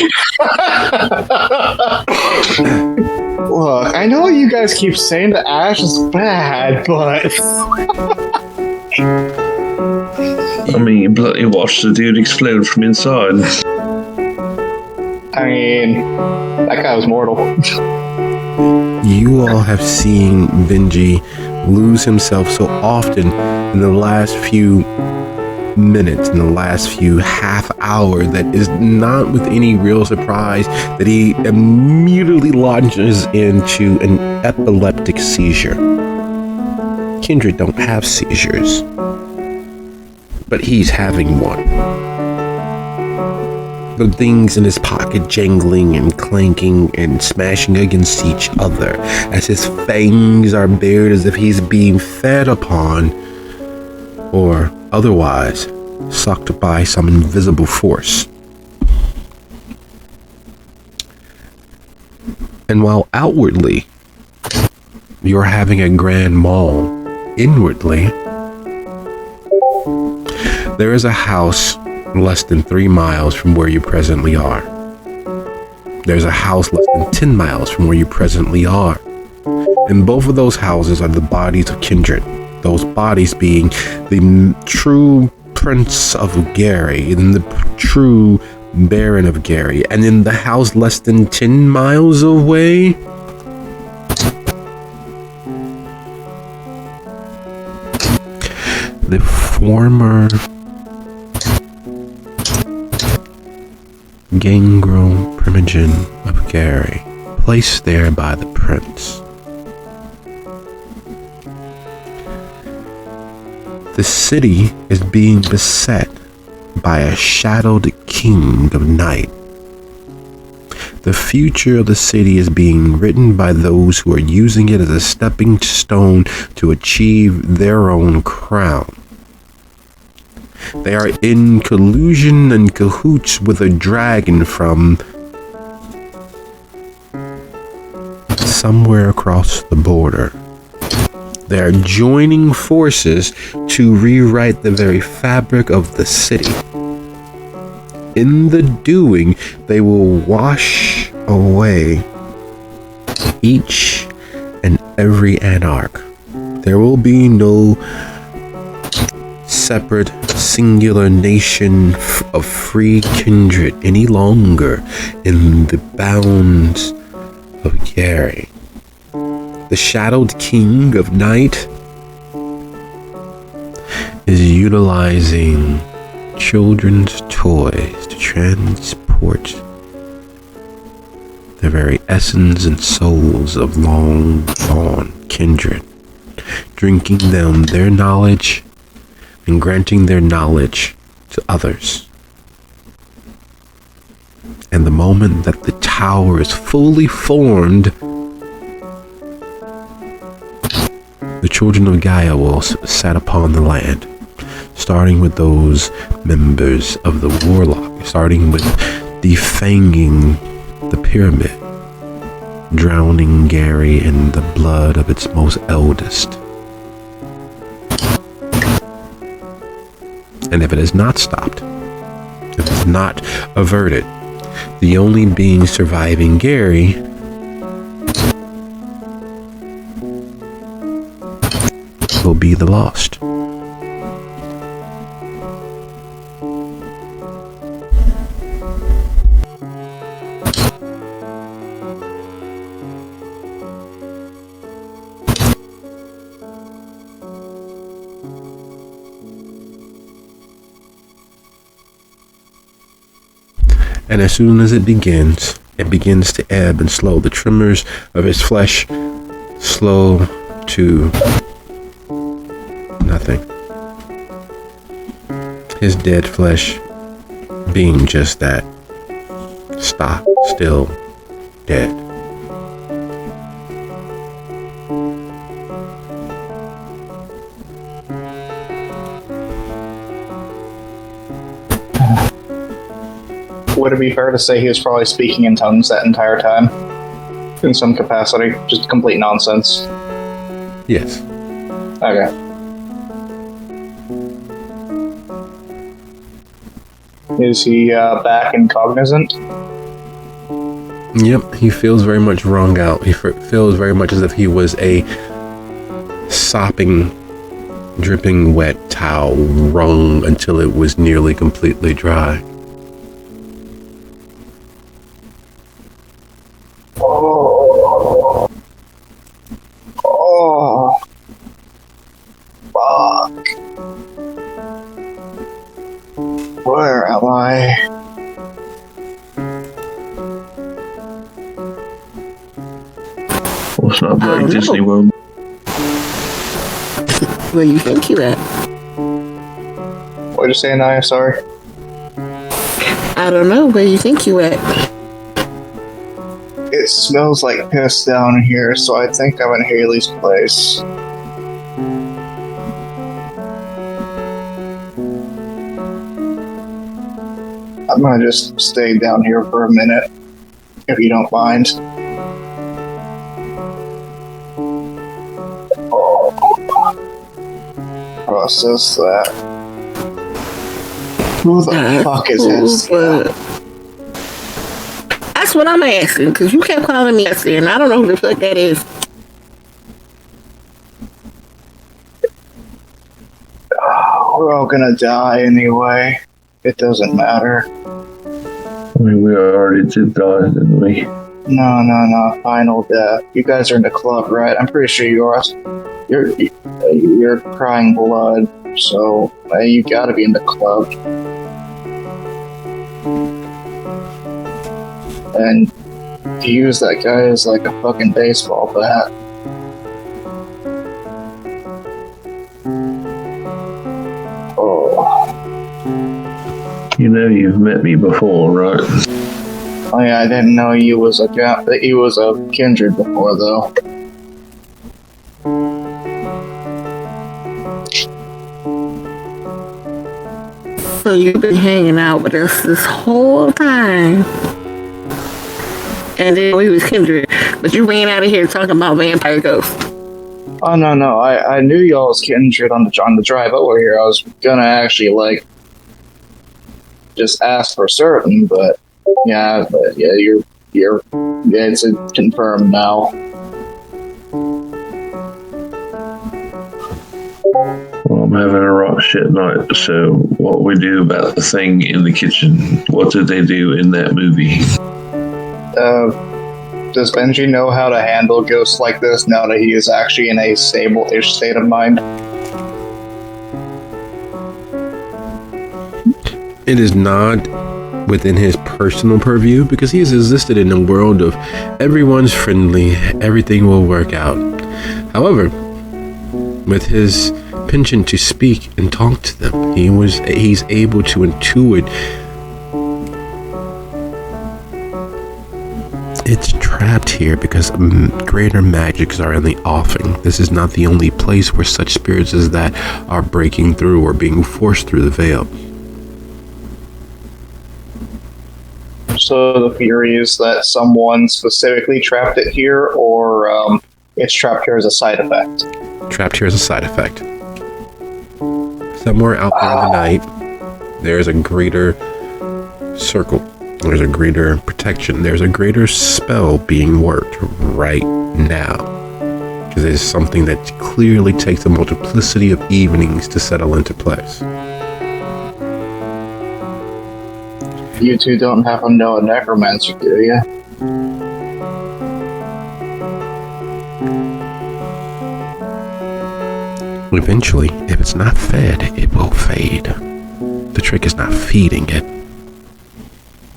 Look, I know you guys keep saying that Ash is bad, but... I mean, you bloody watched the dude explode from inside. I mean, that guy was mortal. You all have seen Benji lose himself so often in the last few minutes, in the last few half hour, that is not with any real surprise that he immediately launches into an epileptic seizure. Kindred don't have seizures, but he's having one. The things in his pocket jangling and clanking and smashing against each other as his fangs are bared as if he's being fed upon or otherwise sucked by some invisible force. And while outwardly you're having a grand maul, inwardly there is a house less than 3 miles from where you presently are. There's a house less than 10 miles from where you presently are. And both of those houses are the bodies of kindred. Those bodies being the true Prince of Gary, and the true Baron of Gary, and in the house less than 10 miles away, the former gangrel primogen of Gary, placed there by the prince. The city is being beset by a shadowed king of night. The future of the city is being written by those who are using it as a stepping stone to achieve their own crown. They are in collusion and cahoots with a dragon from somewhere across the border. They are joining forces to rewrite the very fabric of the city. In the doing, they will wash away each and every anarch. There will be no separate, singular nation of free kindred any longer in the bounds of Gary. The shadowed king of night is utilizing children's toys to transport the very essence and souls of long gone kindred, drinking them their knowledge and granting their knowledge to others. And the moment that the tower is fully formed, the children of Gaia will set upon the land, starting with those members of the Warlock, starting with defanging the pyramid, drowning Gary in the blood of its most eldest. And if it is not stopped, if it is not averted, the only being surviving Gary will be the lost. And as soon as it begins to ebb and slow. The tremors of his flesh slow to nothing. His dead flesh being just that. Stock still dead. Would it be fair to say he was probably speaking in tongues that entire time? In some capacity? Just complete nonsense? Yes. Okay. Is he back and cognizant? Yep, he feels very much wrung out. He feels very much as if he was a sopping, dripping wet towel wrung until it was nearly completely dry. Oh, fuck. Where am I? Well, it's not I like don't Disney know. World. Where you think you at? What'd you say, Naya? Sorry. I don't know. Where you think you at? It smells like piss down here, so I think I'm in Haley's place. I'm gonna just stay down here for a minute, if you don't mind. Process that. Who the fuck is this? That's what I'm asking, because you kept calling me Essie, and I don't know who the fuck that is. Who We're all gonna die anyway. It doesn't matter. I mean, we already did die, didn't we? No. Final death. You guys are in the club, right? I'm pretty sure you are. You're crying blood, so you gotta be in the club. And you use that guy as like a fucking baseball bat. Oh. You know you've met me before, right? Oh yeah, I didn't know he was a kindred before though. So you've been hanging out with us this whole time. And then we was kindred. But you ran out of here talking about vampire ghosts. Oh no, I knew y'all was kindred on the drive over here. I was gonna actually like just ask for certain, but yeah, you're it's confirmed now. Well, I'm having a rock shit night, so what we do about the thing in the kitchen? What did they do in that movie? Does Benji know how to handle ghosts like this now that he is actually in a stable-ish state of mind? It is not within his personal purview because he has existed in a world of everyone's friendly, everything will work out. However, with his penchant to speak and talk to them, he's able to intuit it's trapped here because greater magics are in the offing. This is not the only place where such spirits as that are breaking through or being forced through the veil. So the theory is that someone specifically trapped it here, or it's trapped here as a side effect? Trapped here as a side effect. Somewhere out there in the night, there's a greater circle. There's a greater protection. There's a greater spell being worked right now. Because there's something that clearly takes a multiplicity of evenings to settle into place. You two don't happen to know a necromancer, do you? Eventually, if it's not fed, it will fade. The trick is not feeding it.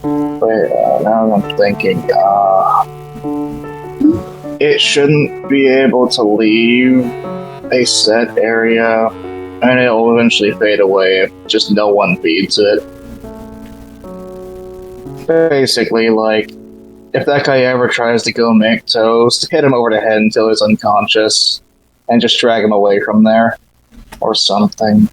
Wait, now I'm thinking, it shouldn't be able to leave a set area, and it'll eventually fade away if just no one feeds it. Basically, like, if that guy ever tries to go make toast, hit him over the head until he's unconscious, and just drag him away from there, or something.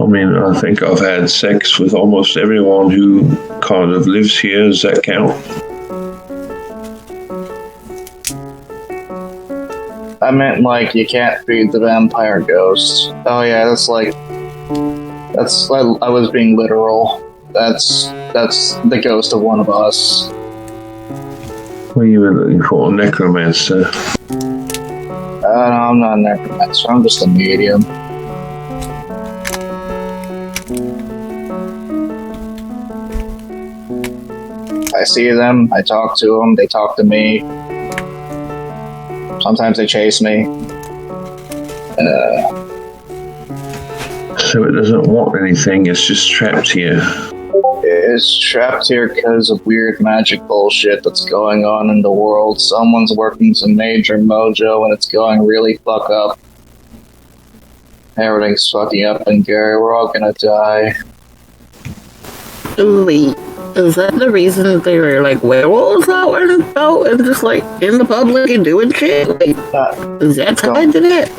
I mean, I think I've had sex with almost everyone who kind of lives here. Does that count? I meant, like, you can't feed the vampire ghost. Oh yeah, I was being literal. That's the ghost of one of us. What are you looking for? A necromancer? No, I'm not a necromancer. I'm just a medium. I see them, I talk to them, they talk to me. Sometimes they chase me. So it doesn't want anything, it's just trapped here. It's trapped here because of weird magic bullshit that's going on in the world. Someone's working some major mojo and it's going really fuck up. Everything's fucking up, and Gary, we're all gonna die. Wait, is that the reason that they were like werewolves out and about and just like in the public and doing shit? Like, is that tied to that?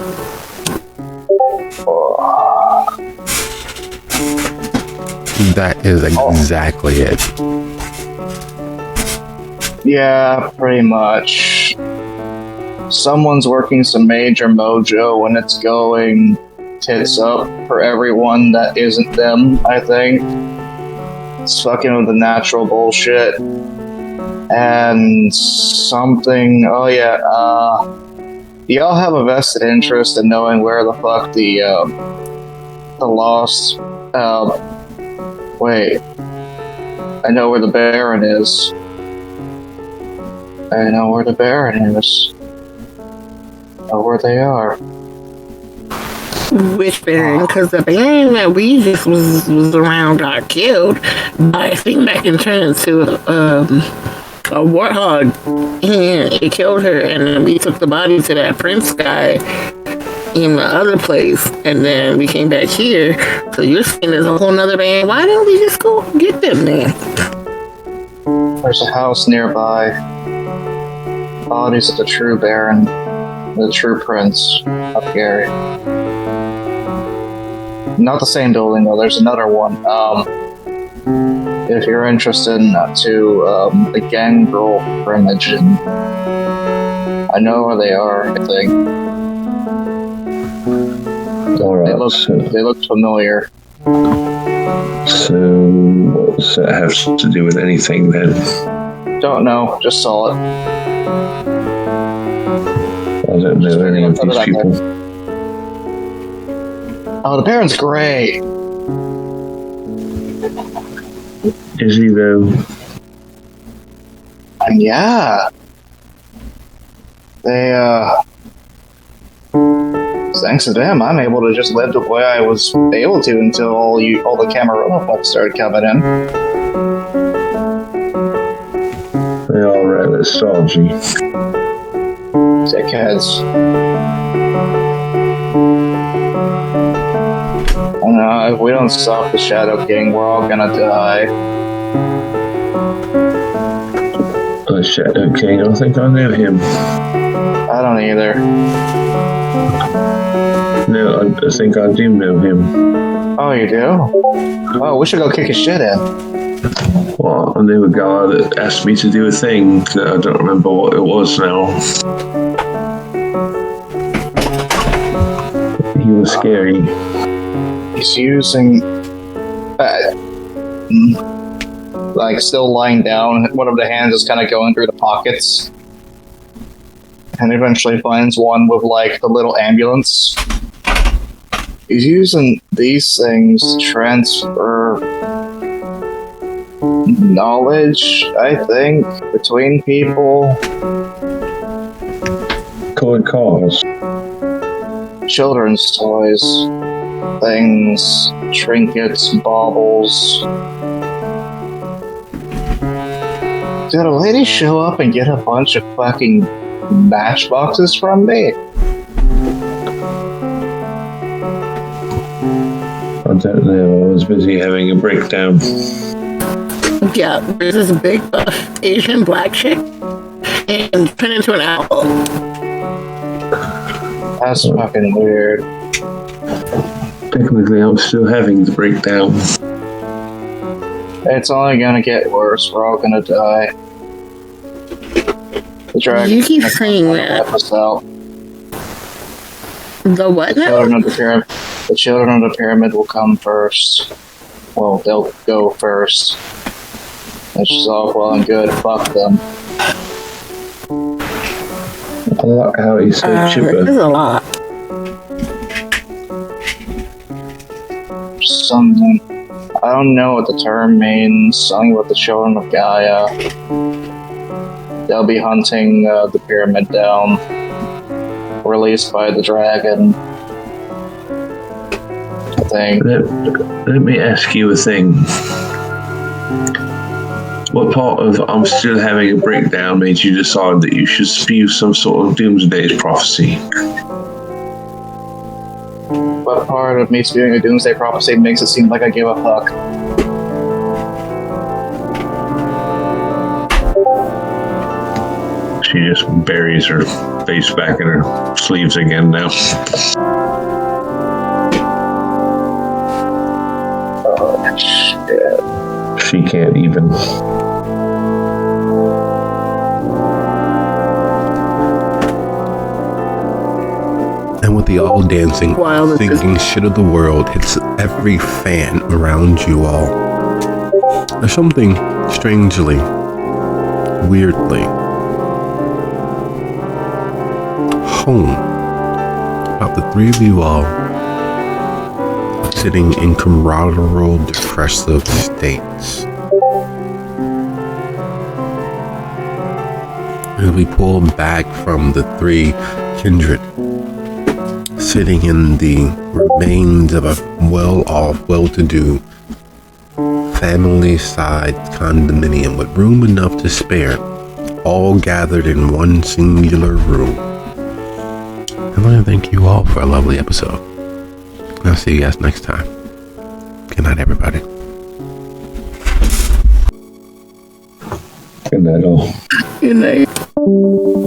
That is exactly it. Yeah, pretty much. Someone's working some major mojo and it's going tits up for everyone that isn't them, I think. It's fucking with the natural bullshit. And something, y'all have a vested interest in knowing where the fuck the the lost. Wait. I know where the Baron is. I know where the Baron is. I know where they are. Which Baron? Because the Baron that we just was around got killed by a thing that can turn into a warthog. And it killed her, and then we took the body to that prince guy in the other place, and then we came back here. So you're saying there's a whole nother Baron. Why don't we just go get them then? There's a house nearby. Bodies of the true Baron, the true Prince of Gary. Not the same building though. There's another one. If you're interested in that too, the Gangrel Primogen. I know where they are. I think Alright, they look familiar. so what does that have to do with anything then? Don't know. Just saw it. I don't know any of these people. Oh, the Baron's great. Is he though? Yeah. They, thanks to them, I'm able to just live the way I was able to until all the Camarilla folks started coming in. They are rather stodgy. Dickheads. Oh no, if we don't stop the Shadow King, we're all gonna die. The Shadow King, I think I know him. I don't either. No, I think I do know him. Oh, you do? Oh, we should go kick his shit in. Well, I knew a guy that asked me to do a thing that I don't remember what it was now. He was scary. He's using... like, still lying down. One of the hands is kind of going through the pockets. And eventually finds one with, like, the little ambulance. He's using these things to transfer knowledge, I think, between people. Colored cars. Children's toys. Things. Trinkets. Baubles. Did a lady show up and get a bunch of fucking matchboxes from me? I don't know, I was busy having a breakdown. Yeah, there's this big buff Asian black chick and turned into an owl. That's fucking weird. Technically, I'm still having the breakdown. It's only gonna get worse. We're all gonna die. The dragon. You keep saying that. Us out. The what now? The children of the pyramid will come first. Well, they'll go first. It's just all well and good. Fuck them. I like how he's so This chipper. is a lot. Something. I don't know what the term means. Something with the children of Gaia. They'll be hunting the pyramid down. Released by the dragon. I think. Let me ask you a thing. What part of I'm still having a breakdown made you decide that you should spew some sort of doomsday prophecy? What part of me spewing a doomsday prophecy makes it seem like I give a fuck? She just buries her face back in her sleeves again now. Oh, shit. She can't even. And with the all dancing, Wild as thinking shit of the world hits every fan around you all. There's something strangely, weirdly home about the three of you all sitting in camaraderie depressive states. As we pull back from the three kindred, sitting in the remains of a well-off, well-to-do, family-sized condominium with room enough to spare, all gathered in one singular room. I want to thank you all for a lovely episode. I'll see you guys next time. Good night, everybody. Good night, all. Good night.